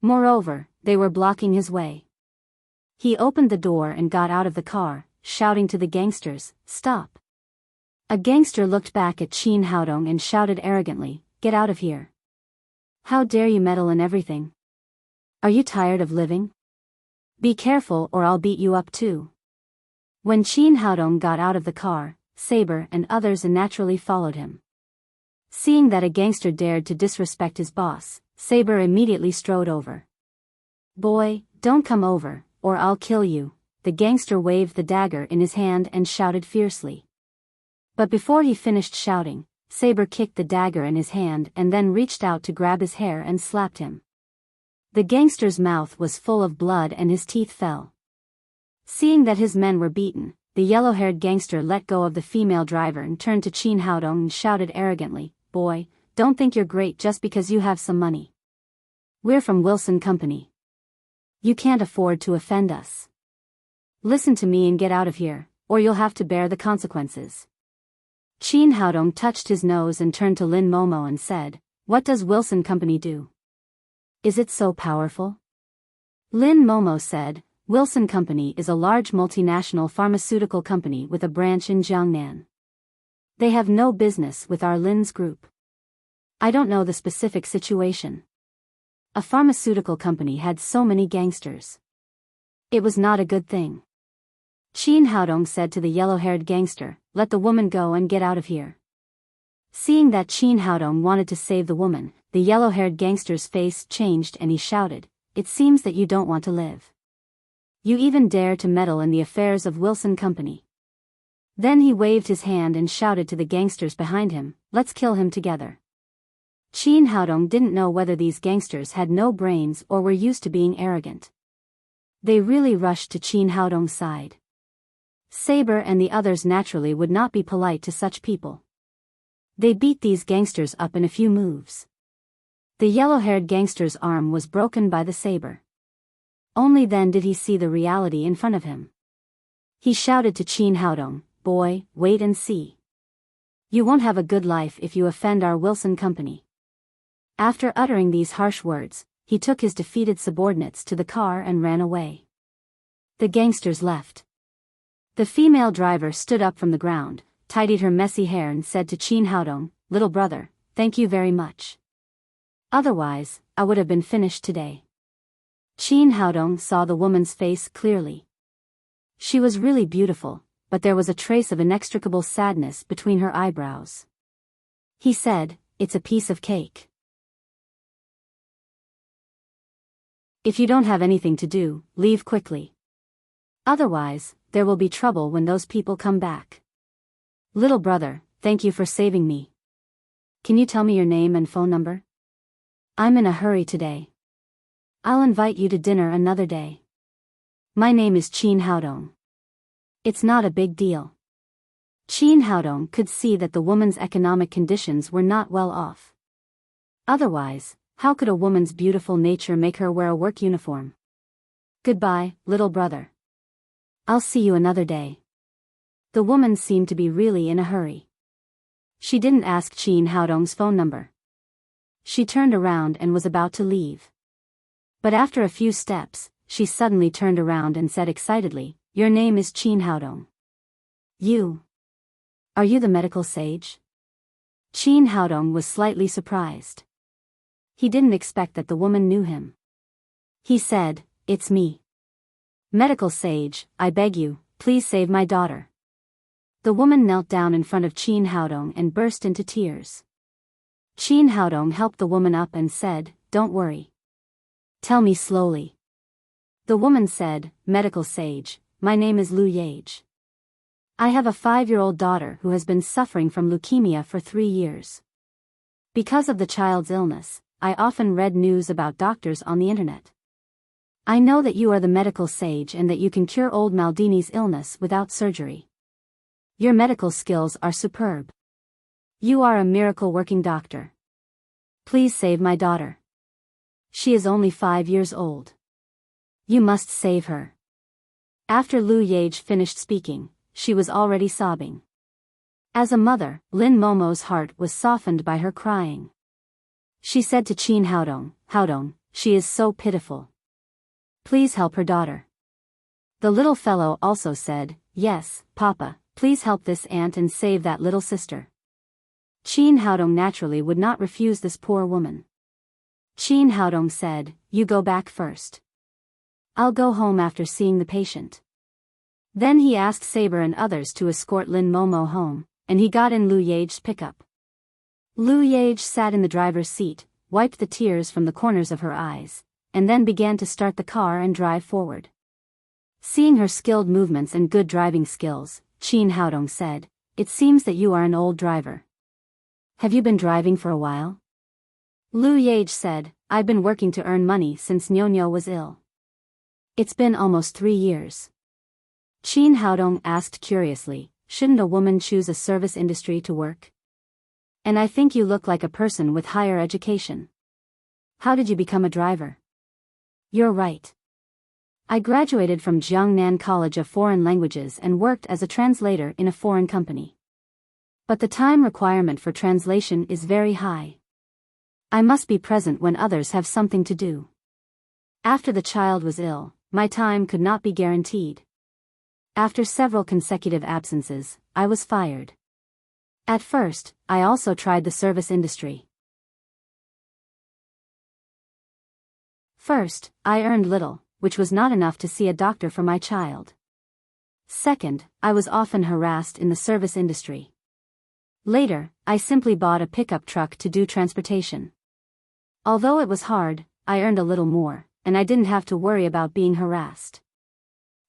Moreover, they were blocking his way. He opened the door and got out of the car, shouting to the gangsters, "Stop." A gangster looked back at Chin Haodong and shouted arrogantly, "Get out of here. How dare you meddle in everything? Are you tired of living? Be careful or I'll beat you up too." When Chin Haodong got out of the car, Saber and others naturally followed him. Seeing that a gangster dared to disrespect his boss, Saber immediately strode over. "Boy, don't come over, or I'll kill you," the gangster waved the dagger in his hand and shouted fiercely. But before he finished shouting, Saber kicked the dagger in his hand and then reached out to grab his hair and slapped him. The gangster's mouth was full of blood and his teeth fell. Seeing that his men were beaten, the yellow-haired gangster let go of the female driver and turned to Chin Haodong and shouted arrogantly, "Boy, don't think you're great just because you have some money. We're from Wilson Company. You can't afford to offend us. Listen to me and get out of here, or you'll have to bear the consequences." Chin Haodong touched his nose and turned to Lin Momo and said, "What does Wilson Company do? Is it so powerful?" Lin Momo said, "Wilson Company is a large multinational pharmaceutical company with a branch in Jiangnan. They have no business with our Lin's group. I don't know the specific situation. A pharmaceutical company had so many gangsters. It was not a good thing." Chin Haodong said to the yellow-haired gangster, "Let the woman go and get out of here." Seeing that Chin Haodong wanted to save the woman, the yellow-haired gangster's face changed and he shouted, "It seems that you don't want to live. You even dare to meddle in the affairs of Wilson Company." Then he waved his hand and shouted to the gangsters behind him, "Let's kill him together." Chin Haodong didn't know whether these gangsters had no brains or were used to being arrogant. They really rushed to Chin Haodong's side. Saber and the others naturally would not be polite to such people. They beat these gangsters up in a few moves. The yellow-haired gangster's arm was broken by the saber. Only then did he see the reality in front of him. He shouted to Chin Haodong, "Boy, wait and see. You won't have a good life if you offend our Wilson Company." After uttering these harsh words, he took his defeated subordinates to the car and ran away. The gangsters left. The female driver stood up from the ground, tidied her messy hair and said to Chin Haodong, "Little brother, thank you very much. Otherwise, I would have been finished today." Chin Haodong saw the woman's face clearly. She was really beautiful, but there was a trace of inextricable sadness between her eyebrows. He said, "It's a piece of cake. If you don't have anything to do, leave quickly. Otherwise, there will be trouble when those people come back. Little brother, thank you for saving me. Can you tell me your name and phone number? I'm in a hurry today. I'll invite you to dinner another day. My name is Chin Haodong." It's not a big deal. Chin Haodong could see that the woman's economic conditions were not well off. Otherwise, how could a woman's beautiful nature make her wear a work uniform? Goodbye, little brother. I'll see you another day. The woman seemed to be really in a hurry. She didn't ask Qin Haodong's phone number. She turned around and was about to leave. But after a few steps, she suddenly turned around and said excitedly, "Your name is Qin Haodong. Are you the medical sage?" Qin Haodong was slightly surprised. He didn't expect that the woman knew him. He said, "It's me. Medical sage, I beg you, please save my daughter." The woman knelt down in front of Qin Haodong and burst into tears. Qin Haodong helped the woman up and said, "Don't worry. Tell me slowly." The woman said, "Medical sage, my name is Lu Yage. I have a 5-year-old daughter who has been suffering from leukemia for 3 years. Because of the child's illness, I often read news about doctors on the internet. I know that you are the medical sage and that you can cure old Maldini's illness without surgery. Your medical skills are superb. You are a miracle-working doctor. Please save my daughter. She is only 5 years old. You must save her." After Lu Yage finished speaking, she was already sobbing. As a mother, Lin Momo's heart was softened by her crying. She said to Qin Haodong, "Haodong, she is so pitiful. Please help her daughter." The little fellow also said, "Yes, Papa, please help this aunt and save that little sister." Qin Haodong naturally would not refuse this poor woman. Qin Haodong said, "You go back first. I'll go home after seeing the patient." Then he asked Saber and others to escort Lin Momo home, and he got in Lu Yage's pickup. Lu Yage sat in the driver's seat, wiped the tears from the corners of her eyes, and then began to start the car and drive forward. Seeing her skilled movements and good driving skills, Qin Haodong said, "It seems that you are an old driver. Have you been driving for a while?" Lu Yage said, "I've been working to earn money since Nyonyo was ill. It's been almost 3 years." Qin Haodong asked curiously, "Shouldn't a woman choose a service industry to work? And I think you look like a person with higher education. How did you become a driver?" "You're right. I graduated from Jiangnan College of Foreign Languages and worked as a translator in a foreign company. But the time requirement for translation is very high. I must be present when others have something to do. After the child was ill, my time could not be guaranteed. After several consecutive absences, I was fired. At first, I also tried the service industry. First, I earned little, which was not enough to see a doctor for my child. Second, I was often harassed in the service industry. Later, I simply bought a pickup truck to do transportation. Although it was hard, I earned a little more, and I didn't have to worry about being harassed."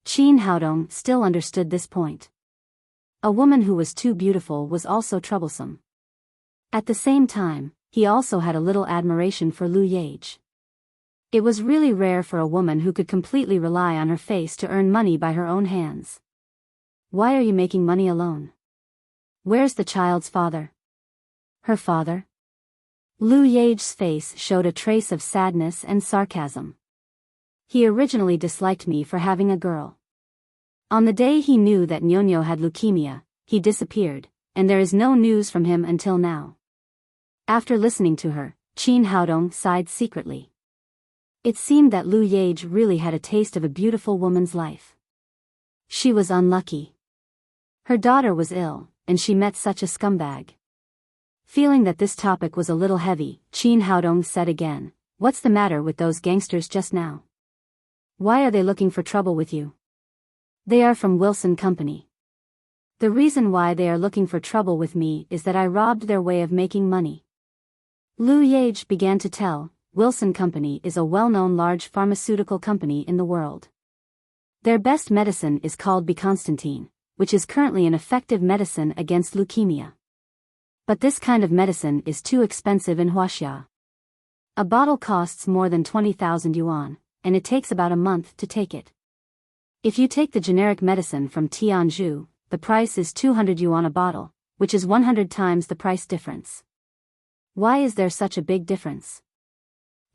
Qin Haodong still understood this point. A woman who was too beautiful was also troublesome. At the same time, he also had a little admiration for Lu Yage. It was really rare for a woman who could completely rely on her face to earn money by her own hands. "Why are you making money alone? Where's the child's father?" "Her father?" Lu Yage's face showed a trace of sadness and sarcasm. "He originally disliked me for having a girl. On the day he knew that Nyonyo had leukemia, he disappeared, and there is no news from him until now." After listening to her, Qin Haodong sighed secretly. It seemed that Lu Yage really had a taste of a beautiful woman's life. She was unlucky. Her daughter was ill, and she met such a scumbag. Feeling that this topic was a little heavy, Qin Haodong said again, "What's the matter with those gangsters just now? Why are they looking for trouble with you?" "They are from Wilson Company. The reason why they are looking for trouble with me is that I robbed their way of making money." Lu Yage began to tell. Wilson Company is a well-known large pharmaceutical company in the world. Their best medicine is called Constantine, which is currently an effective medicine against leukemia. But this kind of medicine is too expensive in Huaxia. A bottle costs more than 20,000 yuan, and it takes about a month to take it. If you take the generic medicine from Tianzhu, the price is 200 yuan a bottle, which is 100 times the price difference. Why is there such a big difference?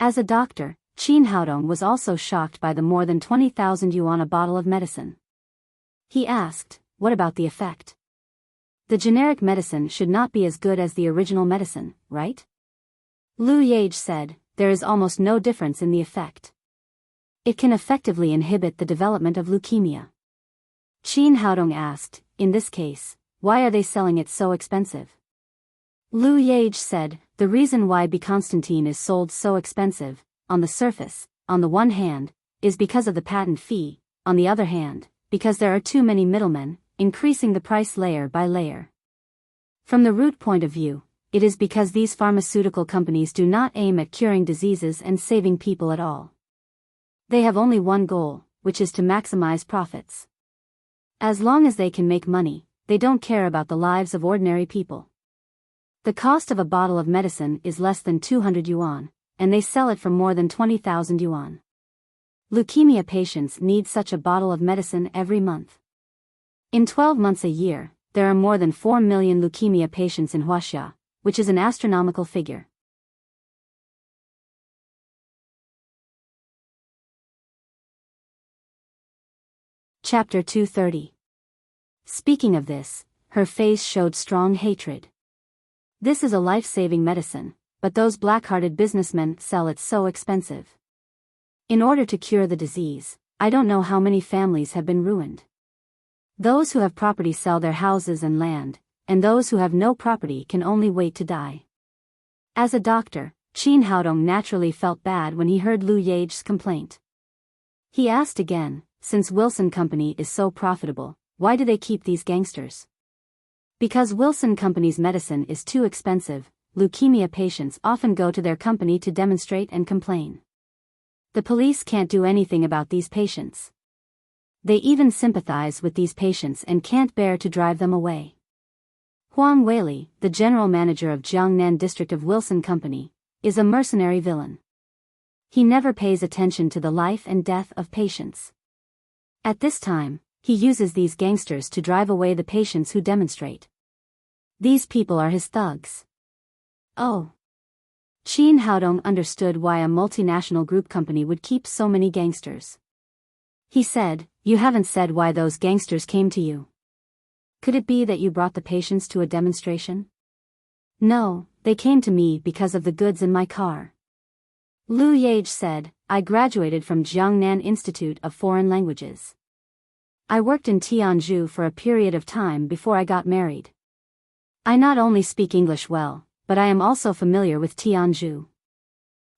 As a doctor, Qin Haodong was also shocked by the more than 20,000 yuan a bottle of medicine. He asked, what about the effect? The generic medicine should not be as good as the original medicine, right? Lu Yage said, there is almost no difference in the effect. It can effectively inhibit the development of leukemia. Qin Haodong asked, in this case, why are they selling it so expensive? Lu Yage said, the reason why Constantine is sold so expensive, on the surface, on the one hand, is because of the patent fee, on the other hand, because there are too many middlemen, increasing the price layer by layer. From the root point of view, it is because these pharmaceutical companies do not aim at curing diseases and saving people at all. They have only one goal, which is to maximize profits. As long as they can make money, they don't care about the lives of ordinary people. The cost of a bottle of medicine is less than 200 yuan, and they sell it for more than 20,000 yuan. Leukemia patients need such a bottle of medicine every month. In 12 months a year, there are more than 4 million leukemia patients in Huaxia, which is an astronomical figure. Chapter 230. Speaking of this, her face showed strong hatred. This is a life-saving medicine, but those black-hearted businessmen sell it so expensive. In order to cure the disease, I don't know how many families have been ruined. Those who have property sell their houses and land, and those who have no property can only wait to die. As a doctor, Qin Haodong naturally felt bad when he heard Lu Yage's complaint. He asked again, since Wilson Company is so profitable, why do they keep these gangsters? Because Wilson Company's medicine is too expensive, leukemia patients often go to their company to demonstrate and complain. The police can't do anything about these patients. They even sympathize with these patients and can't bear to drive them away. Huang Weili, the general manager of Jiangnan district of Wilson Company, is a mercenary villain. He never pays attention to the life and death of patients. At this time, he uses these gangsters to drive away the patients who demonstrate. These people are his thugs. Oh. Qin Haodong understood why a multinational group company would keep so many gangsters. He said, you haven't said why those gangsters came to you. Could it be that you brought the patients to a demonstration? No, they came to me because of the goods in my car. Lu Yage said, I graduated from Jiangnan Institute of Foreign Languages. I worked in Tianzhu for a period of time before I got married. I not only speak English well, but I am also familiar with Tianzhu.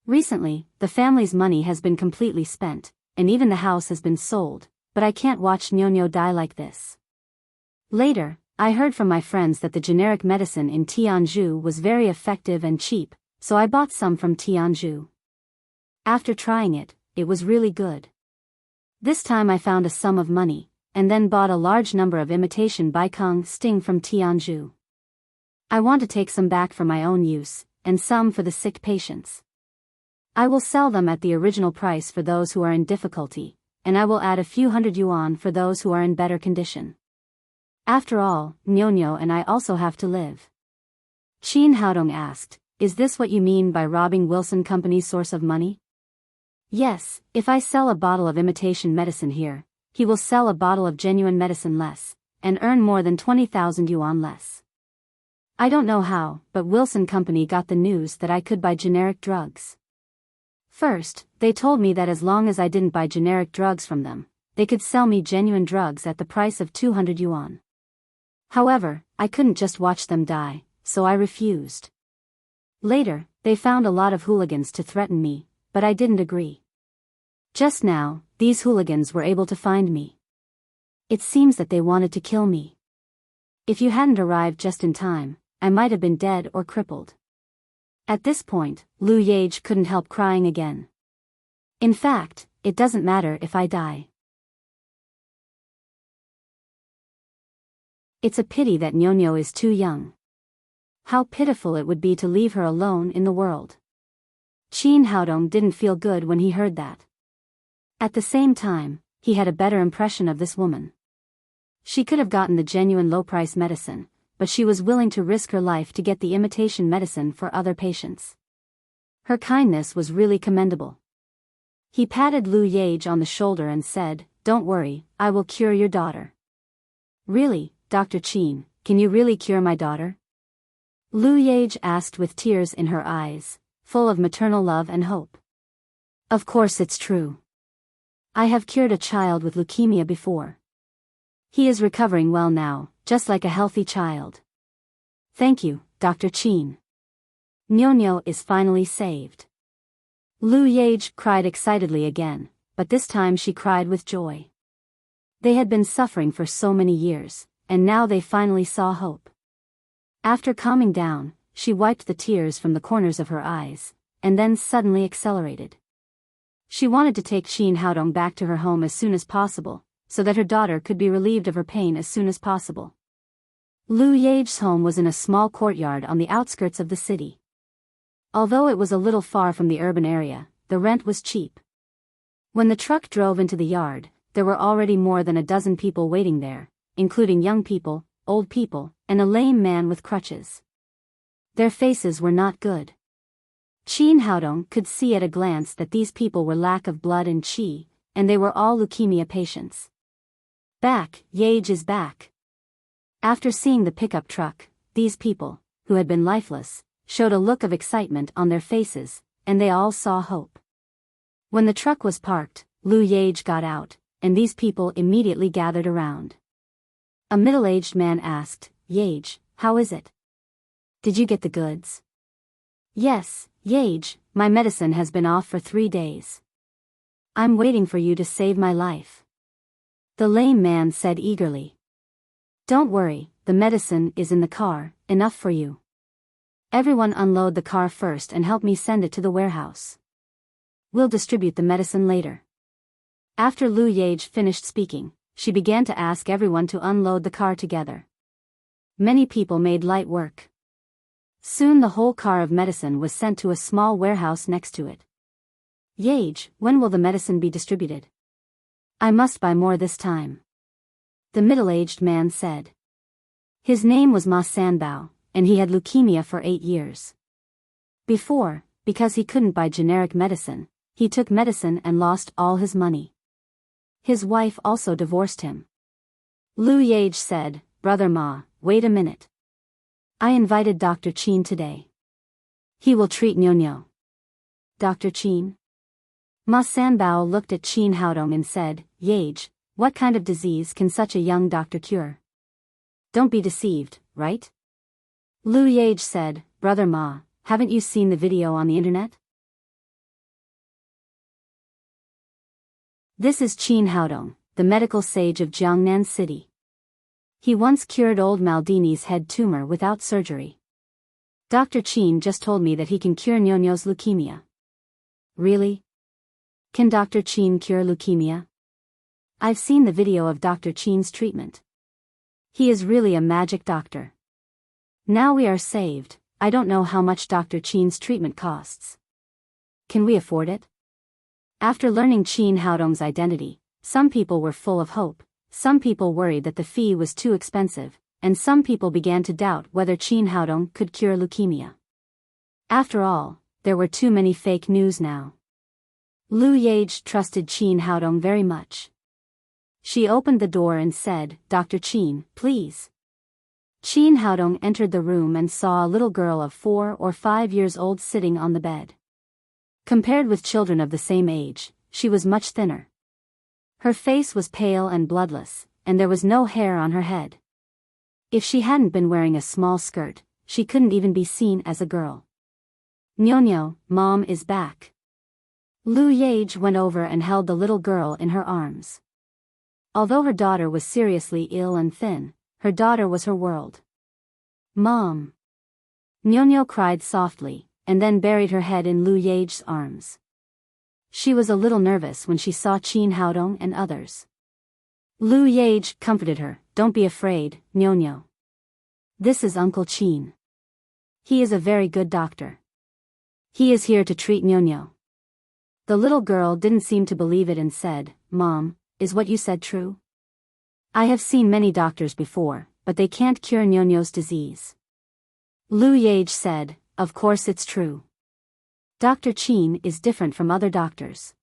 Recently, the family's money has been completely spent, and even the house has been sold, but I can't watch Nyonyo die like this. Later, I heard from my friends that the generic medicine in Tianzhu was very effective and cheap, so I bought some from Tianzhu. After trying it, it was really good. This time I found a sum of money, and then bought a large number of imitation Baikong Sting from Tianzhu. I want to take some back for my own use, and some for the sick patients. I will sell them at the original price for those who are in difficulty, and I will add a few hundred yuan for those who are in better condition. After all, Nyonyo and I also have to live. Qin Haodong asked, is this what you mean by robbing Wilson Company's source of money? Yes, if I sell a bottle of imitation medicine here, he will sell a bottle of genuine medicine less, and earn more than 20,000 yuan less. I don't know how, but Wilson Company got the news that I could buy generic drugs. First, they told me that as long as I didn't buy generic drugs from them, they could sell me genuine drugs at the price of 200 yuan. However, I couldn't just watch them die, so I refused. Later, they found a lot of hooligans to threaten me, but I didn't agree. Just now, these hooligans were able to find me. It seems that they wanted to kill me. If you hadn't arrived just in time, I might have been dead or crippled. At this point, Lu Yage couldn't help crying again. In fact, it doesn't matter if I die. It's a pity that Nyonyo is too young. How pitiful it would be to leave her alone in the world. Qin Haodong didn't feel good when he heard that. At the same time, he had a better impression of this woman. She could have gotten the genuine low-price medicine, but she was willing to risk her life to get the imitation medicine for other patients. Her kindness was really commendable. He patted Lu Yage on the shoulder and said, "Don't worry, I will cure your daughter." "Really, Dr. Qin, can you really cure my daughter?" Lu Yage asked with tears in her eyes, full of maternal love and hope. "Of course it's true. I have cured a child with leukemia before. He is recovering well now, just like a healthy child." "Thank you, Dr. Qin. Nyonyo is finally saved." Lu Yage cried excitedly again, but this time she cried with joy. They had been suffering for so many years, and now they finally saw hope. After calming down, she wiped the tears from the corners of her eyes, and then suddenly accelerated. She wanted to take Qin Haodong back to her home as soon as possible, so that her daughter could be relieved of her pain as soon as possible. Lu Yage's home was in a small courtyard on the outskirts of the city. Although it was a little far from the urban area, the rent was cheap. When the truck drove into the yard, there were already more than a dozen people waiting there, including young people, old people, and a lame man with crutches. Their faces were not good. Qin Haodong could see at a glance that these people were lack of blood and qi, and they were all leukemia patients. "Back, Yage is back." After seeing the pickup truck, these people, who had been lifeless, showed a look of excitement on their faces, and they all saw hope. When the truck was parked, Lu Yage got out, and these people immediately gathered around. A middle-aged man asked, "Yage, how is it? Did you get the goods?" "Yes, Yage, my medicine has been off for 3 days. I'm waiting for you to save my life," the lame man said eagerly. "Don't worry, the medicine is in the car, enough for you. Everyone unload the car first and help me send it to the warehouse. We'll distribute the medicine later." After Lu Yage finished speaking, she began to ask everyone to unload the car together. Many people made light work. Soon the whole car of medicine was sent to a small warehouse next to it. "Yage, when will the medicine be distributed? I must buy more this time," the middle-aged man said. His name was Ma Sanbao, and he had leukemia for 8 years. Before, because he couldn't buy generic medicine, he took medicine and lost all his money. His wife also divorced him. Lu Yage said, "Brother Ma, wait a minute. I invited Dr. Qin today. He will treat Nyonyo." "Dr. Qin?" Ma Sanbao looked at Qin Haodong and said, "Yage, what kind of disease can such a young doctor cure? Don't be deceived, right?" Lu Yage said, "Brother Ma, haven't you seen the video on the internet? This is Qin Haodong, the medical sage of Jiangnan City. He once cured old Maldini's head tumor without surgery. Dr. Qin just told me that he can cure Nyonyo's leukemia." "Really? Can Dr. Qin cure leukemia? I've seen the video of Dr. Qin's treatment. He is really a magic doctor. Now we are saved. I don't know how much Dr. Qin's treatment costs. Can we afford it?" After learning Qin Haodong's identity, some people were full of hope, some people worried that the fee was too expensive, and some people began to doubt whether Qin Haodong could cure leukemia. After all, there were too many fake news now. Lu Yage trusted Qin Haodong very much. She opened the door and said, "Dr. Qin, please." Qin Haodong entered the room and saw a little girl of 4 or 5 years old sitting on the bed. Compared with children of the same age, she was much thinner. Her face was pale and bloodless, and there was no hair on her head. If she hadn't been wearing a small skirt, she couldn't even be seen as a girl. "Nyonyo, Mom is back." Lu Yage went over and held the little girl in her arms. Although her daughter was seriously ill and thin, her daughter was her world. "Mom." Nyonyo cried softly, and then buried her head in Lu Yage's arms. She was a little nervous when she saw Qin Haodong and others. Lu Yage comforted her, "Don't be afraid, Nyonyo. This is Uncle Qin. He is a very good doctor. He is here to treat Nyonyo." The little girl didn't seem to believe it and said, "Mom, is what you said true? I have seen many doctors before, but they can't cure Nyonyo's disease." Lu Yage said, "Of course it's true. Dr. Qin is different from other doctors.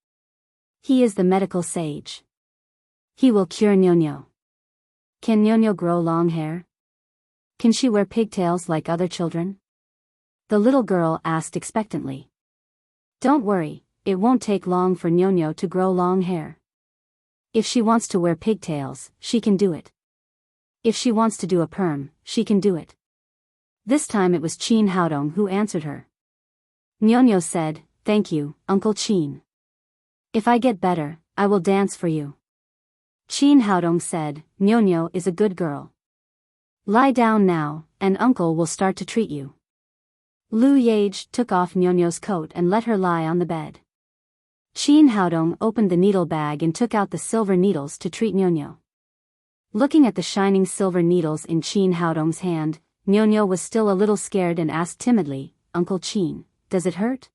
He is the medical sage. He will cure Nyonyo. Can Nyonyo grow long hair? Can she wear pigtails like other children? The little girl asked expectantly. Don't worry, it won't take long for Nyonyo to grow long hair. If she wants to wear pigtails, she can do it. If she wants to do a perm, she can do it. This time it was Chin Haodong who answered her. Nyonyo said, thank you, Uncle Chin. If I get better, I will dance for you. Chin Haodong said, Nyonyo is a good girl. Lie down now, and Uncle will start to treat you. Lu Yage took off Nyonyo's coat and let her lie on the bed. Chin Haodong opened the needle bag and took out the silver needles to treat Nyonyo. Looking at the shining silver needles in Chin Haodong's hand, Nyonyo was still a little scared and asked timidly, Uncle Chin, does it hurt?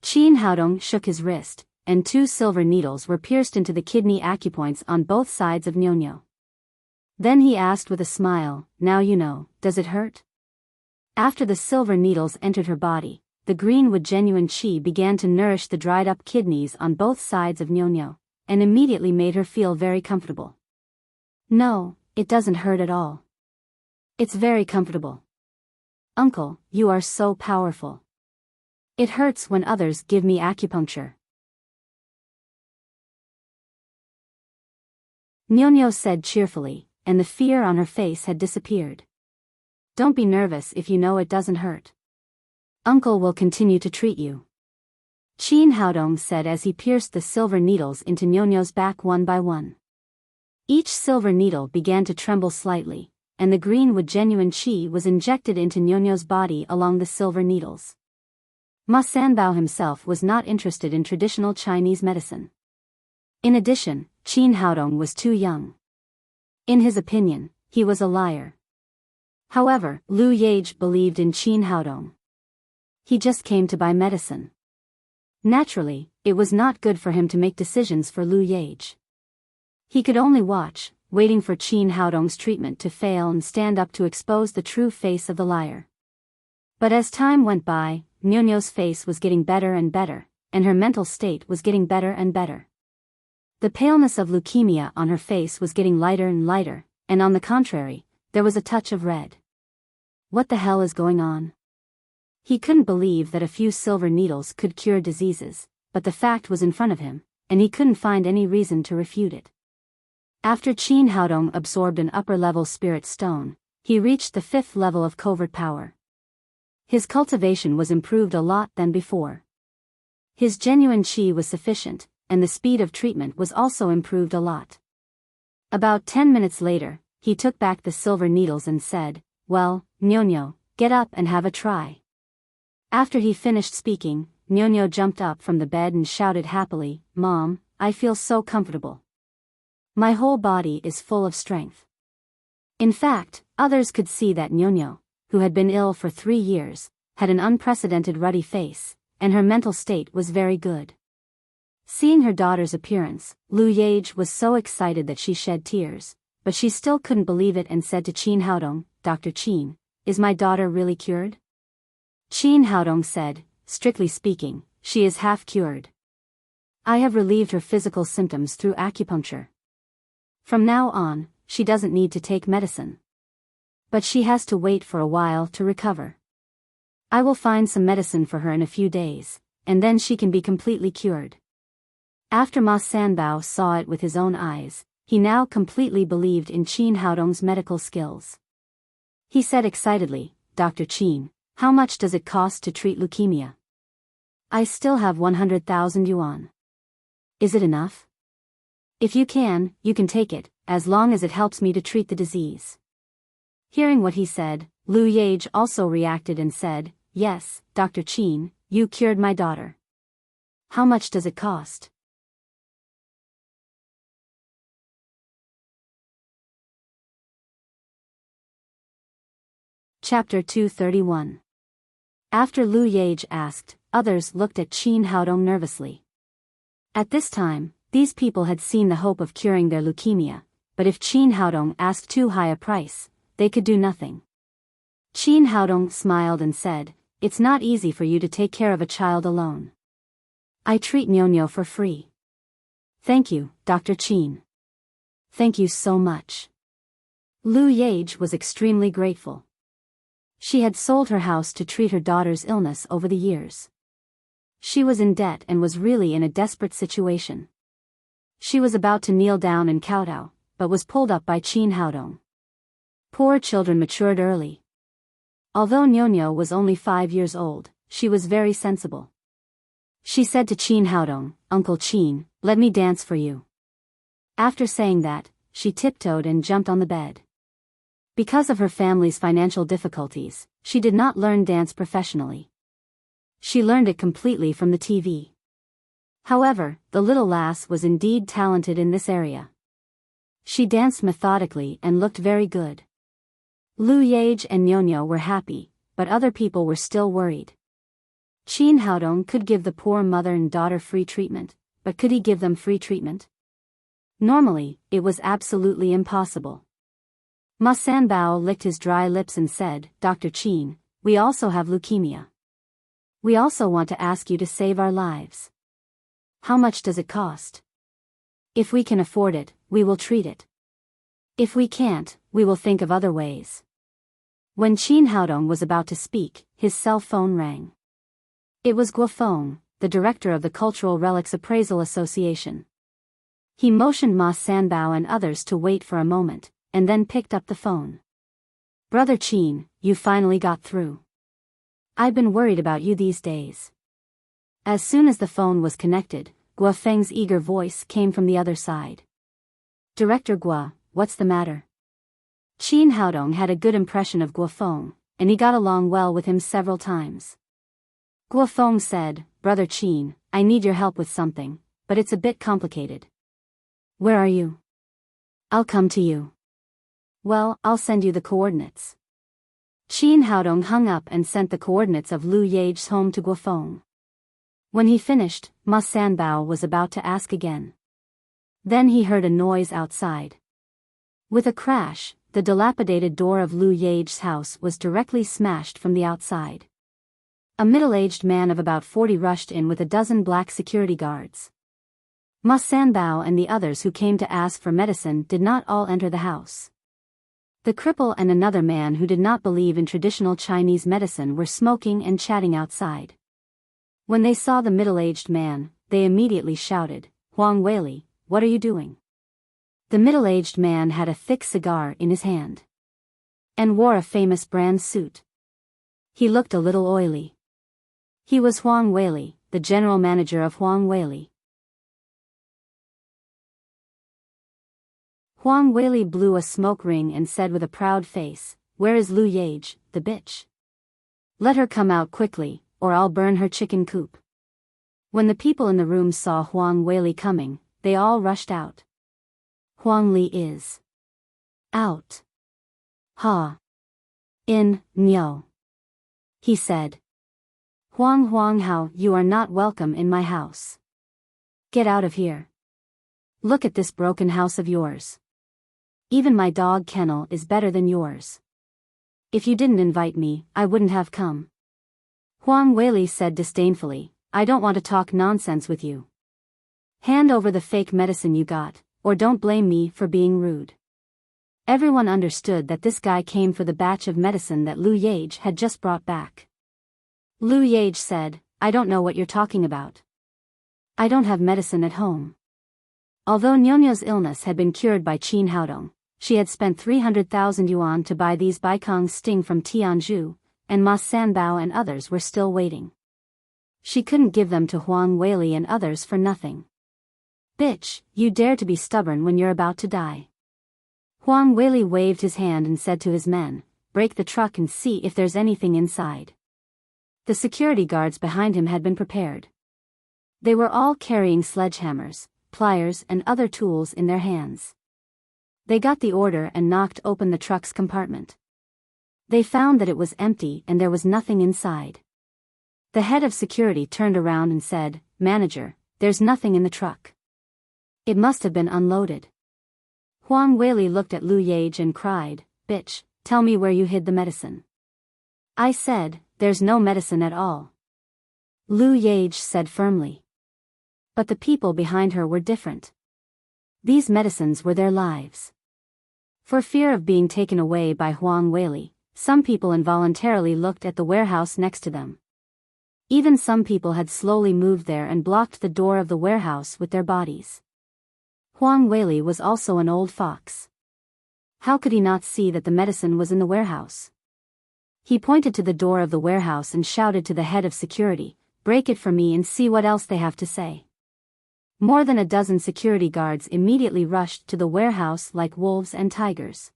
Chin Haodong shook his wrist, and 2 silver needles were pierced into the kidney acupoints on both sides of Nyonyo. Then he asked with a smile, now you know, does it hurt? After the silver needles entered her body, the greenwood genuine qi began to nourish the dried-up kidneys on both sides of Nyonyo, and immediately made her feel very comfortable. No, it doesn't hurt at all. It's very comfortable. Uncle, you are so powerful. It hurts when others give me acupuncture. Nyonyo said cheerfully, and the fear on her face had disappeared. Don't be nervous if you know it doesn't hurt. Uncle will continue to treat you. Chin Haodong said as he pierced the silver needles into Nyonyo's back one by one. Each silver needle began to tremble slightly, and the greenwood genuine qi was injected into Nyonyo's body along the silver needles. Ma Sanbao himself was not interested in traditional Chinese medicine. In addition, Chin Haodong was too young. In his opinion, he was a liar. However, Lu Yage believed in Chin Haodong. He just came to buy medicine. Naturally, it was not good for him to make decisions for Lu Yage. He could only watch, waiting for Chin Haodong's treatment to fail and stand up to expose the true face of the liar. But as time went by, Nyonyo's face was getting better and better, and her mental state was getting better and better. The paleness of leukemia on her face was getting lighter and lighter, and on the contrary, there was a touch of red. What the hell is going on? He couldn't believe that a few silver needles could cure diseases, but the fact was in front of him, and he couldn't find any reason to refute it. After Chin Haodong absorbed an upper-level spirit stone, he reached the 5th level of covert power. His cultivation was improved a lot than before. His genuine qi was sufficient, and the speed of treatment was also improved a lot. About 10 minutes later, he took back the silver needles and said, well, Nyonyo, get up and have a try. After he finished speaking, Nyonyo jumped up from the bed and shouted happily, Mom, I feel so comfortable. My whole body is full of strength. In fact, others could see that Nyonyo, who had been ill for 3 years, had an unprecedented ruddy face, and her mental state was very good. Seeing her daughter's appearance, Lu Yage was so excited that she shed tears, but she still couldn't believe it and said to Chin Haodong, Dr. Chin, is my daughter really cured? Chin Haodong said, strictly speaking, she is half cured. I have relieved her physical symptoms through acupuncture. From now on, she doesn't need to take medicine. But she has to wait for a while to recover. I will find some medicine for her in a few days, and then she can be completely cured. After Ma Sanbao saw it with his own eyes, he now completely believed in Chin Haodong's medical skills. He said excitedly, Dr. Chin, how much does it cost to treat leukemia? I still have 100,000 yuan. Is it enough? If you can take it, as long as it helps me to treat the disease. Hearing what he said, Lu Yage also reacted and said, yes, Dr. Chin, you cured my daughter. How much does it cost? Chapter 231. After Lu Yage asked, others looked at Chin Haodong nervously. At this time, these people had seen the hope of curing their leukemia, but if Chin Haodong asked too high a price, they could do nothing. Chin Haodong smiled and said, it's not easy for you to take care of a child alone. I treat Nyonyo for free. Thank you, Dr. Qin. Thank you so much. Lu Yage was extremely grateful. She had sold her house to treat her daughter's illness over the years. She was in debt and was really in a desperate situation. She was about to kneel down and kowtow, but was pulled up by Qin Haodong. Poor children matured early. Although Nyonya was only 5 years old, she was very sensible. She said to Qin Haodong, "Uncle Qin, let me dance for you." After saying that, she tiptoed and jumped on the bed. Because of her family's financial difficulties, she did not learn dance professionally. She learned it completely from the TV. However, the little lass was indeed talented in this area. She danced methodically and looked very good. Lu Yage and Nyonya were happy, but other people were still worried. Qin Haodong could give the poor mother and daughter free treatment, but could he give them free treatment? Normally, it was absolutely impossible. Ma Sanbao licked his dry lips and said, "Dr. Qin, we also have leukemia. We also want to ask you to save our lives. How much does it cost? If we can afford it, we will treat it. If we can't, we will think of other ways." When Qin Haodong was about to speak, his cell phone rang. It was Guo Feng, the director of the Cultural Relics Appraisal Association. He motioned Ma Sanbao and others to wait for a moment, and then picked up the phone. "Brother Qin, you finally got through. I've been worried about you these days." As soon as the phone was connected, Guo Feng's eager voice came from the other side. "Director Guo, what's the matter?" Qin Haodong had a good impression of Guo Feng, and he got along well with him several times. Guo Feng said, "Brother Qin, I need your help with something, but it's a bit complicated." "Where are you?" "I'll come to you." "Well, I'll send you the coordinates." Qin Haodong hung up and sent the coordinates of Lu Yage's home to Guo Feng. When he finished, Ma Sanbao was about to ask again. Then he heard a noise outside. With a crash, the dilapidated door of Lu Yage's house was directly smashed from the outside. A middle-aged man of about 40 rushed in with a dozen black security guards. Ma Sanbao and the others who came to ask for medicine did not all enter the house. The cripple and another man who did not believe in traditional Chinese medicine were smoking and chatting outside. When they saw the middle-aged man, they immediately shouted, "Huang Weili, what are you doing?" The middle-aged man had a thick cigar in his hand. And wore a famous brand suit. He looked a little oily. He was Huang Weili, the general manager of Huang Weili. Huang Weili blew a smoke ring and said with a proud face, "Where is Lu Yage, the bitch? Let her come out quickly, or I'll burn her chicken coop." When the people in the room saw Huang Weili coming, they all rushed out. "Huang Li is out. Ha. In, Nyo," he said. Huang Hao, you are not welcome in my house. Get out of here. Look at this broken house of yours. Even my dog kennel is better than yours. If you didn't invite me, I wouldn't have come." Huang Weili said disdainfully, "I don't want to talk nonsense with you. Hand over the fake medicine you got, or don't blame me for being rude." Everyone understood that this guy came for the batch of medicine that Lu Yage had just brought back. Lu Yage said, "I don't know what you're talking about. I don't have medicine at home." Although Nyonyo's illness had been cured by Qin Haodong, she had spent 300,000 yuan to buy these Baikong sting from Tianzhu, and Ma Sanbao and others were still waiting. She couldn't give them to Huang Weili and others for nothing. "Bitch, you dare to be stubborn when you're about to die." Huang Weili waved his hand and said to his men, "Break the truck and see if there's anything inside." The security guards behind him had been prepared. They were all carrying sledgehammers, pliers and other tools in their hands. They got the order and knocked open the truck's compartment. They found that it was empty and there was nothing inside. The head of security turned around and said, "Manager, there's nothing in the truck. It must have been unloaded." Huang Weili looked at Lu Yage and cried, "Bitch, tell me where you hid the medicine." "I said, there's no medicine at all," Lu Yage said firmly. But the people behind her were different. These medicines were their lives. For fear of being taken away by Huang Weili, some people involuntarily looked at the warehouse next to them. Even some people had slowly moved there and blocked the door of the warehouse with their bodies. Huang Weili was also an old fox. How could he not see that the medicine was in the warehouse? He pointed to the door of the warehouse and shouted to the head of security, "Break it for me and see what else they have to say." More than a dozen security guards immediately rushed to the warehouse like wolves and tigers.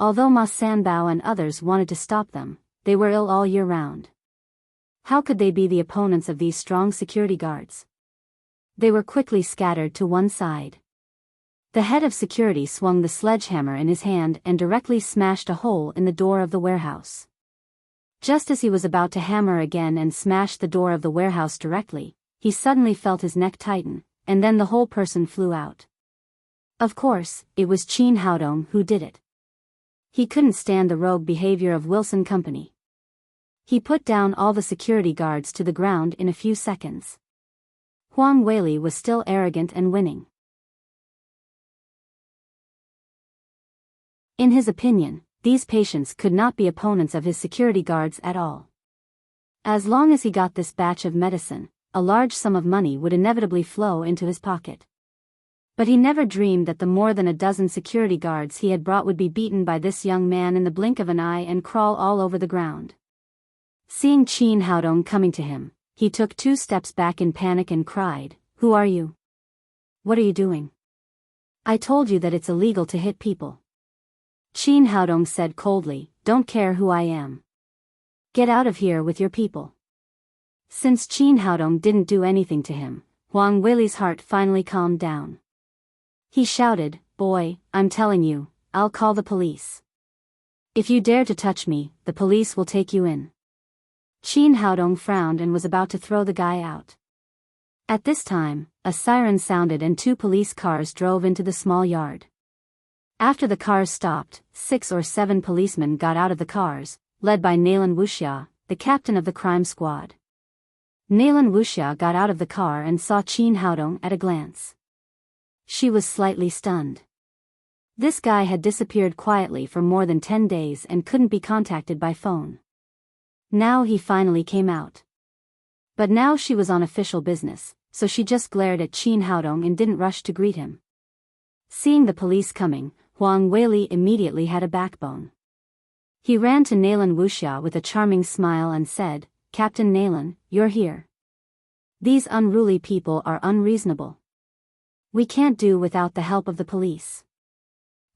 Although Ma Sanbao and others wanted to stop them, they were ill all year round. How could they be the opponents of these strong security guards? They were quickly scattered to one side. The head of security swung the sledgehammer in his hand and directly smashed a hole in the door of the warehouse. Just as he was about to hammer again and smash the door of the warehouse directly, he suddenly felt his neck tighten, and then the whole person flew out. Of course, it was Qin Haodong who did it. He couldn't stand the rogue behavior of Wilson Company. He put down all the security guards to the ground in a few seconds. Huang Weili was still arrogant and winning. In his opinion, these patients could not be opponents of his security guards at all. As long as he got this batch of medicine, a large sum of money would inevitably flow into his pocket. But he never dreamed that the more than a dozen security guards he had brought would be beaten by this young man in the blink of an eye and crawl all over the ground. Seeing Qin Haodong coming to him, he took 2 steps back in panic and cried, "Who are you? What are you doing? I told you that it's illegal to hit people." Qin Haodong said coldly, "Don't care who I am. Get out of here with your people." Since Qin Haodong didn't do anything to him, Huang Weili's heart finally calmed down. He shouted, "Boy, I'm telling you, I'll call the police. If you dare to touch me, the police will take you in." Qin Haodong frowned and was about to throw the guy out. At this time, a siren sounded and 2 police cars drove into the small yard. After the cars stopped, 6 or 7 policemen got out of the cars, led by Nailan Wuxia, the captain of the crime squad. Nailan Wuxia got out of the car and saw Qin Haodong at a glance. She was slightly stunned. This guy had disappeared quietly for more than 10 days and couldn't be contacted by phone. Now he finally came out. But now she was on official business, so she just glared at Qin Haodong and didn't rush to greet him. Seeing the police coming, Huang Weili immediately had a backbone. He ran to Nailan Wuxia with a charming smile and said, "Captain Nailan, you're here. These unruly people are unreasonable. We can't do without the help of the police."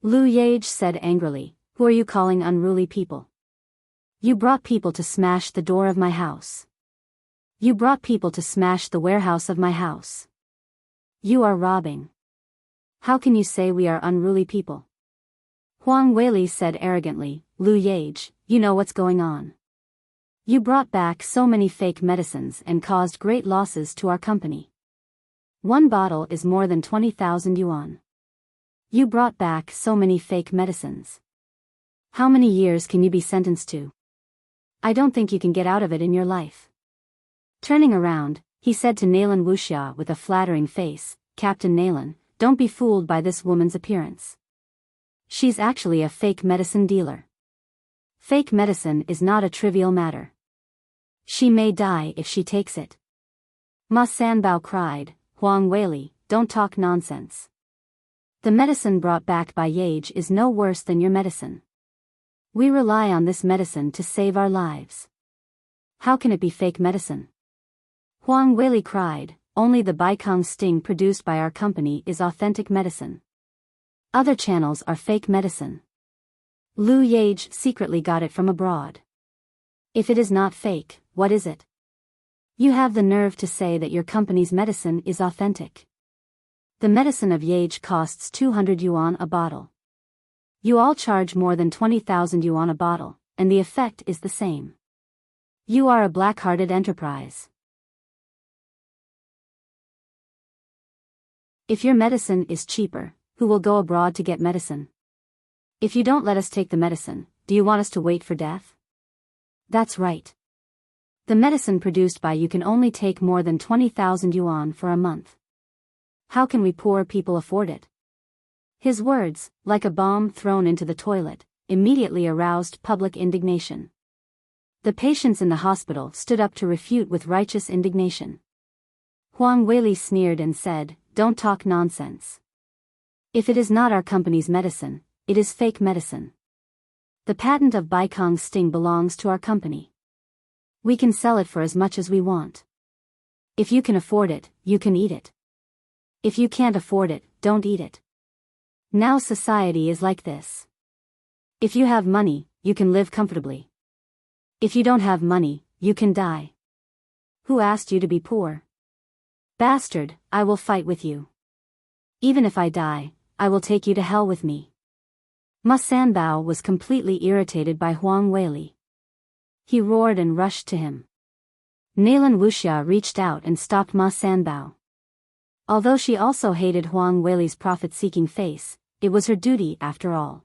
Lu Yage said angrily, "Who are you calling unruly people? You brought people to smash the door of my house. You brought people to smash the warehouse of my house. You are robbing. How can you say we are unruly people?" Huang Weili said arrogantly, "Lu Yage, you know what's going on. You brought back so many fake medicines and caused great losses to our company. 1 bottle is more than 20,000 yuan. You brought back so many fake medicines. How many years can you be sentenced to? I don't think you can get out of it in your life." Turning around, he said to Nailan Wuxia with a flattering face, "Captain Nailan, don't be fooled by this woman's appearance. She's actually a fake medicine dealer. Fake medicine is not a trivial matter. She may die if she takes it." Ma Sanbao cried, "Huang Weili, don't talk nonsense. The medicine brought back by Yage is no worse than your medicine. We rely on this medicine to save our lives. How can it be fake medicine?" Huang Weili cried, "Only the Baikong sting produced by our company is authentic medicine. Other channels are fake medicine. Lu Yage secretly got it from abroad. If it is not fake, what is it? You have the nerve to say that your company's medicine is authentic. The medicine of Yage costs 200 yuan a bottle. You all charge more than 20,000 yuan a bottle, and the effect is the same. You are a black-hearted enterprise. If your medicine is cheaper, who will go abroad to get medicine? If you don't let us take the medicine, do you want us to wait for death? That's right. The medicine produced by you can only take more than 20,000 yuan for a month. How can we poor people afford it? His words, like a bomb thrown into the toilet, immediately aroused public indignation. The patients in the hospital stood up to refute with righteous indignation. Huang Weili sneered and said, "Don't talk nonsense. If it is not our company's medicine, it is fake medicine. The patent of Baikong Sting belongs to our company. We can sell it for as much as we want. If you can afford it, you can eat it. If you can't afford it, don't eat it. Now society is like this. If you have money, you can live comfortably. If you don't have money, you can die. Who asked you to be poor? Bastard, I will fight with you. Even if I die, I will take you to hell with me." Ma Sanbao was completely irritated by Huang Weili. He roared and rushed to him. Nalan Wuxia reached out and stopped Ma Sanbao. Although she also hated Huang Weili's profit-seeking face, it was her duty after all.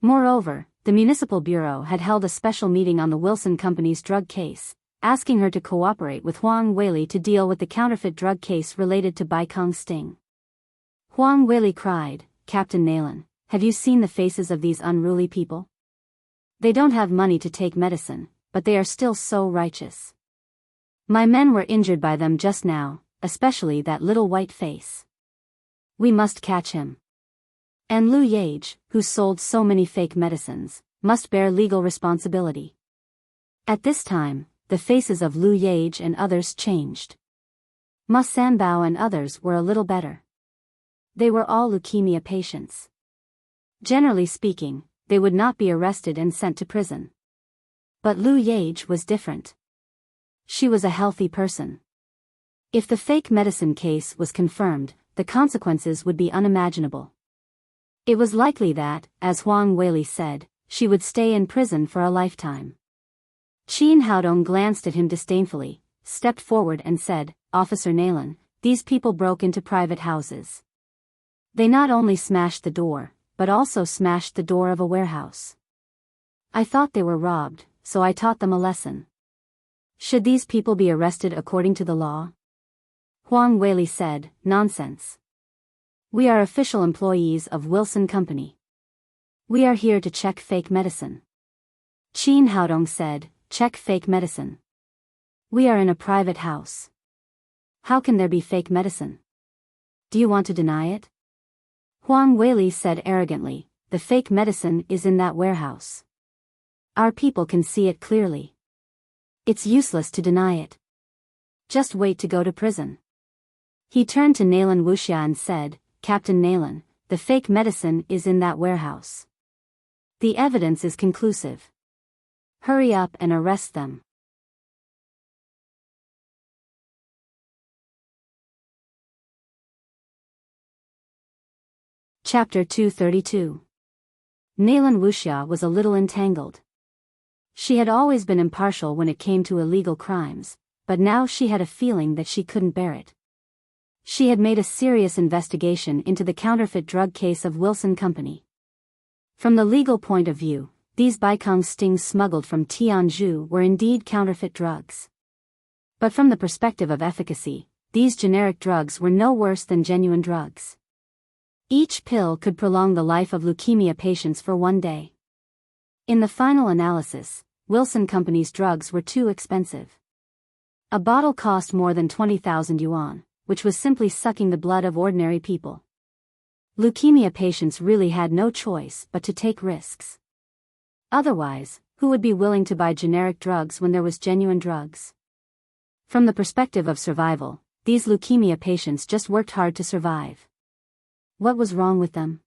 Moreover, the Municipal Bureau had held a special meeting on the Wilson Company's drug case, asking her to cooperate with Huang Weili to deal with the counterfeit drug case related to Baikong Sting. Huang Weili cried, "Captain Nalan, have you seen the faces of these unruly people? They don't have money to take medicine, but they are still so righteous. My men were injured by them just now, especially that little white face. We must catch him. And Lu Yage, who sold so many fake medicines, must bear legal responsibility." At this time, the faces of Lu Yage and others changed. Ma Sanbao and others were a little better. They were all leukemia patients. Generally speaking, they would not be arrested and sent to prison. But Lu Yage was different. She was a healthy person. If the fake medicine case was confirmed, the consequences would be unimaginable. It was likely that, as Huang Weili said, she would stay in prison for a lifetime. Qin Haodong glanced at him disdainfully, stepped forward and said, "Officer Nalan, these people broke into private houses. They not only smashed the door, but also smashed the door of a warehouse. I thought they were robbed, so I taught them a lesson. Should these people be arrested according to the law?" Huang Weili said, "Nonsense. We are official employees of Wilson Company. We are here to check fake medicine." Qin Haodong said, "Check fake medicine? We are in a private house. How can there be fake medicine? Do you want to deny it?" Huang Weili said arrogantly, "The fake medicine is in that warehouse. Our people can see it clearly. It's useless to deny it. Just wait to go to prison." He turned to Nalan Wuxia and said, "Captain Nalan, the fake medicine is in that warehouse. The evidence is conclusive. Hurry up and arrest them." Chapter 232. Nalan Wuxia was a little entangled. She had always been impartial when it came to illegal crimes, but now she had a feeling that she couldn't bear it. She had made a serious investigation into the counterfeit drug case of Wilson Company. From the legal point of view, these Baikong Stings smuggled from Tianzhu were indeed counterfeit drugs. But from the perspective of efficacy, these generic drugs were no worse than genuine drugs. Each pill could prolong the life of leukemia patients for one day. In the final analysis, Wilson Company's drugs were too expensive. A bottle cost more than 20,000 yuan, which was simply sucking the blood of ordinary people. Leukemia patients really had no choice but to take risks. Otherwise, who would be willing to buy generic drugs when there was genuine drugs? From the perspective of survival, these leukemia patients just worked hard to survive. What was wrong with them?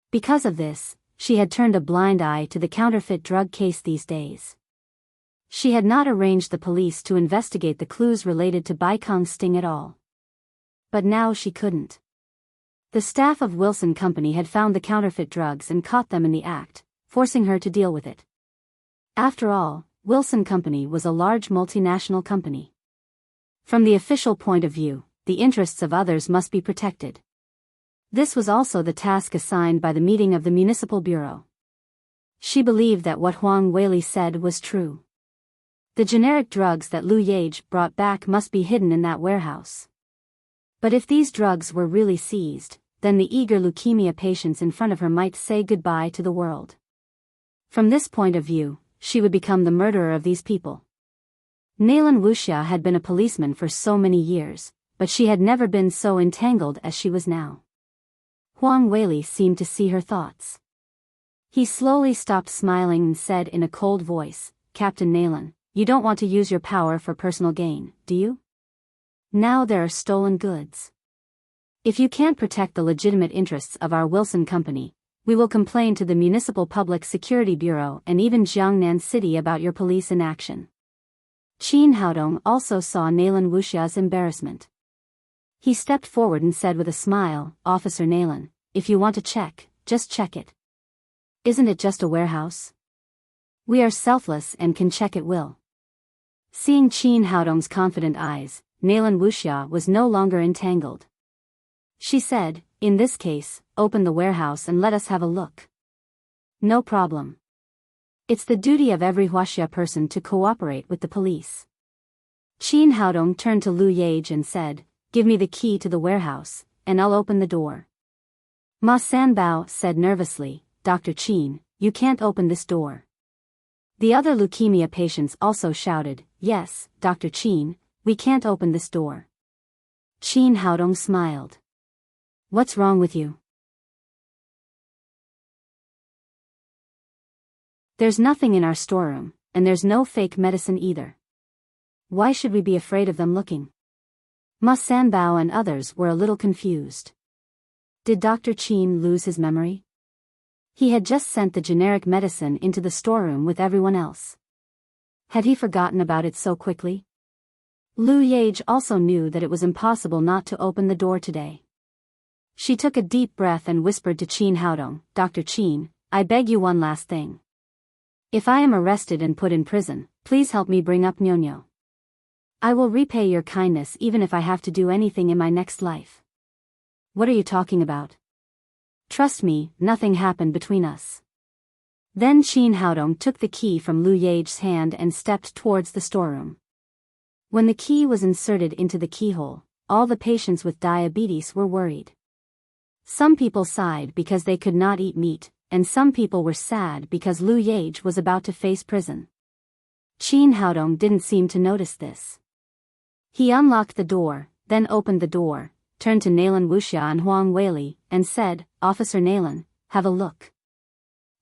Because of this, she had turned a blind eye to the counterfeit drug case these days. She had not arranged the police to investigate the clues related to Baikong Sting at all. But now she couldn't. The staff of Wilson Company had found the counterfeit drugs and caught them in the act, forcing her to deal with it. After all, Wilson Company was a large multinational company. From the official point of view, the interests of others must be protected. This was also the task assigned by the meeting of the Municipal Bureau. She believed that what Huang Weili said was true. The generic drugs that Lu Yage brought back must be hidden in that warehouse. But if these drugs were really seized, then the eager leukemia patients in front of her might say goodbye to the world. From this point of view, she would become the murderer of these people. Nalan Wuxia had been a policeman for so many years, but she had never been so entangled as she was now. Huang Weili seemed to see her thoughts. He slowly stopped smiling and said in a cold voice, "Captain Nalan, you don't want to use your power for personal gain, do you? Now there are stolen goods. If you can't protect the legitimate interests of our Wilson Company, we will complain to the Municipal Public Security Bureau and even Jiangnan City about your police inaction." Qin Haodong also saw Nalan Wuxia's embarrassment. He stepped forward and said with a smile, "Officer Nalan, if you want to check, just check it. Isn't it just a warehouse? We are selfless and can check at will." Seeing Qin Haodong's confident eyes, Nalan Wuxia was no longer entangled. She said, "In this case, open the warehouse and let us have a look." "No problem. It's the duty of every Huaxia person to cooperate with the police." Qin Haodong turned to Lu Yage and said, "Give me the key to the warehouse, and I'll open the door." Ma Sanbao said nervously, "Dr. Qin, you can't open this door." The other leukemia patients also shouted, "Yes, Dr. Qin, we can't open this door." Qin Haodong smiled. "What's wrong with you?" "There's nothing in our storeroom, and there's no fake medicine either. Why should we be afraid of them looking?" Ma Sanbao and others were a little confused. Did Dr. Qin lose his memory? He had just sent the generic medicine into the storeroom with everyone else. Had he forgotten about it so quickly? Lu Yage also knew that it was impossible not to open the door today. She took a deep breath and whispered to Qin Haodong, "Dr. Qin, I beg you one last thing. If I am arrested and put in prison, please help me bring up Nyonyo. I will repay your kindness even if I have to do anything in my next life." "What are you talking about? Trust me, nothing happened between us." Then Qin Haodong took the key from Lu Yage's hand and stepped towards the storeroom. When the key was inserted into the keyhole, all the patients with diabetes were worried. Some people sighed because they could not eat meat, and some people were sad because Lu Yage was about to face prison. Qin Haodong didn't seem to notice this. He unlocked the door, then opened the door, turned to Nalan Wuxia and Huang Weili, and said, "Officer Nalan, have a look.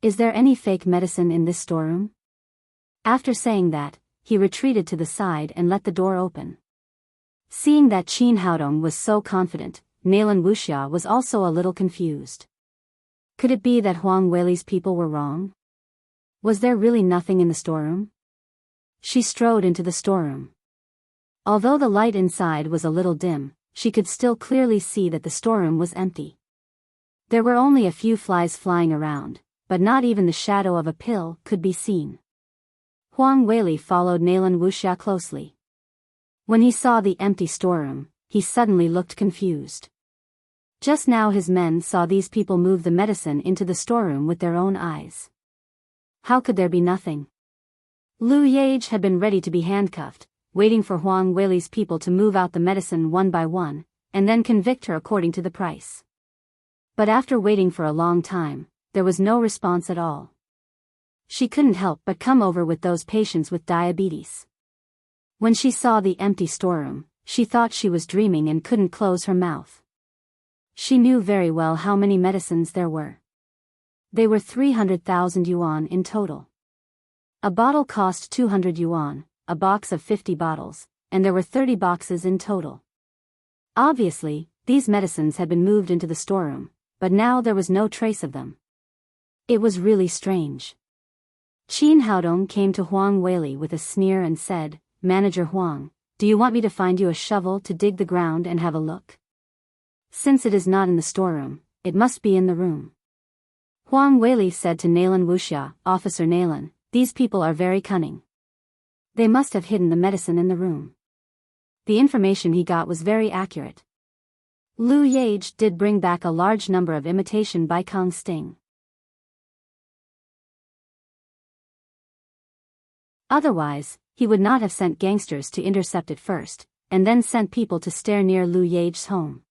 Is there any fake medicine in this storeroom?" After saying that, he retreated to the side and let the door open. Seeing that Qin Haodong was so confident, Nalan Wuxia was also a little confused. Could it be that Huang Weili's people were wrong? Was there really nothing in the storeroom? She strode into the storeroom. Although the light inside was a little dim, she could still clearly see that the storeroom was empty. There were only a few flies flying around, but not even the shadow of a pill could be seen. Huang Weili followed Nalan Wuxia closely. When he saw the empty storeroom, he suddenly looked confused. Just now his men saw these people move the medicine into the storeroom with their own eyes. How could there be nothing? Lu Yage had been ready to be handcuffed, waiting for Huang Weili's people to move out the medicine one by one, and then convict her according to the price. But after waiting for a long time, there was no response at all. She couldn't help but come over with those patients with diabetes. When she saw the empty storeroom, she thought she was dreaming and couldn't close her mouth. She knew very well how many medicines there were. They were 300,000 yuan in total. A bottle cost 200 yuan, a box of 50 bottles, and there were 30 boxes in total. Obviously, these medicines had been moved into the storeroom, but now there was no trace of them. It was really strange. Qin Haodong came to Huang Weili with a sneer and said, "Manager Huang, do you want me to find you a shovel to dig the ground and have a look? Since it is not in the storeroom, it must be in the room." Huang Weili said to Nalan Wuxia, "Officer Nalan, these people are very cunning. They must have hidden the medicine in the room." The information he got was very accurate. Lu Yage did bring back a large number of imitation Baikong sting. Otherwise, he would not have sent gangsters to intercept it first, and then sent people to stare near Liu Yage's home.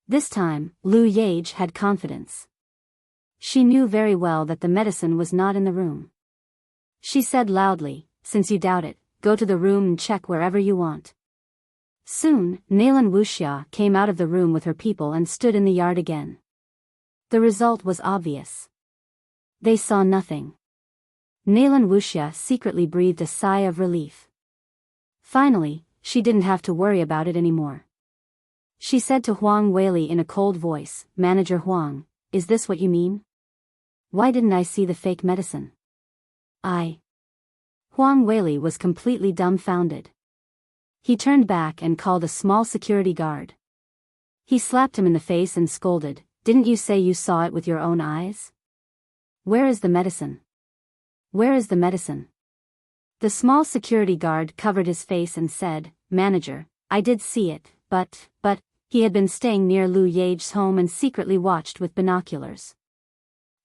This time, Liu Yage had confidence. She knew very well that the medicine was not in the room. She said loudly, "Since you doubt it, go to the room and check wherever you want." Soon, Nalan Wuxia came out of the room with her people and stood in the yard again. The result was obvious. They saw nothing. Nalan Wuxia secretly breathed a sigh of relief. Finally, she didn't have to worry about it anymore. She said to Huang Weili in a cold voice, "Manager Huang, is this what you mean? Why didn't I see the fake medicine?" Huang Weili was completely dumbfounded. He turned back and called a small security guard. He slapped him in the face and scolded, "Didn't you say you saw it with your own eyes? Where is the medicine? Where is the medicine?" The small security guard covered his face and said, "Manager, I did see it, but he had been staying near Liu Yage's home and secretly watched with binoculars.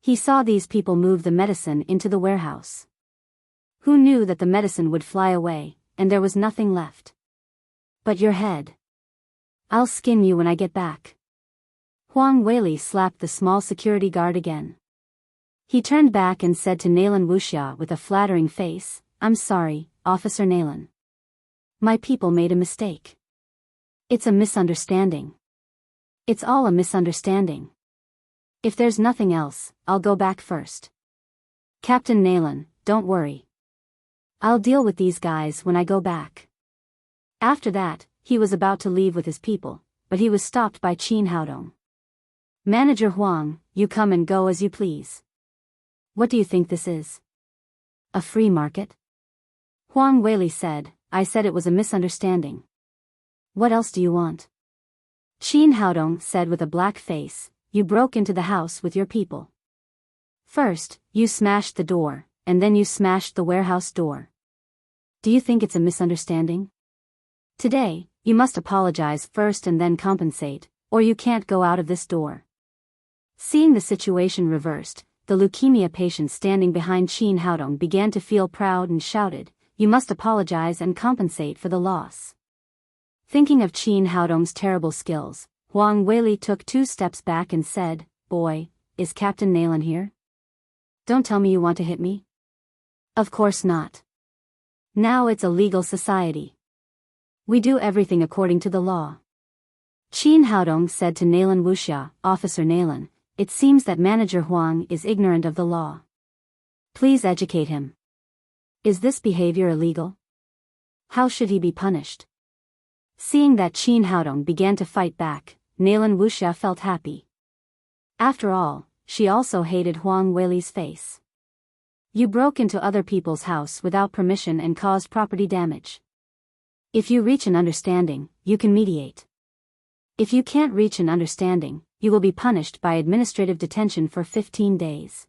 He saw these people move the medicine into the warehouse. Who knew that the medicine would fly away, and there was nothing left? But your head. I'll skin you when I get back." Huang Weili slapped the small security guard again. He turned back and said to Nalan Wuxia with a flattering face, "I'm sorry, Officer Nalan. My people made a mistake. It's a misunderstanding. It's all a misunderstanding. If there's nothing else, I'll go back first. Captain Nalan, don't worry. I'll deal with these guys when I go back." After that, he was about to leave with his people, but he was stopped by Qin Haodong. "Manager Huang, you come and go as you please. What do you think this is? A free market?" Huang Weili said, "I said it was a misunderstanding. What else do you want?" Qin Haodong said with a black face, "You broke into the house with your people. First, you smashed the door, and then you smashed the warehouse door. Do you think it's a misunderstanding? Today, you must apologize first and then compensate, or you can't go out of this door." Seeing the situation reversed, the leukemia patient standing behind Qin Haodong began to feel proud and shouted, "You must apologize and compensate for the loss." Thinking of Qin Haodong's terrible skills, Huang Weili took 2 steps back and said, "Boy, is Captain Nalan here? Don't tell me you want to hit me." "Of course not. Now it's a legal society. We do everything according to the law." Qin Haodong said to Nalan Wuxia, "Officer Nalan, it seems that Manager Huang is ignorant of the law. Please educate him. Is this behavior illegal? How should he be punished?" Seeing that Qin Haodong began to fight back, Nalan Wuxia felt happy. After all, she also hated Huang Weili's face. "You broke into other people's house without permission and caused property damage. If you reach an understanding, you can mediate. If you can't reach an understanding, you will be punished by administrative detention for 15 days.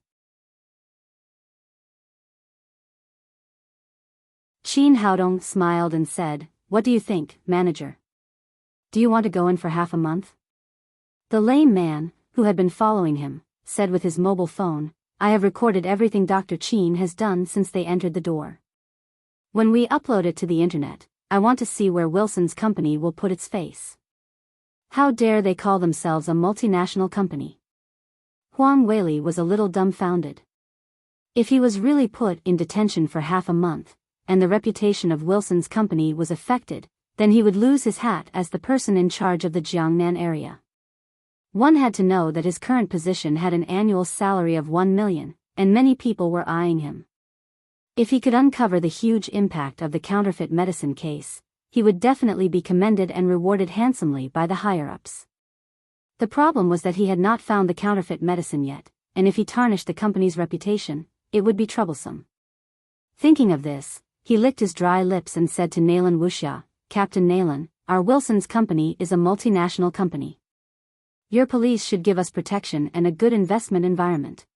Qin Haodong smiled and said, "What do you think, manager? Do you want to go in for half a month?" The lame man, who had been following him, said with his mobile phone, "I have recorded everything Dr. Qin has done since they entered the door. When we upload it to the internet, I want to see where Wilson's company will put its face. How dare they call themselves a multinational company?" Huang Weili was a little dumbfounded. If he was really put in detention for half a month, and the reputation of Wilson's company was affected, then he would lose his hat as the person in charge of the Jiangnan area. One had to know that his current position had an annual salary of 1 million, and many people were eyeing him. If he could uncover the huge impact of the counterfeit medicine case, he would definitely be commended and rewarded handsomely by the higher-ups. The problem was that he had not found the counterfeit medicine yet, and if he tarnished the company's reputation, it would be troublesome. Thinking of this, he licked his dry lips and said to Nalan Wuxia, "Captain Nalan, our Wilson's company is a multinational company. Your police should give us protection and a good investment environment."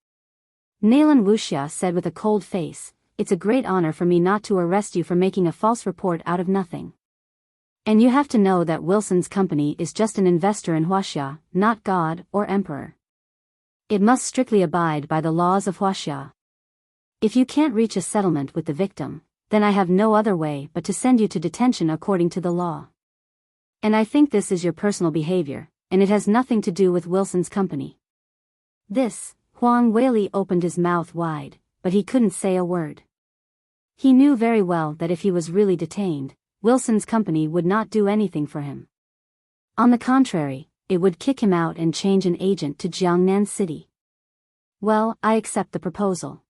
Nalan Wuxia said with a cold face, "It's a great honor for me not to arrest you for making a false report out of nothing. And you have to know that Wilson's company is just an investor in Huaxia, not God or Emperor. It must strictly abide by the laws of Huaxia. If you can't reach a settlement with the victim, then I have no other way but to send you to detention according to the law. And I think this is your personal behavior, and it has nothing to do with Wilson's company." This, Huang Weili opened his mouth wide, but he couldn't say a word. He knew very well that if he was really detained, Wilson's company would not do anything for him. On the contrary, it would kick him out and change an agent to Jiangnan City. "Well, I accept the proposal.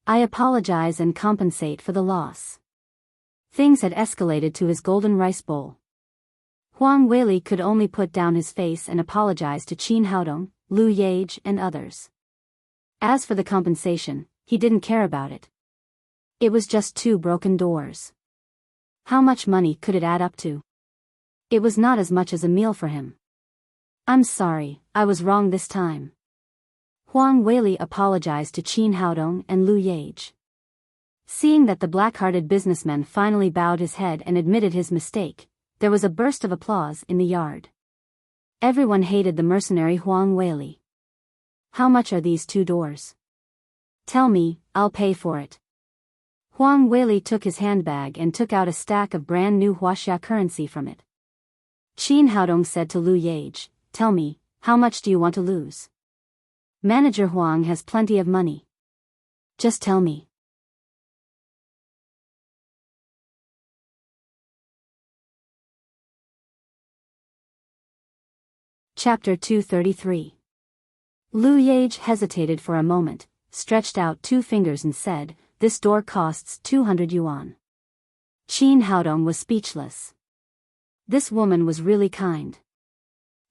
I apologize and compensate for the loss." Things had escalated to his golden rice bowl. Huang Weili could only put down his face and apologize to Qin Haodong, Lu Yage and others. As for the compensation, he didn't care about it. It was just 2 broken doors. How much money could it add up to? It was not as much as a meal for him. "I'm sorry, I was wrong this time." Huang Weili apologized to Qin Haodong and Lu Yage. Seeing that the black-hearted businessman finally bowed his head and admitted his mistake, there was a burst of applause in the yard. Everyone hated the mercenary Huang Weili. "How much are these 2 doors?" "Tell me, I'll pay for it." Huang Weili took his handbag and took out a stack of brand new Huaxia currency from it. Qin Haodong said to Lu Yage, "Tell me, how much do you want to lose?" "Manager Huang has plenty of money. Just tell me." Chapter 233. Lu Yage hesitated for a moment, stretched out 2 fingers and said, "This door costs 200 yuan. Qin Haodong was speechless. This woman was really kind.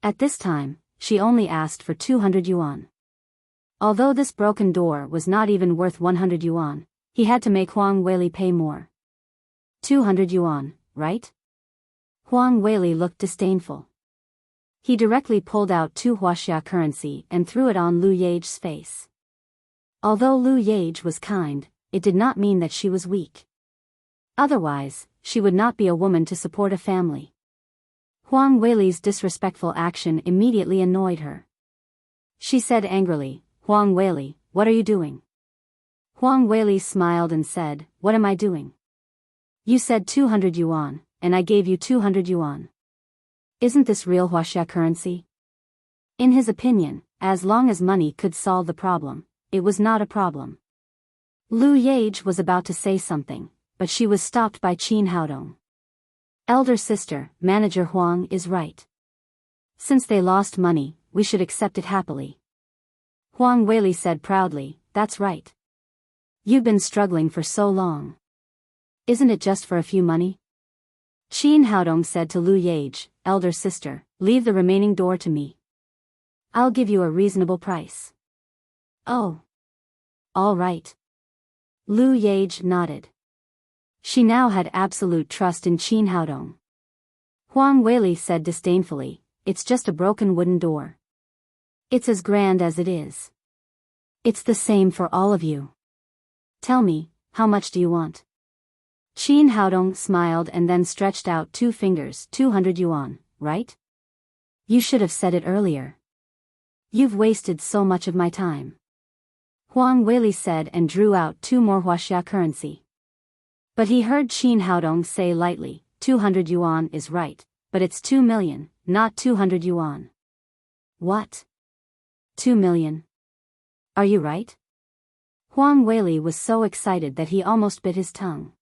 At this time, she only asked for 200 yuan. Although this broken door was not even worth 100 yuan, he had to make Huang Weili pay more. 200 yuan, right? Huang Weili looked disdainful. He directly pulled out 2 Huaxia currency and threw it on Lu Yage's face. Although Lu Yage was kind, it did not mean that she was weak. Otherwise, she would not be a woman to support a family. Huang Weili's disrespectful action immediately annoyed her. She said angrily, "Huang Weili, what are you doing?" Huang Weili smiled and said, "What am I doing? You said 200 yuan, and I gave you 200 yuan. Isn't this real Huaxia currency?" In his opinion, as long as money could solve the problem, it was not a problem. Lu Yage was about to say something, but she was stopped by Qin Haodong. "Elder sister, Manager Huang is right. Since they lost money, we should accept it happily." Huang Weili said proudly, "That's right. You've been struggling for so long. Isn't it just for a few money?" Qin Haodong said to Lu Yage, "Elder sister, leave the remaining door to me. I'll give you a reasonable price." "Oh. All right." Lu Yage nodded. She now had absolute trust in Qin Haodong. Huang Weili said disdainfully, "It's just a broken wooden door. It's as grand as it is. It's the same for all of you. Tell me, how much do you want?" Qin Haodong smiled and then stretched out 2 fingers. 200 yuan, right? You should have said it earlier. You've wasted so much of my time. Huang Weili said and drew out 2 more Huaxia currency. But he heard Qin Haodong say lightly, 200 yuan is right, but it's 2 million, not 200 yuan. What? 2 million? Are you right? Huang Weili was so excited that he almost bit his tongue.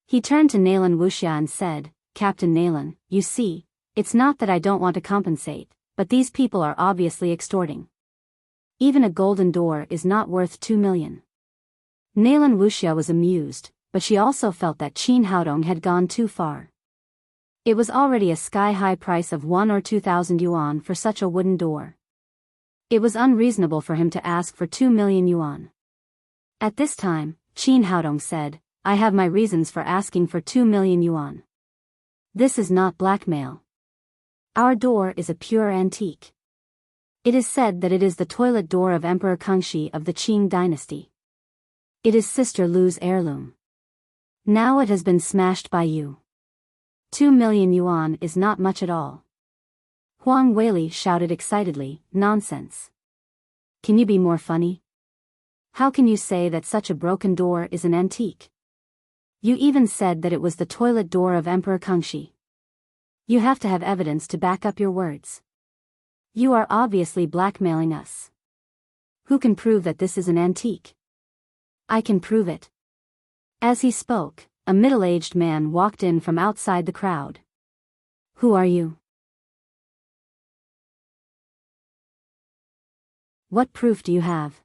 He turned to Nalan Wuxia and said, "Captain Nalan, you see, it's not that I don't want to compensate, but these people are obviously extorting. Even a golden door is not worth 2 million. Nalan Wuxia was amused, but she also felt that Qin Haodong had gone too far. It was already a sky-high price of 1 or 2,000 yuan for such a wooden door. It was unreasonable for him to ask for 2 million yuan. At this time, Qin Haodong said, "I have my reasons for asking for 2 million yuan. This is not blackmail. Our door is a pure antique. It is said that it is the toilet door of Emperor Kangxi of the Qing dynasty. It is Sister Lu's heirloom. Now it has been smashed by you. 2 million yuan is not much at all." Huang Weili shouted excitedly, "Nonsense. Can you be more funny? How can you say that such a broken door is an antique? You even said that it was the toilet door of Emperor Kangxi. You have to have evidence to back up your words. You are obviously blackmailing us. Who can prove that this is an antique? I can prove it. As he spoke, a middle-aged man walked in from outside the crowd. Who are you? What proof do you have?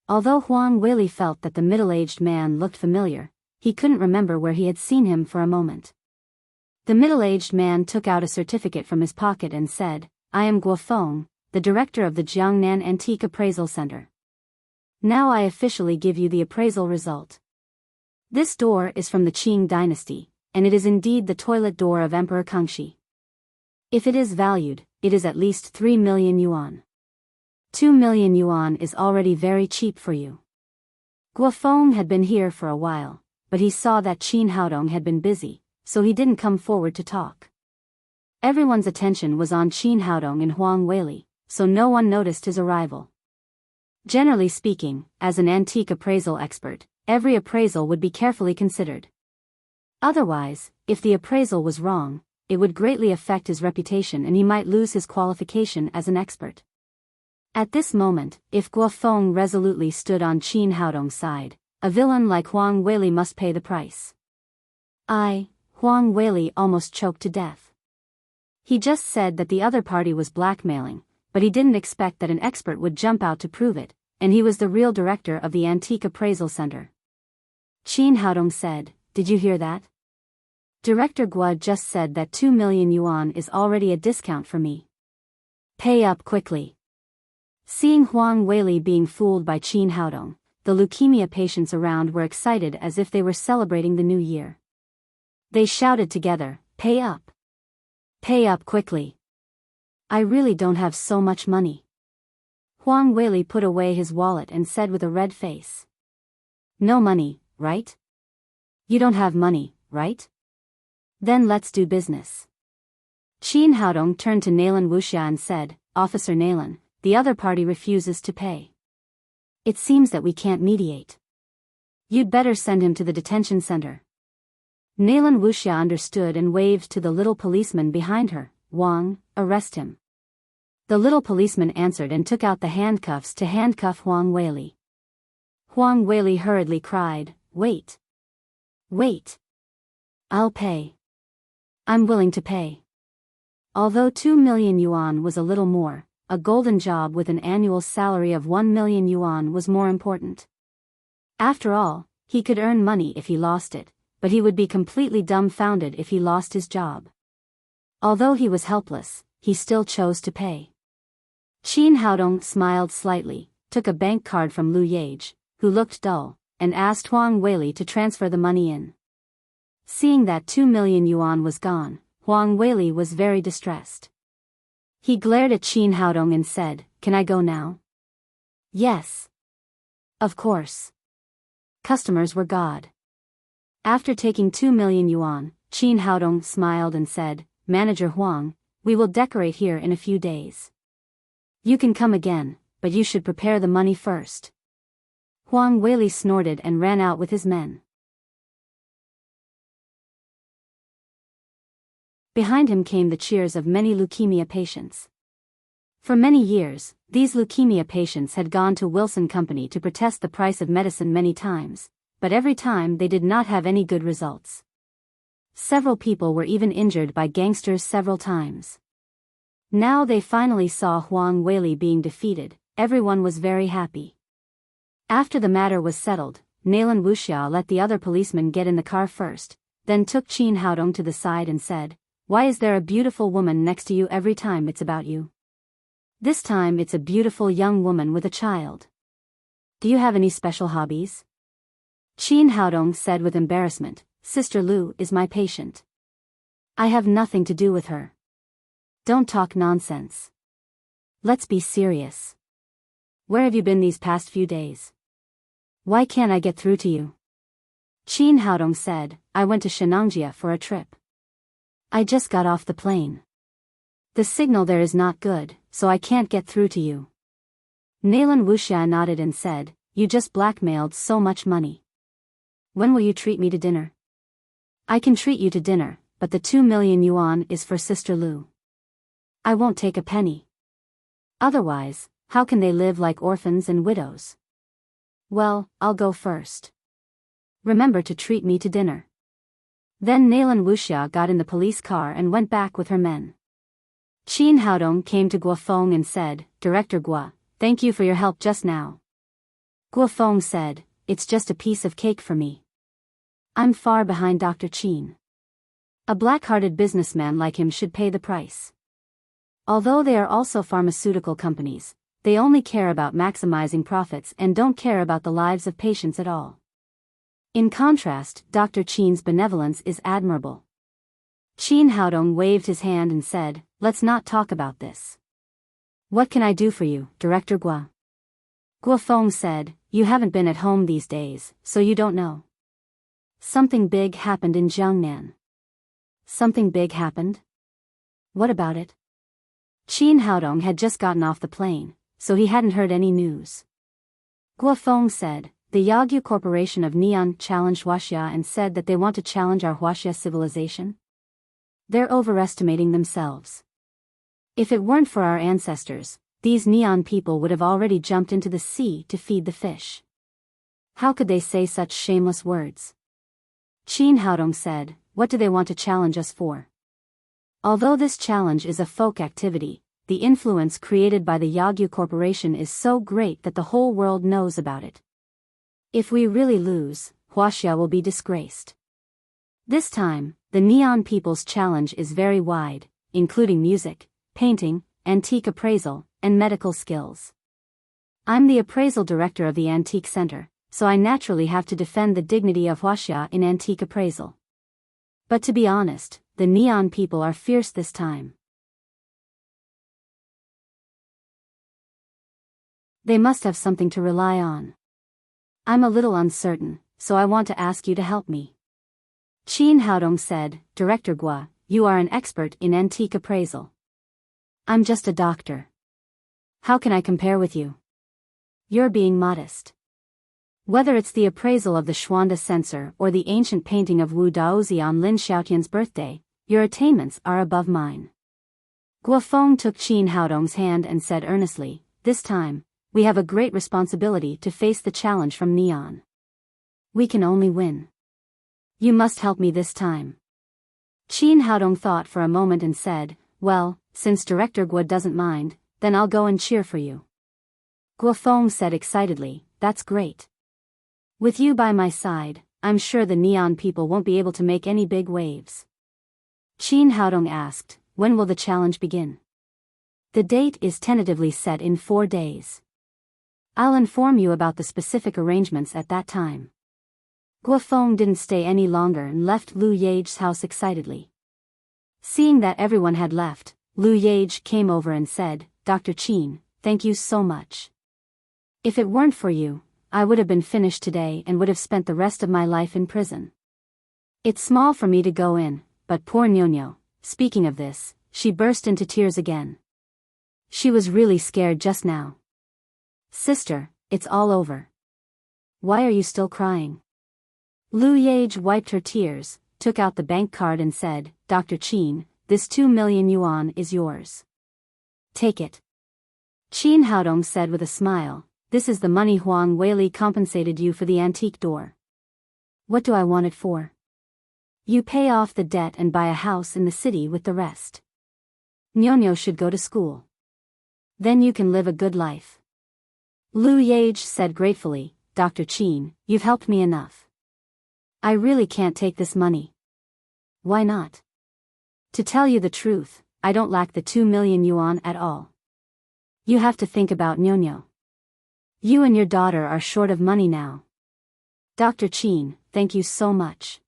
Although Huang Weili felt that the middle-aged man looked familiar, he couldn't remember where he had seen him for a moment. The middle-aged man took out a certificate from his pocket and said, I am Guo Feng, the director of the Jiangnan Antique Appraisal Center. Now I officially give you the appraisal result. This door is from the Qing dynasty, and it is indeed the toilet door of Emperor Kangxi. If it is valued, it is at least 3 million yuan. 2 million yuan is already very cheap for you. Guo Feng had been here for a while, but he saw that Qin Haodong had been busy, so he didn't come forward to talk. Everyone's attention was on Qin Haodong and Huang Weili, so no one noticed his arrival. Generally speaking, as an antique appraisal expert, every appraisal would be carefully considered. Otherwise, if the appraisal was wrong, it would greatly affect his reputation and he might lose his qualification as an expert. At this moment, if Guo Feng resolutely stood on Qin Haodong's side, a villain like Huang Weili must pay the price. Huang Weili almost choked to death. He just said that the other party was blackmailing, but he didn't expect that an expert would jump out to prove it, and he was the real director of the Antique Appraisal Center. Qin Haodong said, Did you hear that? Director Guo just said that 2 million yuan is already a discount for me. Pay up quickly. Seeing Huang Weili being fooled by Qin Haodong, the leukemia patients around were excited as if they were celebrating the new year. They shouted together, Pay up! Pay up quickly! I really don't have so much money. Huang Weili put away his wallet and said with a red face. No money, right? You don't have money, right? Then let's do business. Qin Haodong turned to Nalan Wuxia and said, Officer Nalan, the other party refuses to pay. It seems that we can't mediate. You'd better send him to the detention center. Nalan Wuxia understood and waved to the little policeman behind her. Wang, arrest him. The little policeman answered and took out the handcuffs to handcuff Huang Weili. Huang Weili hurriedly cried, Wait. Wait. I'll pay. I'm willing to pay. Although 2 million yuan was a little more, a golden job with an annual salary of 1 million yuan was more important. After all, he could earn money if he lost it, but he would be completely dumbfounded if he lost his job. Although he was helpless, he still chose to pay. Qin Haodong smiled slightly, took a bank card from Lu Yage, who looked dull, and asked Huang Weili to transfer the money in. Seeing that 2 million yuan was gone, Huang Weili was very distressed. He glared at Qin Haodong and said, Can I go now? Yes. Of course. Customers were God. After taking 2 million yuan, Qin Haodong smiled and said, Manager Huang, we will decorate here in a few days. You can come again, but you should prepare the money first. Huang Weili snorted and ran out with his men. Behind him came the cheers of many leukemia patients. For many years, these leukemia patients had gone to Wilson Company to protest the price of medicine many times, but every time they did not have any good results. Several people were even injured by gangsters several times. Now they finally saw Huang Weili being defeated. Everyone was very happy. After the matter was settled, Nalan Wuxia let the other policeman get in the car first, then took Qin Haodong to the side and said, Why is there a beautiful woman next to you every time it's about you? This time it's a beautiful young woman with a child. Do you have any special hobbies? Qin Haodong said with embarrassment, Sister Lu is my patient. I have nothing to do with her. Don't talk nonsense. Let's be serious. Where have you been these past few days? Why can't I get through to you? Qin Haodong said, I went to Shenangjia for a trip. I just got off the plane. The signal there is not good, so I can't get through to you. Nalan Wuxia nodded and said, You just blackmailed so much money. When will you treat me to dinner? I can treat you to dinner, but the 2 million yuan is for Sister Lu. I won't take a penny. Otherwise, how can they live like orphans and widows? Well, I'll go first. Remember to treat me to dinner. Then Nalan Wuxia got in the police car and went back with her men. Qin Haodong came to Guofeng and said, Director Guo, thank you for your help just now. Guofeng said, it's just a piece of cake for me. I'm far behind Dr. Qin. A black-hearted businessman like him should pay the price. Although they are also pharmaceutical companies, they only care about maximizing profits and don't care about the lives of patients at all. In contrast, Dr. Qin's benevolence is admirable. Qin Haodong waved his hand and said, let's not talk about this. What can I do for you, Director Guo? Guofeng said, you haven't been at home these days, so you don't know. Something big happened in Jiangnan. Something big happened? What about it? Qin Haodong had just gotten off the plane, so he hadn't heard any news. Guofeng said, the Yagyu Corporation of Neon challenged Huaxia and said that they want to challenge our Huaxia civilization. They're overestimating themselves. If it weren't for our ancestors, these Neon people would have already jumped into the sea to feed the fish. How could they say such shameless words? Qin Haodong said, what do they want to challenge us for? Although this challenge is a folk activity, the influence created by the Yagyu Corporation is so great that the whole world knows about it. If we really lose, Huaxia will be disgraced. This time, the Neon people's challenge is very wide, including music, painting, antique appraisal, and medical skills. I'm the appraisal director of the Antique Center, so I naturally have to defend the dignity of Huaxia in antique appraisal. But to be honest, the Neon people are fierce this time. They must have something to rely on. I'm a little uncertain, so I want to ask you to help me. Qin Haodong said, Director Guo, you are an expert in antique appraisal. I'm just a doctor. How can I compare with you? You're being modest. Whether it's the appraisal of the Xuanda censer or the ancient painting of Wu Daozi on Lin Xiaotian's birthday, your attainments are above mine. Guofeng took Qin Haodong's hand and said earnestly, this time, we have a great responsibility to face the challenge from Neon. We can only win. You must help me this time. Qin Haodong thought for a moment and said, well, since Director Guo doesn't mind, then I'll go and cheer for you. Guofeng said excitedly, that's great. With you by my side, I'm sure the Neon people won't be able to make any big waves. Qin Haodong asked, when will the challenge begin? The date is tentatively set in 4 days. I'll inform you about the specific arrangements at that time. Guofeng didn't stay any longer and left Lu Yage's house excitedly. Seeing that everyone had left, Lu Yage came over and said, Dr. Qin, thank you so much. If it weren't for you, I would have been finished today and would have spent the rest of my life in prison. It's small for me to go in, but poor Nyonyo, speaking of this, she burst into tears again. She was really scared just now. Sister, it's all over. Why are you still crying? Lu Yage wiped her tears, took out the bank card and said, Dr. Qin, this 2 million yuan is yours. Take it. Qin Haodong said with a smile, this is the money Huang Weili compensated you for the antique door. What do I want it for? You pay off the debt and buy a house in the city with the rest. Nyonyo should go to school. Then you can live a good life. Lu Yage said gratefully, Dr. Qin, you've helped me enough. I really can't take this money. Why not? To tell you the truth, I don't lack the 2 million yuan at all. You have to think about Nyonyo. You and your daughter are short of money now. Dr. Qin, thank you so much.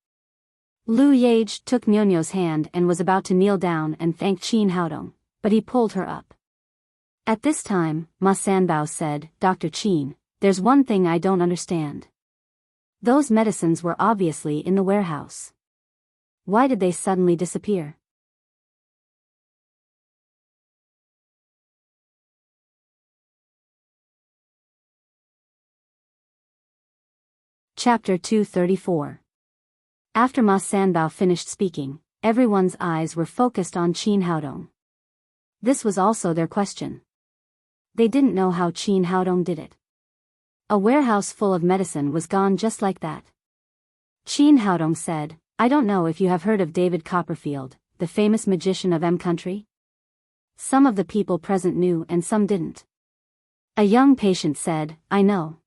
Lu Yage took Nyonyo's hand and was about to kneel down and thank Qin Haodong, but he pulled her up. At this time, Ma Sanbao said, Dr. Qin, there's one thing I don't understand. Those medicines were obviously in the warehouse. Why did they suddenly disappear? Chapter 234. After Ma Sanbao finished speaking, everyone's eyes were focused on Qin Haodong. This was also their question. They didn't know how Qin Haodong did it. A warehouse full of medicine was gone just like that. Qin Haodong said, "I don't know if you have heard of David Copperfield, the famous magician of M country?" Some of the people present knew and some didn't. A young patient said, "I know.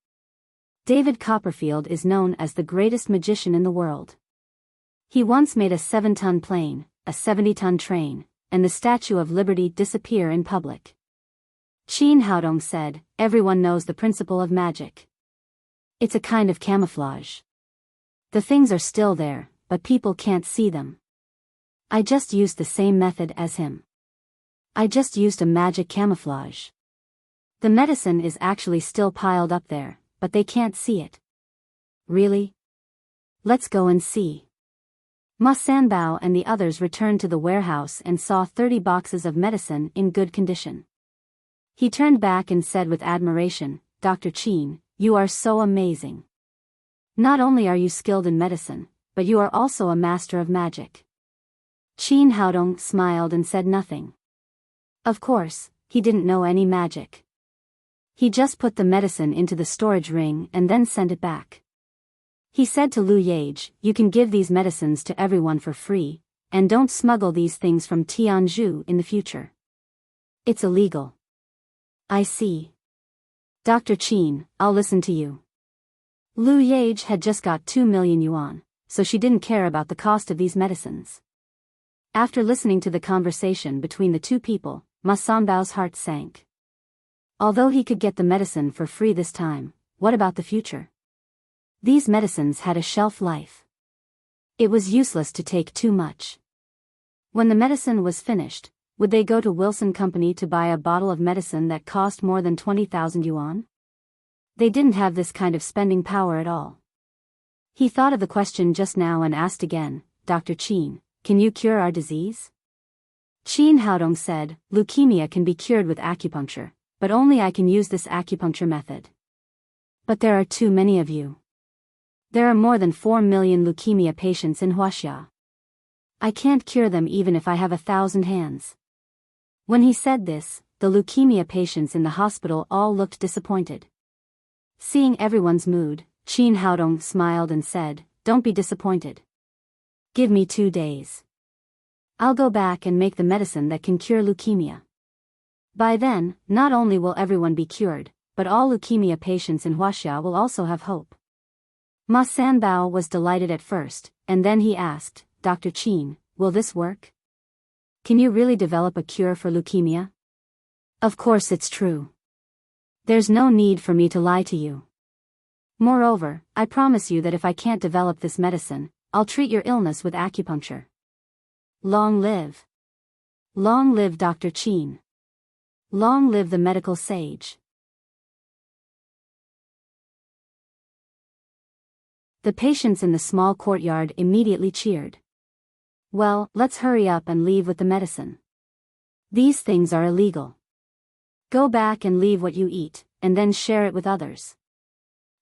David Copperfield is known as the greatest magician in the world. He once made a 7-ton plane, a 70-ton train, and the Statue of Liberty disappear in public." Qin Haodong said, "Everyone knows the principle of magic. It's a kind of camouflage. The things are still there, but people can't see them. I just used the same method as him. I just used a magic camouflage. The medicine is actually still piled up there, but they can't see it." "Really? Let's go and see." Ma Sanbao and the others returned to the warehouse and saw 30 boxes of medicine in good condition. He turned back and said with admiration, "Dr. Qin, you are so amazing. Not only are you skilled in medicine, but you are also a master of magic." Qin Haodong smiled and said nothing. Of course, he didn't know any magic. He just put the medicine into the storage ring and then sent it back. He said to Lu Yage, "You can give these medicines to everyone for free, and don't smuggle these things from Tianzhu in the future. It's illegal." "I see. Dr. Qin, I'll listen to you." Lu Yage had just got 2 million yuan, so she didn't care about the cost of these medicines. After listening to the conversation between the two people, Ma Sanbao's heart sank. Although he could get the medicine for free this time, what about the future? These medicines had a shelf life. It was useless to take too much. When the medicine was finished, would they go to Wilson Company to buy a bottle of medicine that cost more than 20,000 yuan? They didn't have this kind of spending power at all. He thought of the question just now and asked again, "Dr. Qin, can you cure our disease?" Qin Haodong said, "Leukemia can be cured with acupuncture, but only I can use this acupuncture method. But there are too many of you. There are more than 4 million leukemia patients in Huaxia. I can't cure them even if I have 1,000 hands." When he said this, the leukemia patients in the hospital all looked disappointed. Seeing everyone's mood, Qin Haodong smiled and said, "Don't be disappointed. Give me 2 days. I'll go back and make the medicine that can cure leukemia. By then, not only will everyone be cured, but all leukemia patients in Huaxia will also have hope." Ma Sanbao was delighted at first, and then he asked, "Dr. Qin, will this work? Can you really develop a cure for leukemia?" "Of course it's true. There's no need for me to lie to you. Moreover, I promise you that if I can't develop this medicine, I'll treat your illness with acupuncture. Long live. Long live Dr. Qin. Long live the medical sage." The patients in the small courtyard immediately cheered. "Well, let's hurry up and leave with the medicine. These things are illegal. Go back and leave what you eat, and then share it with others.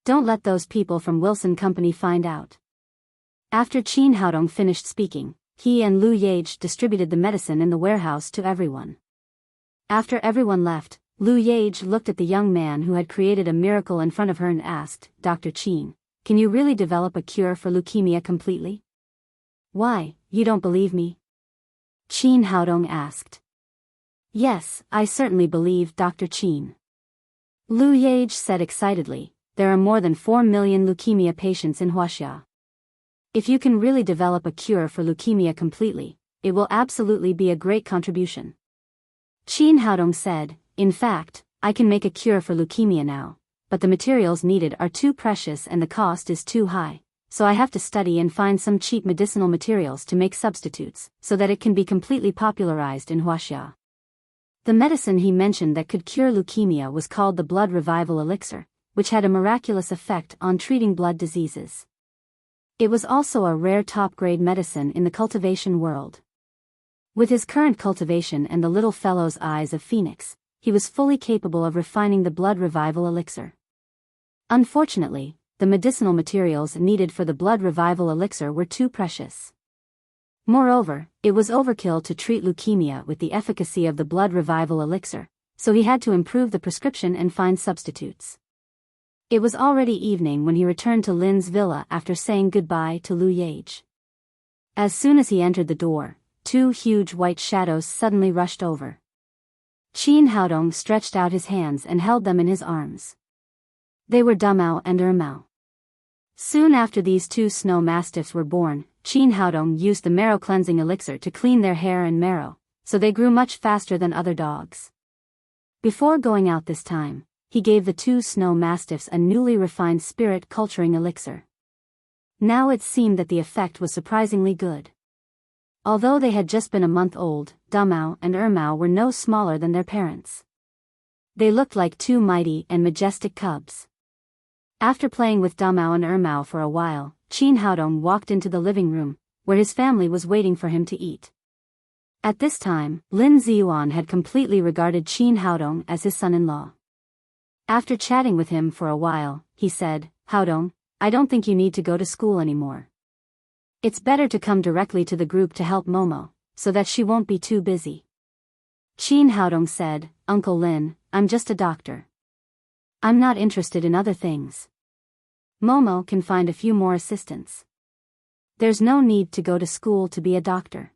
Don't let those people from Wilson Company find out." After Qin Haodong finished speaking, he and Lu Yage distributed the medicine in the warehouse to everyone. After everyone left, Lu Yage looked at the young man who had created a miracle in front of her and asked, "Dr. Qin, can you really develop a cure for leukemia completely?" "Why, you don't believe me?" Qin Haodong asked. "Yes, I certainly believe Dr. Qin." Lu Yage said excitedly, "There are more than 4 million leukemia patients in Huaxia. If you can really develop a cure for leukemia completely, it will absolutely be a great contribution." Qin Haodong said, "In fact, I can make a cure for leukemia now, but the materials needed are too precious and the cost is too high, so I have to study and find some cheap medicinal materials to make substitutes, so that it can be completely popularized in Huaxia." The medicine he mentioned that could cure leukemia was called the blood revival elixir, which had a miraculous effect on treating blood diseases. It was also a rare top-grade medicine in the cultivation world. With his current cultivation and the little fellow's eyes of phoenix, he was fully capable of refining the blood revival elixir. Unfortunately, the medicinal materials needed for the blood revival elixir were too precious. Moreover, it was overkill to treat leukemia with the efficacy of the blood revival elixir, so he had to improve the prescription and find substitutes. It was already evening when he returned to Lin's villa after saying goodbye to Lu Yage. As soon as he entered the door, two huge white shadows suddenly rushed over. Qin Haodong stretched out his hands and held them in his arms. They were Dumao and Ermao. Soon after these two snow mastiffs were born, Qin Haodong used the marrow cleansing elixir to clean their hair and marrow, so they grew much faster than other dogs. Before going out this time, he gave the two snow mastiffs a newly refined spirit culturing elixir. Now it seemed that the effect was surprisingly good. Although they had just been a month old, Dumao and Ermao were no smaller than their parents. They looked like two mighty and majestic cubs. After playing with Dumao and Ermao for a while, Qin Haodong walked into the living room, where his family was waiting for him to eat. At this time, Lin Ziyuan had completely regarded Qin Haodong as his son-in-law. After chatting with him for a while, he said, "Haodong, I don't think you need to go to school anymore. It's better to come directly to the group to help Momo, so that she won't be too busy." Qin Haodong said, "Uncle Lin, I'm just a doctor. I'm not interested in other things. Momo can find a few more assistants. There's no need to go to school to be a doctor."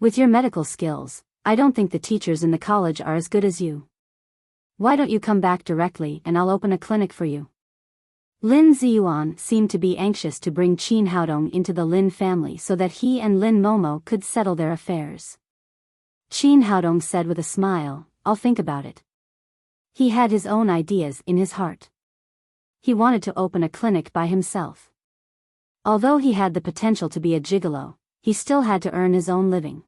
With your medical skills, I don't think the teachers in the college are as good as you. Why don't you come back directly and I'll open a clinic for you? Lin Ziyuan seemed to be anxious to bring Qin Haodong into the Lin family so that he and Lin Momo could settle their affairs. Qin Haodong said with a smile, "I'll think about it." He had his own ideas in his heart. He wanted to open a clinic by himself. Although he had the potential to be a gigolo, he still had to earn his own living.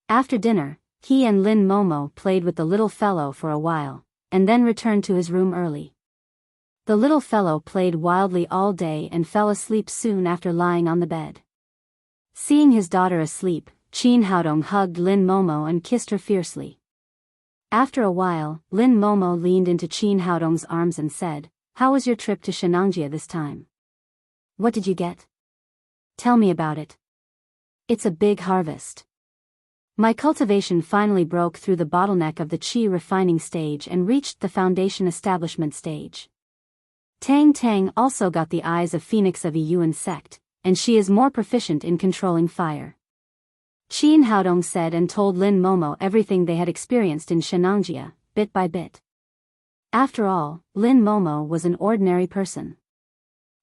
After dinner, he and Lin Momo played with the little fellow for a while, and then returned to his room early. The little fellow played wildly all day and fell asleep soon after lying on the bed. Seeing his daughter asleep, Qin Haodong hugged Lin Momo and kissed her fiercely. After a while, Lin Momo leaned into Qin Haodong's arms and said, "How was your trip to Shenangjia this time? What did you get? Tell me about it. It's a big harvest. My cultivation finally broke through the bottleneck of the qi refining stage and reached the foundation establishment stage. Tang Tang also got the eyes of Phoenix of Yuan sect, and she is more proficient in controlling fire." Qin Haodong said and told Lin Momo everything they had experienced in Shenangjia, bit by bit. After all, Lin Momo was an ordinary person.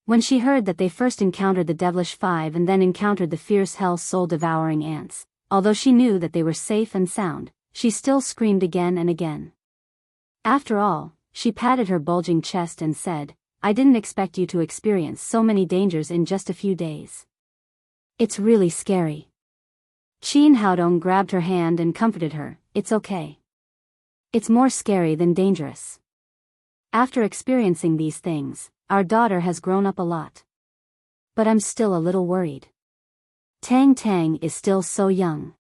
When she heard that they first encountered the devilish five and then encountered the fierce hell soul-devouring ants, although she knew that they were safe and sound, she still screamed again and again. After all, she patted her bulging chest and said, "I didn't expect you to experience so many dangers in just a few days. It's really scary." Qin Haodong grabbed her hand and comforted her, "It's okay. It's more scary than dangerous. After experiencing these things, our daughter has grown up a lot. But I'm still a little worried. Tang Tang is still so young.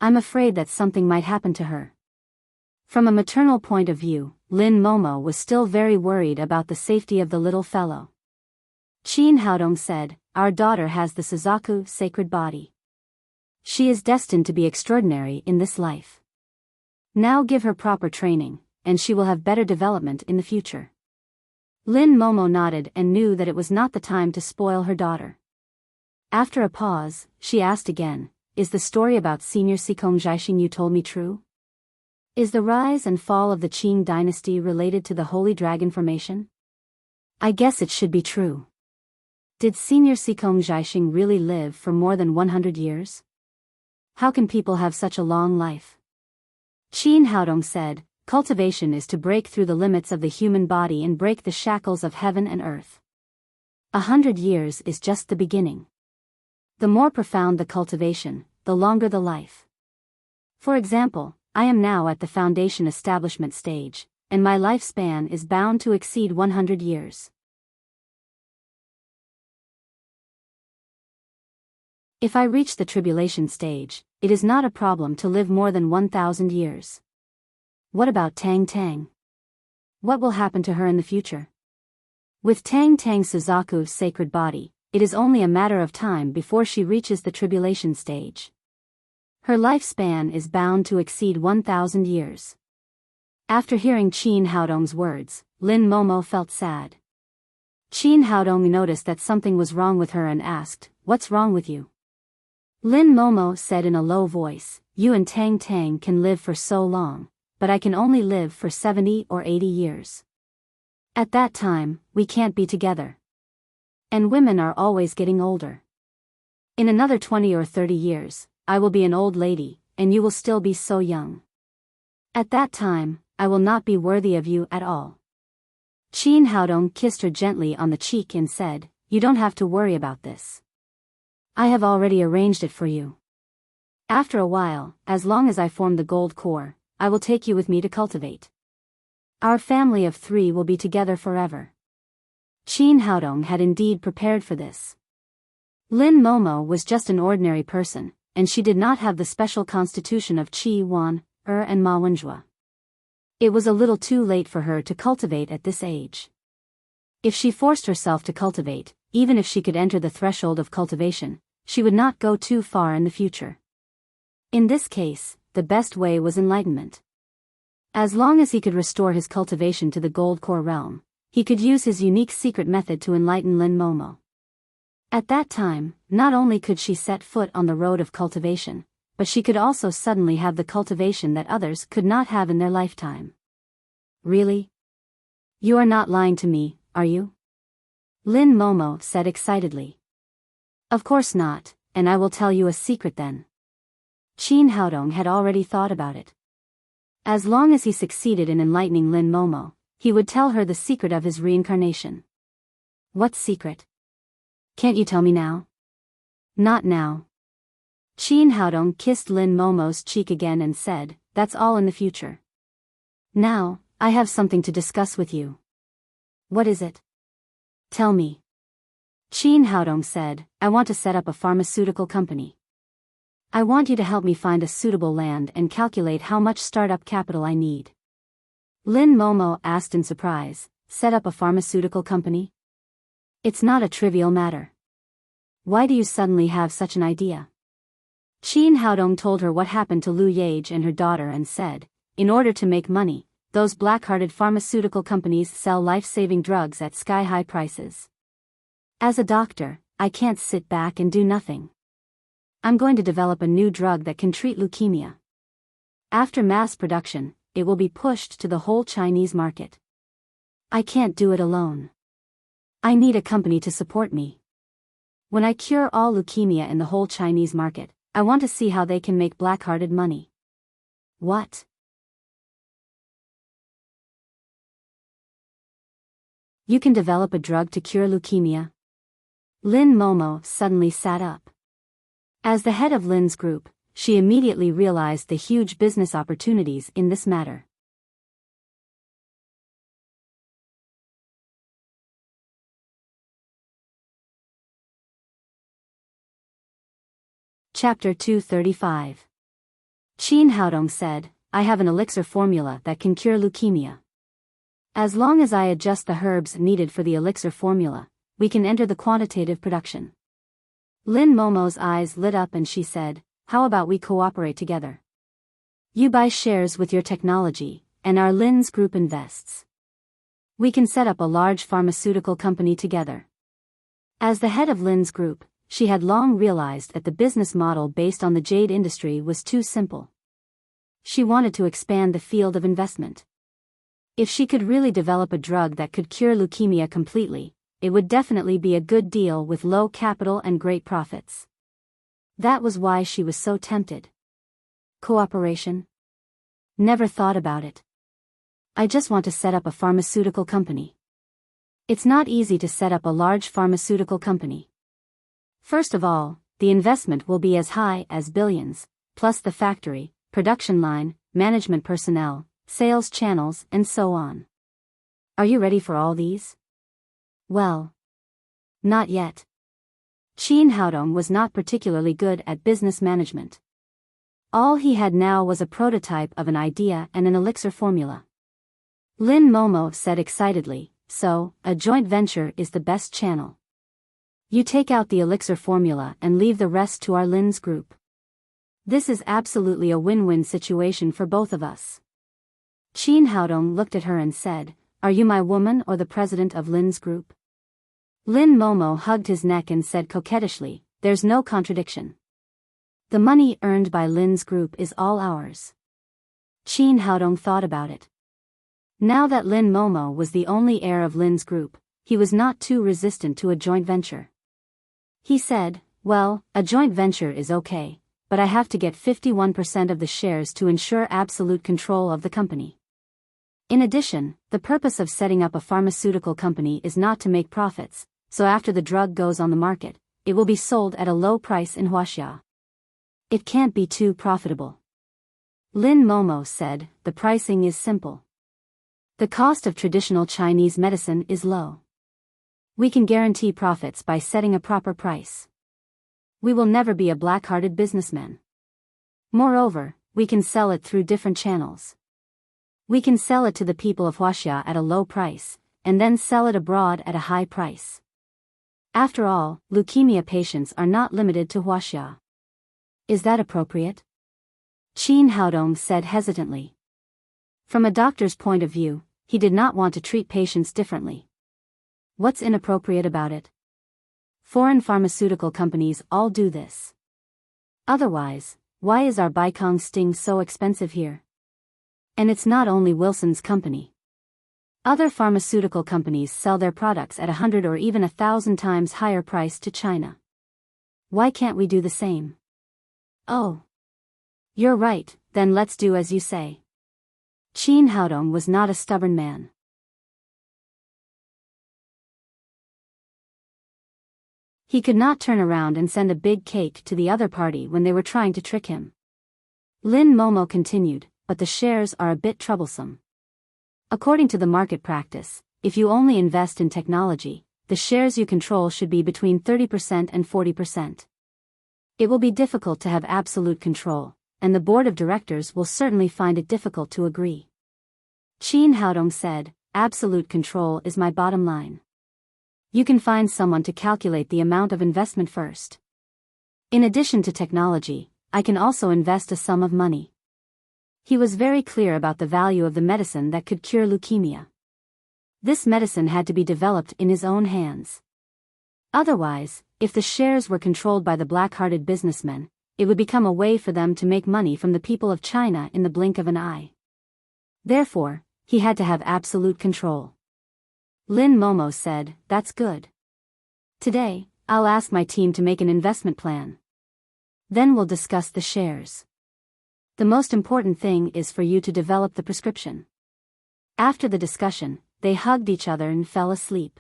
I'm afraid that something might happen to her." From a maternal point of view, Lin Momo was still very worried about the safety of the little fellow. Qin Haodong said, "Our daughter has the Suzaku sacred body. She is destined to be extraordinary in this life. Now give her proper training, and she will have better development in the future." Lin Momo nodded and knew that it was not the time to spoil her daughter. After a pause, she asked again, "Is the story about Senior Sikong Jiaxing you told me true? Is the rise and fall of the Qing dynasty related to the Holy Dragon formation? I guess it should be true. Did Senior Sikong Jiaxing really live for more than 100 years? How can people have such a long life?" Qin Haodong said, "Cultivation is to break through the limits of the human body and break the shackles of heaven and earth. 100 years is just the beginning. The more profound the cultivation, the longer the life. For example, I am now at the foundation establishment stage, and my lifespan is bound to exceed 100 years. If I reach the tribulation stage, it is not a problem to live more than 1,000 years. What about Tang Tang? What will happen to her in the future? With Tang Tang Suzaku's sacred body, it is only a matter of time before she reaches the tribulation stage. Her lifespan is bound to exceed 1,000 years. After hearing Qin Haodong's words, Lin Momo felt sad. Qin Haodong noticed that something was wrong with her and asked, "What's wrong with you?" Lin Momo said in a low voice, "You and Tang Tang can live for so long, but I can only live for 70 or 80 years. At that time, we can't be together. And women are always getting older. In another 20 or 30 years, I will be an old lady, and you will still be so young. At that time, I will not be worthy of you at all." Qin Haodong kissed her gently on the cheek and said, "You don't have to worry about this. I have already arranged it for you. After a while, as long as I form the gold core, I will take you with me to cultivate. Our family of 3 will be together forever." Qin Haodong had indeed prepared for this. Lin Momo was just an ordinary person, and she did not have the special constitution of Qi Wan, and Ma Wenjue. It was a little too late for her to cultivate at this age. If she forced herself to cultivate, even if she could enter the threshold of cultivation, she would not go too far in the future. In this case, the best way was enlightenment. As long as he could restore his cultivation to the gold core realm, he could use his unique secret method to enlighten Lin Momo. At that time, not only could she set foot on the road of cultivation, but she could also suddenly have the cultivation that others could not have in their lifetime. "Really? You are not lying to me, are you?" Lin Momo said excitedly. "Of course not, and I will tell you a secret then." Qin Haodong had already thought about it. As long as he succeeded in enlightening Lin Momo, he would tell her the secret of his reincarnation. "What secret? Can't you tell me now?" "Not now." Qin Haodong kissed Lin Momo's cheek again and said, "That's all in the future. Now, I have something to discuss with you." "What is it?" "Tell me." Qin Haodong said, "I want to set up a pharmaceutical company. I want you to help me find a suitable land and calculate how much startup capital I need." Lin Momo asked in surprise, "Set up a pharmaceutical company? It's not a trivial matter. Why do you suddenly have such an idea?" Qin Haodong told her what happened to Lu Yage and her daughter and said, "In order to make money, those black-hearted pharmaceutical companies sell life-saving drugs at sky-high prices. As a doctor, I can't sit back and do nothing. I'm going to develop a new drug that can treat leukemia. After mass production, it will be pushed to the whole Chinese market. I can't do it alone. I need a company to support me. When I cure all leukemia in the whole Chinese market, I want to see how they can make black-hearted money." "What? You can develop a drug to cure leukemia?" Lin Momo suddenly sat up. As the head of Lin's group, she immediately realized the huge business opportunities in this matter. Chapter 235. Qin Haodong said, "I have an elixir formula that can cure leukemia. As long as I adjust the herbs needed for the elixir formula, we can enter the quantitative production." Lin Momo's eyes lit up and she said, "How about we cooperate together? You buy shares with your technology, and our Lin's group invests. We can set up a large pharmaceutical company together." As the head of Lin's group, she had long realized that the business model based on the jade industry was too simple. She wanted to expand the field of investment. If she could really develop a drug that could cure leukemia completely, it would definitely be a good deal with low capital and great profits. That was why she was so tempted. Cooperation? Never thought about it. I just want to set up a pharmaceutical company. It's not easy to set up a large pharmaceutical company. First of all, the investment will be as high as billions, plus the factory, production line, management personnel, sales channels, and so on. Are you ready for all these? Well, not yet. Qin Haodong was not particularly good at business management. All he had now was a prototype of an idea and an elixir formula. Lin Momo said excitedly, "So, a joint venture is the best channel. You take out the elixir formula and leave the rest to our Lin's group. This is absolutely a win-win situation for both of us." Qin Haodong looked at her and said, "Are you my woman or the president of Lin's group?" Lin Momo hugged his neck and said coquettishly, "There's no contradiction. The money earned by Lin's group is all ours." Qin Haodong thought about it. Now that Lin Momo was the only heir of Lin's group, he was not too resistant to a joint venture. He said, "Well, a joint venture is okay, but I have to get 51% of the shares to ensure absolute control of the company. In addition, the purpose of setting up a pharmaceutical company is not to make profits, so after the drug goes on the market, it will be sold at a low price in Huaxia. It can't be too profitable." Lin Momo said, "The pricing is simple. The cost of traditional Chinese medicine is low. We can guarantee profits by setting a proper price. We will never be a black-hearted businessman. Moreover, we can sell it through different channels. We can sell it to the people of Huaxia at a low price, and then sell it abroad at a high price. After all, leukemia patients are not limited to Huaxia. Is that appropriate?" Qin Haodong said hesitantly. From a doctor's point of view, he did not want to treat patients differently. What's inappropriate about it? Foreign pharmaceutical companies all do this. Otherwise, why is our Baikong sting so expensive here? And it's not only Wilson's company. Other pharmaceutical companies sell their products at 100 or even 1,000 times higher price to China. Why can't we do the same? Oh. You're right, then let's do as you say. Qin Haodong was not a stubborn man. He could not turn around and send a big cake to the other party when they were trying to trick him. Lin Momo continued, "But the shares are a bit troublesome. According to the market practice, if you only invest in technology, the shares you control should be between 30% and 40%. It will be difficult to have absolute control, and the board of directors will certainly find it difficult to agree." Qin Haodong said, "Absolute control is my bottom line. You can find someone to calculate the amount of investment first. In addition to technology, I can also invest a sum of money." He was very clear about the value of the medicine that could cure leukemia. This medicine had to be developed in his own hands. Otherwise, if the shares were controlled by the black-hearted businessmen, it would become a way for them to make money from the people of China in the blink of an eye. Therefore, he had to have absolute control. Lin Momo said, "That's good. Today, I'll ask my team to make an investment plan. Then we'll discuss the shares. The most important thing is for you to develop the prescription." After the discussion, they hugged each other and fell asleep.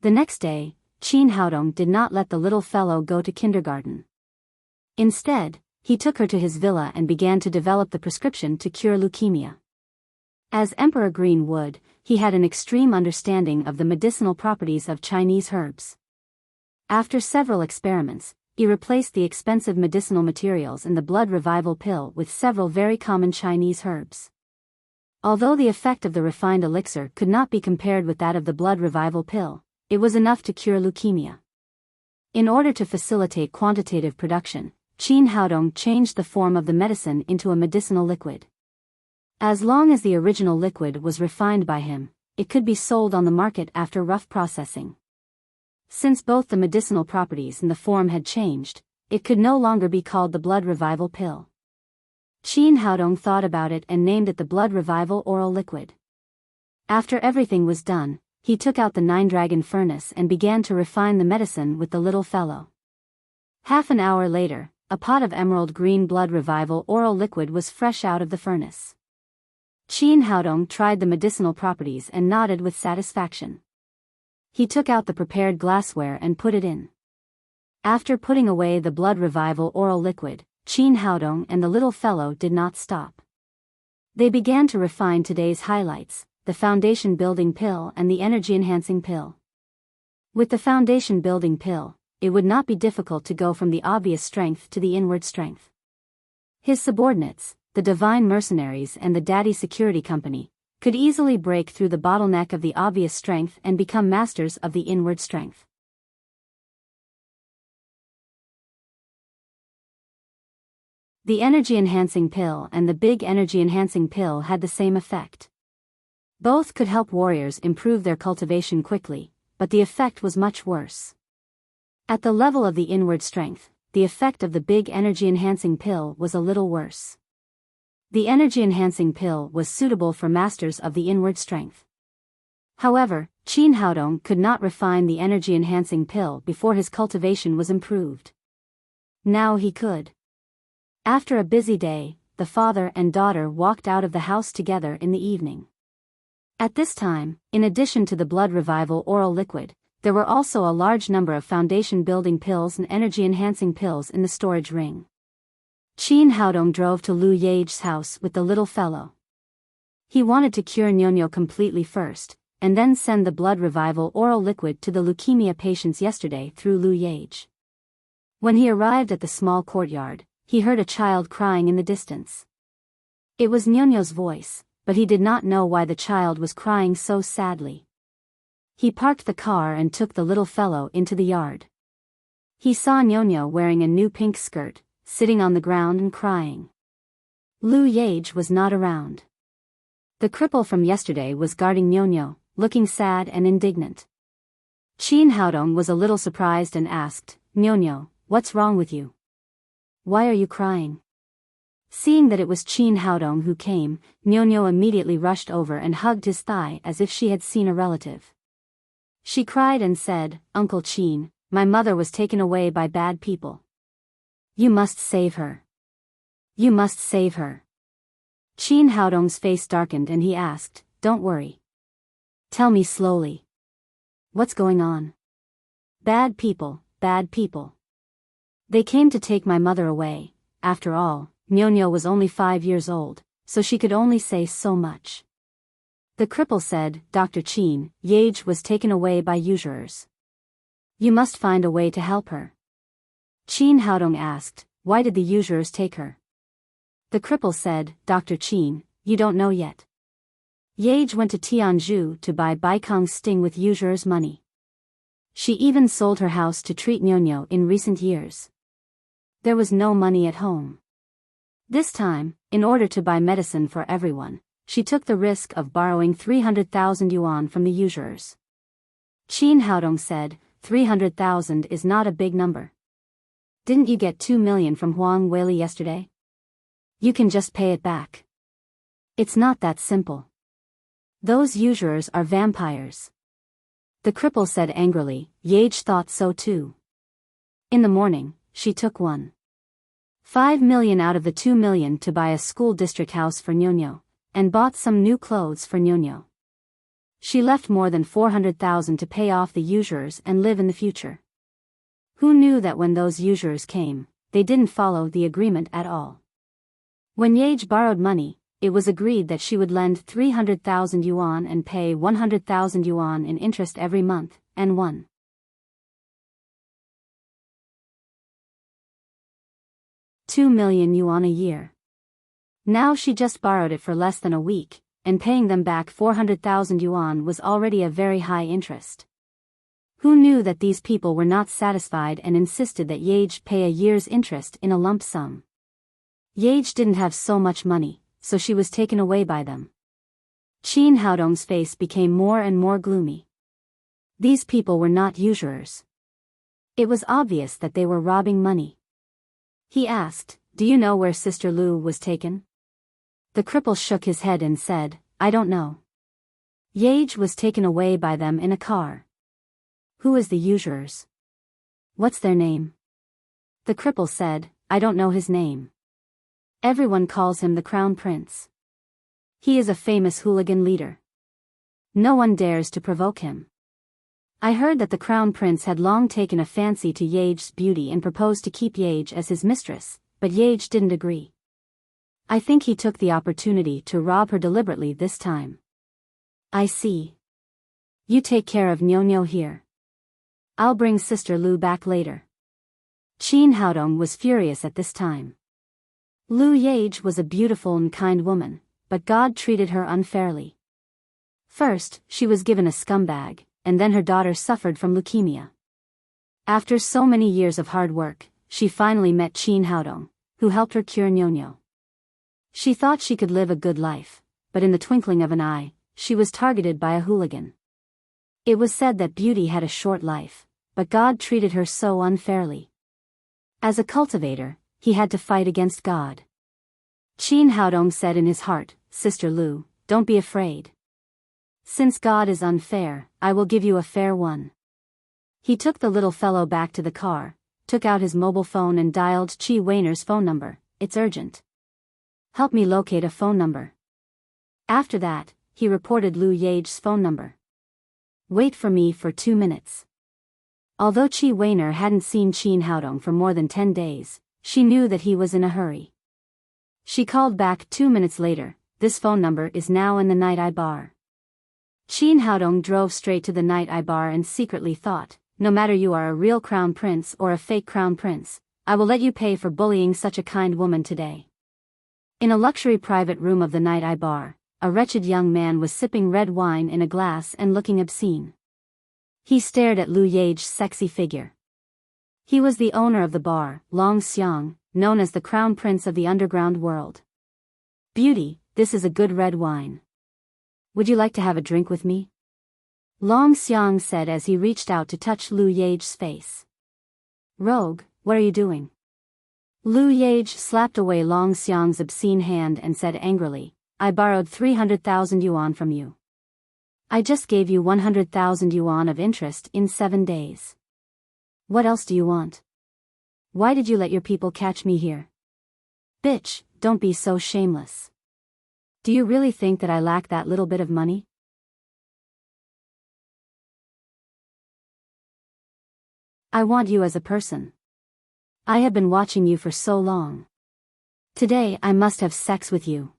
The next day, Qin Haodong did not let the little fellow go to kindergarten. Instead, he took her to his villa and began to develop the prescription to cure leukemia. As Emperor Green would, he had an extreme understanding of the medicinal properties of Chinese herbs. After several experiments, he replaced the expensive medicinal materials in the blood revival pill with several very common Chinese herbs. Although the effect of the refined elixir could not be compared with that of the blood revival pill, it was enough to cure leukemia. In order to facilitate quantitative production, Qin Haodong changed the form of the medicine into a medicinal liquid. As long as the original liquid was refined by him, it could be sold on the market after rough processing. Since both the medicinal properties and the form had changed, it could no longer be called the blood revival pill. Qin Haodong thought about it and named it the blood revival oral liquid. After everything was done, he took out the 9-dragon furnace and began to refine the medicine with the little fellow. Half an hour later, a pot of emerald green blood revival oral liquid was fresh out of the furnace. Qin Haodong tried the medicinal properties and nodded with satisfaction. He took out the prepared glassware and put it in. After putting away the blood revival oral liquid, Qin Haodong and the little fellow did not stop. They began to refine today's highlights, the foundation building pill and the energy enhancing pill. With the foundation building pill, it would not be difficult to go from the obvious strength to the inward strength. His subordinates, the divine mercenaries and the daddy security company, could easily break through the bottleneck of the obvious strength and become masters of the inward strength. The energy-enhancing pill and the big energy-enhancing pill had the same effect. Both could help warriors improve their cultivation quickly, but the effect was much worse. At the level of the inward strength, the effect of the big energy-enhancing pill was a little worse. The energy-enhancing pill was suitable for masters of the inward strength. However, Qin Haodong could not refine the energy-enhancing pill before his cultivation was improved. Now he could. After a busy day, the father and daughter walked out of the house together in the evening. At this time, in addition to the blood revival oral liquid, there were also a large number of foundation-building pills and energy-enhancing pills in the storage ring. Qin Haodong drove to Lu Yage's house with the little fellow. He wanted to cure Nyonyo completely first, and then send the blood revival oral liquid to the leukemia patients yesterday through Lu Yage. When he arrived at the small courtyard, he heard a child crying in the distance. It was Nyonyo's voice, but he did not know why the child was crying so sadly. He parked the car and took the little fellow into the yard. He saw Nyonyo wearing a new pink skirt, sitting on the ground and crying. Lu Yage was not around. The cripple from yesterday was guarding Nyonyo, looking sad and indignant. Qin Haodong was a little surprised and asked, "Nyonyo, what's wrong with you? Why are you crying?" Seeing that it was Qin Haodong who came, Nyonyo immediately rushed over and hugged his thigh as if she had seen a relative. She cried and said, "Uncle Qin, my mother was taken away by bad people. You must save her. You must save her." Qin Haodong's face darkened and he asked, "Don't worry. Tell me slowly. What's going on?" "Bad people, bad people. They came to take my mother away." After all, Nyonyo was only 5 years old, so she could only say so much. The cripple said, "Dr. Qin, Yage was taken away by usurers. You must find a way to help her." Qin Haodong asked, "Why did the usurers take her?" The cripple said, "Dr. Qin, you don't know yet. Yage went to Tianzhu to buy Baikong's sting with usurers' money. She even sold her house to treat Nyonyo in recent years. There was no money at home. This time, in order to buy medicine for everyone, she took the risk of borrowing 300,000 yuan from the usurers." Qin Haodong said, 300,000 is not a big number. Didn't you get 2 million from Huang Weili yesterday? You can just pay it back. It's not that simple. Those usurers are vampires. The cripple said angrily, Yage thought so too. In the morning, she took 1.5 million out of the 2 million to buy a school district house for Nyonyo, and bought some new clothes for Nyonyo. She left more than 400,000 to pay off the usurers and live in the future. Who knew that when those usurers came, they didn't follow the agreement at all? When Yage borrowed money, it was agreed that she would lend 300,000 yuan and pay 100,000 yuan in interest every month, and 1.2 million yuan a year. Now she just borrowed it for less than a week, and paying them back 400,000 yuan was already a very high interest. Who knew that these people were not satisfied and insisted that Yage pay a year's interest in a lump sum? Yage didn't have so much money, so she was taken away by them. Qin Haodong's face became more and more gloomy. These people were not usurers. It was obvious that they were robbing money. He asked, "Do you know where Sister Lu was taken?" The cripple shook his head and said, "I don't know. Yage was taken away by them in a car." "Who is the usurers? What's their name?" The cripple said, "I don't know his name. Everyone calls him the Crown Prince. He is a famous hooligan leader. No one dares to provoke him. I heard that the Crown Prince had long taken a fancy to Yage's beauty and proposed to keep Yage as his mistress, but Yage didn't agree. I think he took the opportunity to rob her deliberately this time." "I see. You take care of Nyonyo here. I'll bring Sister Lu back later." Qin Haodong was furious at this time. Lu Yage was a beautiful and kind woman, but God treated her unfairly. First, she was given a scumbag, and then her daughter suffered from leukemia. After so many years of hard work, she finally met Qin Haodong, who helped her cure Nyonyo. She thought she could live a good life, but in the twinkling of an eye, she was targeted by a hooligan. It was said that beauty had a short life, but God treated her so unfairly. As a cultivator, he had to fight against God. Qin Haodong said in his heart, "Sister Lu, don't be afraid. Since God is unfair, I will give you a fair one." He took the little fellow back to the car, took out his mobile phone and dialed Qi Weiner's phone number. "It's urgent. Help me locate a phone number." After that, he reported Lu Yage's phone number. "Wait for me for 2 minutes." Although Qi Weiner hadn't seen Qin Haodong for more than 10 days, she knew that he was in a hurry. She called back 2 minutes later. "This phone number is now in the Night Eye Bar." Qin Haodong drove straight to the Night Eye Bar and secretly thought, "No matter you are a real crown prince or a fake crown prince, I will let you pay for bullying such a kind woman today." In a luxury private room of the Night Eye Bar, a wretched young man was sipping red wine in a glass and looking obscene. He stared at Lu Yage's sexy figure. He was the owner of the bar, Long Xiang, known as the crown prince of the underground world. "Beauty, this is a good red wine. Would you like to have a drink with me?" Long Xiang said as he reached out to touch Lu Yage's face. "Rogue, what are you doing?" Lu Yage slapped away Long Xiang's obscene hand and said angrily, "I borrowed 300,000 yuan from you. I just gave you 100,000 yuan of interest in 7 days. What else do you want? Why did you let your people catch me here? Bitch, don't be so shameless. Do you really think that I lack that little bit of money?" "I want you as a person. I have been watching you for so long. Today I must have sex with you,"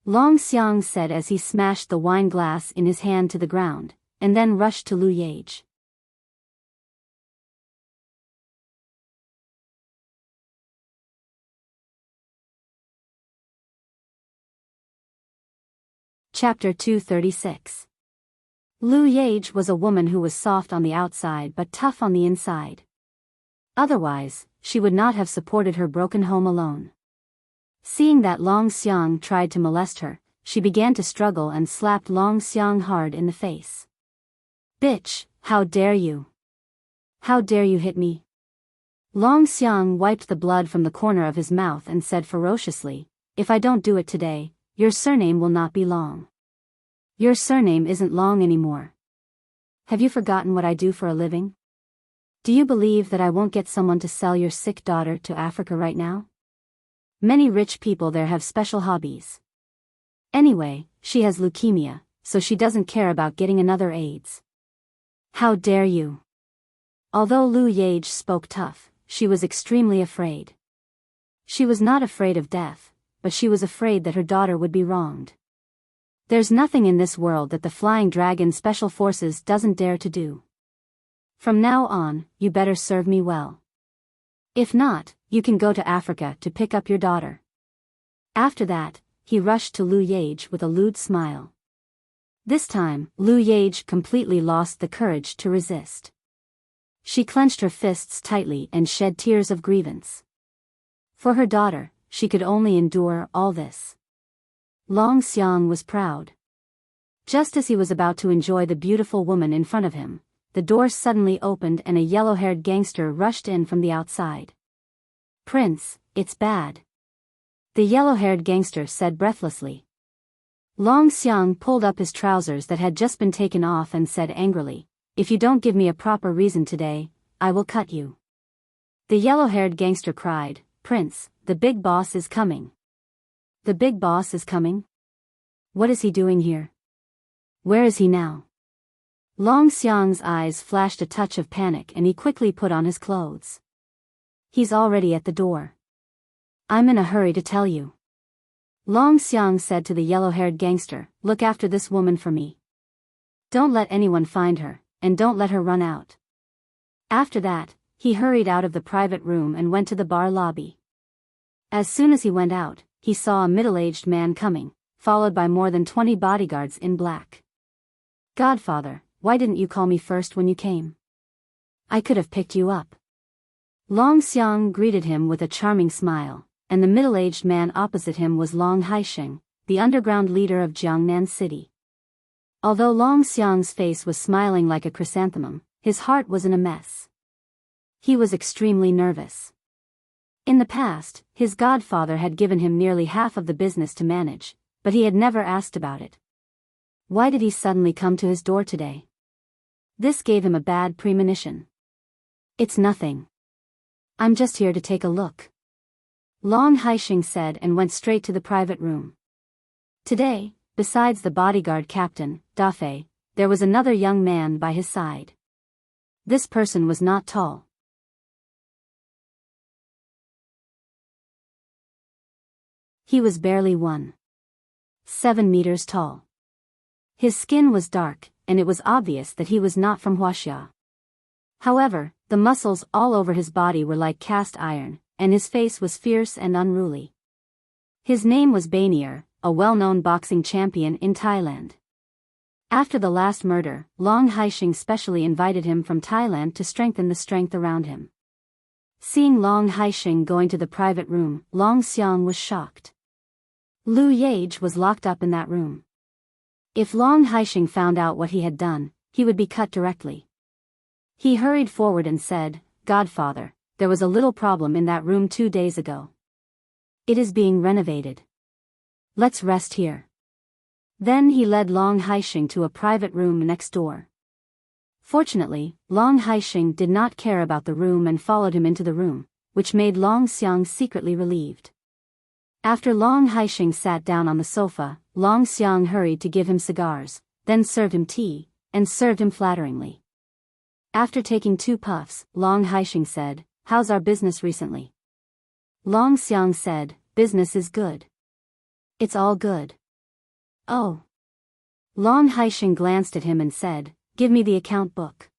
Long Xiang said as he smashed the wine glass in his hand to the ground, and then rushed to Lu Yage. Chapter 236. Lu Yage was a woman who was soft on the outside but tough on the inside. Otherwise, she would not have supported her broken home alone. Seeing that Long Xiang tried to molest her, she began to struggle and slapped Long Xiang hard in the face. "Bitch, how dare you? How dare you hit me?" Long Xiang wiped the blood from the corner of his mouth and said ferociously, "If I don't do it today, your surname will not be Long. Your surname isn't Long anymore. Have you forgotten what I do for a living? Do you believe that I won't get someone to sell your sick daughter to Africa right now? Many rich people there have special hobbies. Anyway, she has leukemia, so she doesn't care about getting another AIDS. How dare you?" Although Lu Yage spoke tough, she was extremely afraid. She was not afraid of death, but she was afraid that her daughter would be wronged. There's nothing in this world that the Flying Dragon Special Forces doesn't dare to do. From now on, you better serve me well. If not, you can go to Africa to pick up your daughter." After that, he rushed to Lu Yage with a lewd smile. This time, Lu Yage completely lost the courage to resist. She clenched her fists tightly and shed tears of grievance. For her daughter, she could only endure all this. Long Xiang was proud. Just as he was about to enjoy the beautiful woman in front of him, the door suddenly opened and a yellow-haired gangster rushed in from the outside. "Prince, it's bad," the yellow-haired gangster said breathlessly. Long Xiang pulled up his trousers that had just been taken off and said angrily, "If you don't give me a proper reason today, I will cut you." The yellow-haired gangster cried, "Prince, the big boss is coming." "The big boss is coming? What is he doing here? Where is he now?" Long Xiang's eyes flashed a touch of panic and he quickly put on his clothes. "He's already at the door. I'm in a hurry to tell you." Long Xiang said to the yellow-haired gangster, "Look after this woman for me. Don't let anyone find her, and don't let her run out." After that, he hurried out of the private room and went to the bar lobby. As soon as he went out, he saw a middle-aged man coming, followed by more than 20 bodyguards in black. "Godfather, why didn't you call me first when you came? I could have picked you up." Long Xiang greeted him with a charming smile, and the middle-aged man opposite him was Long Haisheng, the underground leader of Jiangnan City. Although Long Xiang's face was smiling like a chrysanthemum, his heart was in a mess. He was extremely nervous. In the past, his godfather had given him nearly half of the business to manage, but he had never asked about it. Why did he suddenly come to his door today? This gave him a bad premonition. "It's nothing. I'm just here to take a look," Long Haisheng said and went straight to the private room. Today, besides the bodyguard captain, Dafei, there was another young man by his side. This person was not tall. He was barely 1.7 meters tall. His skin was dark, and it was obvious that he was not from Huaxia. However, the muscles all over his body were like cast iron, and his face was fierce and unruly. His name was Bainier, a well-known boxing champion in Thailand. After the last murder, Long Haisheng specially invited him from Thailand to strengthen the strength around him. Seeing Long Haisheng going to the private room, Long Xiang was shocked. Lu Yage was locked up in that room. If Long Haisheng found out what he had done, he would be cut directly. He hurried forward and said, "Godfather, there was a little problem in that room 2 days ago. It is being renovated. Let's rest here." Then he led Long Haisheng to a private room next door. Fortunately, Long Haisheng did not care about the room and followed him into the room, which made Long Xiang secretly relieved. After Long Haisheng sat down on the sofa, Long Xiang hurried to give him cigars, then served him tea, and served him flatteringly. After taking 2 puffs, Long Haisheng said, "How's our business recently?" Long Xiang said, "Business is good. It's all good." "Oh." Long Haisheng glanced at him and said, "Give me the account book.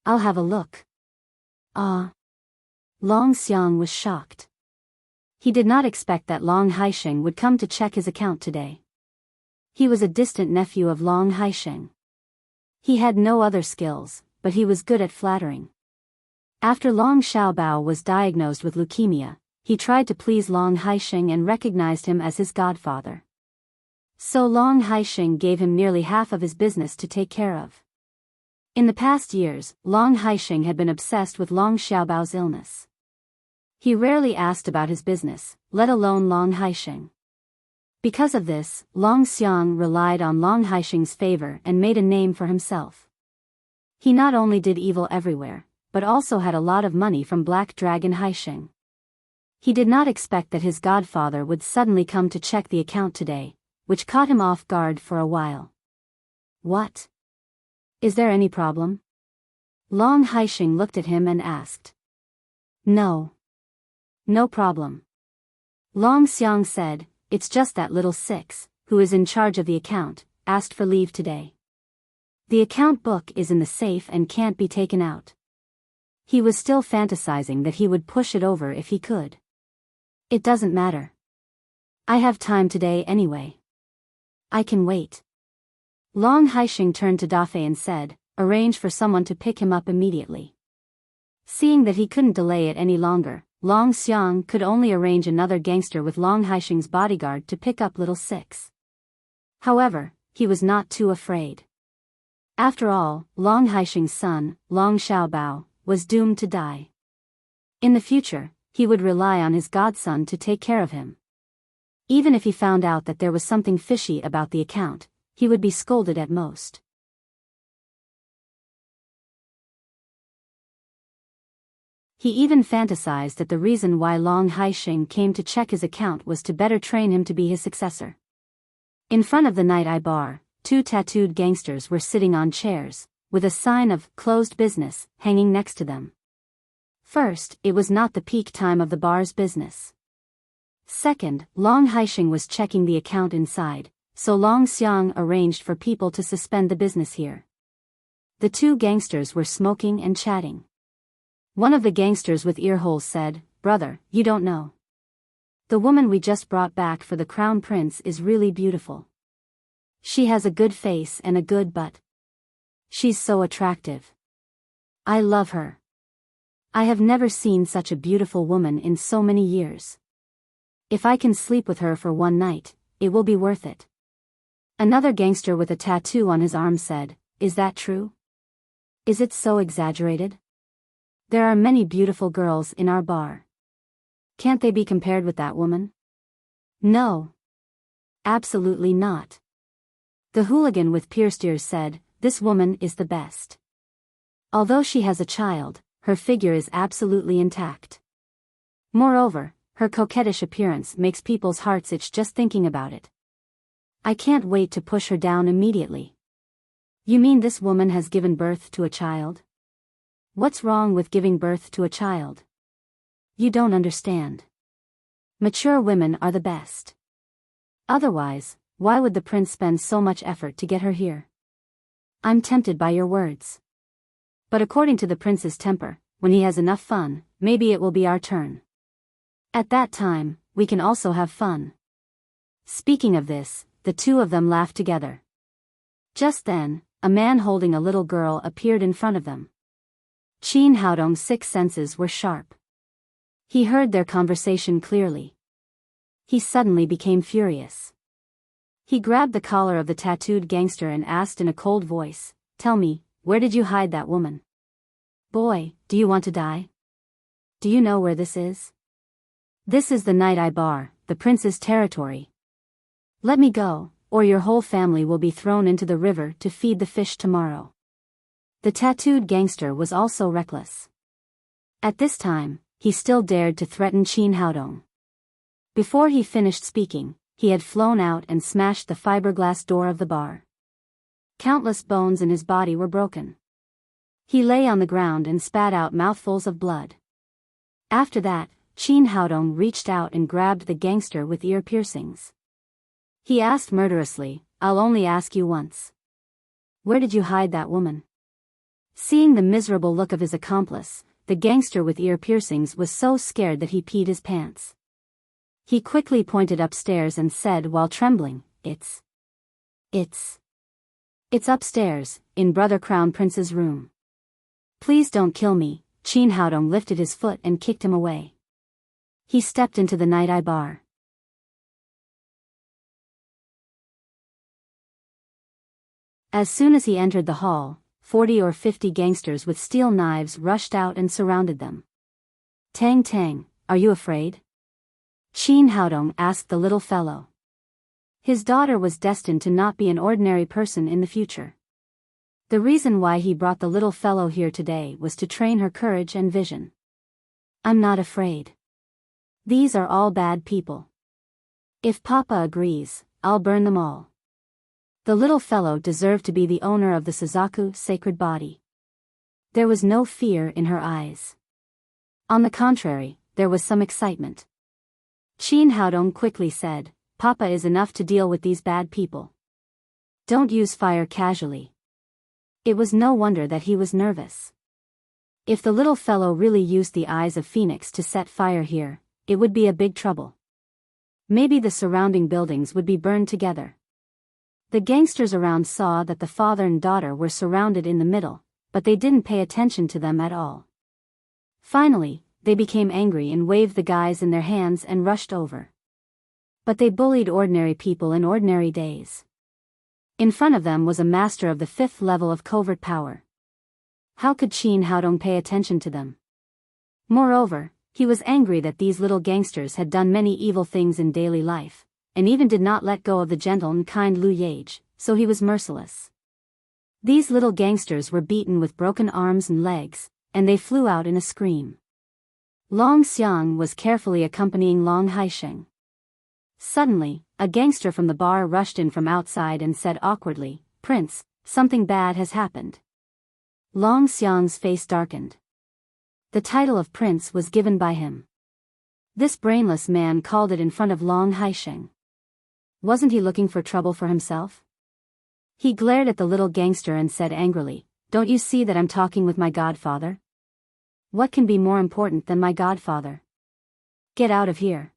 I'll have a look." "Ah." Long Xiang was shocked. He did not expect that Long Haisheng would come to check his account today. He was a distant nephew of Long Haisheng. He had no other skills, but he was good at flattering. After Long Xiaobao was diagnosed with leukemia, he tried to please Long Haisheng and recognized him as his godfather. So Long Haisheng gave him nearly half of his business to take care of. In the past years, Long Haisheng had been obsessed with Long Xiaobao's illness. He rarely asked about his business, let alone Long Haisheng. Because of this, Long Xiang relied on Long Haisheng's favor and made a name for himself. He not only did evil everywhere, but also had a lot of money from Black Dragon Haisheng. He did not expect that his godfather would suddenly come to check the account today, which caught him off guard for a while. "What? Is there any problem?" Long Haisheng looked at him and asked. "No. No problem." Long Xiang said, "It's just that little Six, who is in charge of the account, asked for leave today. The account book is in the safe and can't be taken out." He was still fantasizing that he would push it over if he could. "It doesn't matter. I have time today anyway. I can wait." Long Haisheng turned to Dafei and said, "Arrange for someone to pick him up immediately." Seeing that he couldn't delay it any longer, Long Xiang could only arrange another gangster with Long Haisheng's bodyguard to pick up little Six. However, he was not too afraid. After all, Long Haisheng's son, Long Xiaobao, was doomed to die. In the future, he would rely on his godson to take care of him. Even if he found out that there was something fishy about the account, he would be scolded at most. He even fantasized that the reason why Long Haisheng came to check his account was to better train him to be his successor. In front of the Night Eye Bar, 2 tattooed gangsters were sitting on chairs, with a sign of "Closed Business" hanging next to them. First, it was not the peak time of the bar's business. Second, Long Haisheng was checking the account inside, so Long Xiang arranged for people to suspend the business here. The 2 gangsters were smoking and chatting. One of the gangsters with ear holes said, "Brother, you don't know. The woman we just brought back for the crown prince is really beautiful. She has a good face and a good butt. She's so attractive. I love her. I have never seen such a beautiful woman in so many years. If I can sleep with her for one night, it will be worth it. Another gangster with a tattoo on his arm said, "Is that true? Is it so exaggerated? There are many beautiful girls in our bar. Can't they be compared with that woman?" "No. Absolutely not." The hooligan with pierced ears said, "This woman is the best. Although she has a child, her figure is absolutely intact. Moreover, her coquettish appearance makes people's hearts itch just thinking about it. I can't wait to push her down immediately." "You mean this woman has given birth to a child?" "What's wrong with giving birth to a child? You don't understand. Mature women are the best. Otherwise, why would the prince spend so much effort to get her here?" "I'm tempted by your words. But according to the prince's temper, when he has enough fun, maybe it will be our turn. At that time, we can also have fun." Speaking of this, the two of them laughed together. Just then, a man holding a little girl appeared in front of them. Qin Haodong's six senses were sharp. He heard their conversation clearly. He suddenly became furious. He grabbed the collar of the tattooed gangster and asked in a cold voice, "Tell me, where did you hide that woman? Boy, do you want to die? Do you know where this is?" "This is the Night-Eye Bar, the prince's territory. Let me go, or your whole family will be thrown into the river to feed the fish tomorrow." The tattooed gangster was also reckless. At this time, he still dared to threaten Qin Haodong. Before he finished speaking, he had flown out and smashed the fiberglass door of the bar. Countless bones in his body were broken. He lay on the ground and spat out mouthfuls of blood. After that, Qin Haodong reached out and grabbed the gangster with ear piercings. He asked murderously, "I'll only ask you once. Where did you hide that woman?" Seeing the miserable look of his accomplice, the gangster with ear piercings was so scared that he peed his pants. He quickly pointed upstairs and said while trembling, It's upstairs, in Brother Crown Prince's room. Please don't kill me." Qin Haodong lifted his foot and kicked him away. He stepped into the Night-Eye Bar. As soon as he entered the hall, 40 or 50 gangsters with steel knives rushed out and surrounded them. "Tang Tang, are you afraid?" Qin Haodong asked the little fellow. His daughter was destined to not be an ordinary person in the future. The reason why he brought the little fellow here today was to train her courage and vision. "I'm not afraid. These are all bad people. If Papa agrees, I'll burn them all." The little fellow deserved to be the owner of the Suzaku sacred body. There was no fear in her eyes. On the contrary, there was some excitement. Qin Haodong quickly said, "Papa is enough to deal with these bad people. Don't use fire casually." It was no wonder that he was nervous. If the little fellow really used the eyes of Phoenix to set fire here, it would be a big trouble. Maybe the surrounding buildings would be burned together. The gangsters around saw that the father and daughter were surrounded in the middle, but they didn't pay attention to them at all. Finally, they became angry and waved the guys in their hands and rushed over. But they bullied ordinary people in ordinary days. In front of them was a master of the 5th level of covert power. How could Qin Haodong pay attention to them? Moreover, he was angry that these little gangsters had done many evil things in daily life, and even did not let go of the gentle and kind Lu Yage, so he was merciless. These little gangsters were beaten with broken arms and legs, and they flew out in a scream. Long Xiang was carefully accompanying Long Haisheng. Suddenly, a gangster from the bar rushed in from outside and said awkwardly, "Prince, something bad has happened." Long Xiang's face darkened. The title of prince was given by him. This brainless man called it in front of Long Haisheng. Wasn't he looking for trouble for himself? He glared at the little gangster and said angrily, "Don't you see that I'm talking with my godfather? What can be more important than my godfather? Get out of here."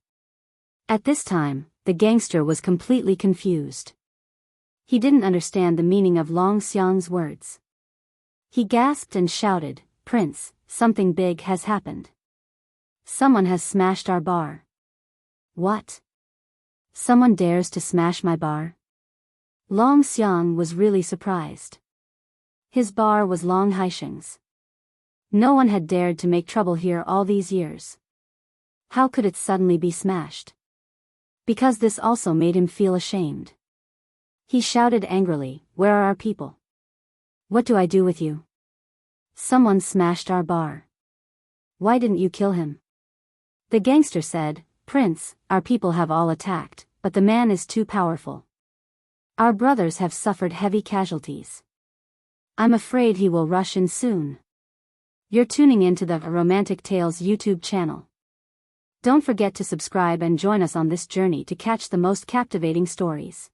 At this time, the gangster was completely confused. He didn't understand the meaning of Long Xiang's words. He gasped and shouted, "Prince, something big has happened. Someone has smashed our bar." "What? Someone dares to smash my bar?" Long Xiang was really surprised. His bar was Long Haisheng's. No one had dared to make trouble here all these years. How could it suddenly be smashed? Because this also made him feel ashamed. He shouted angrily, "Where are our people? What do I do with you? Someone smashed our bar. Why didn't you kill him?" The gangster said, "Prince, our people have all attacked, but the man is too powerful. Our brothers have suffered heavy casualties. I'm afraid he will rush in soon." You're tuning into the Romantic Tales YouTube channel. Don't forget to subscribe and join us on this journey to catch the most captivating stories.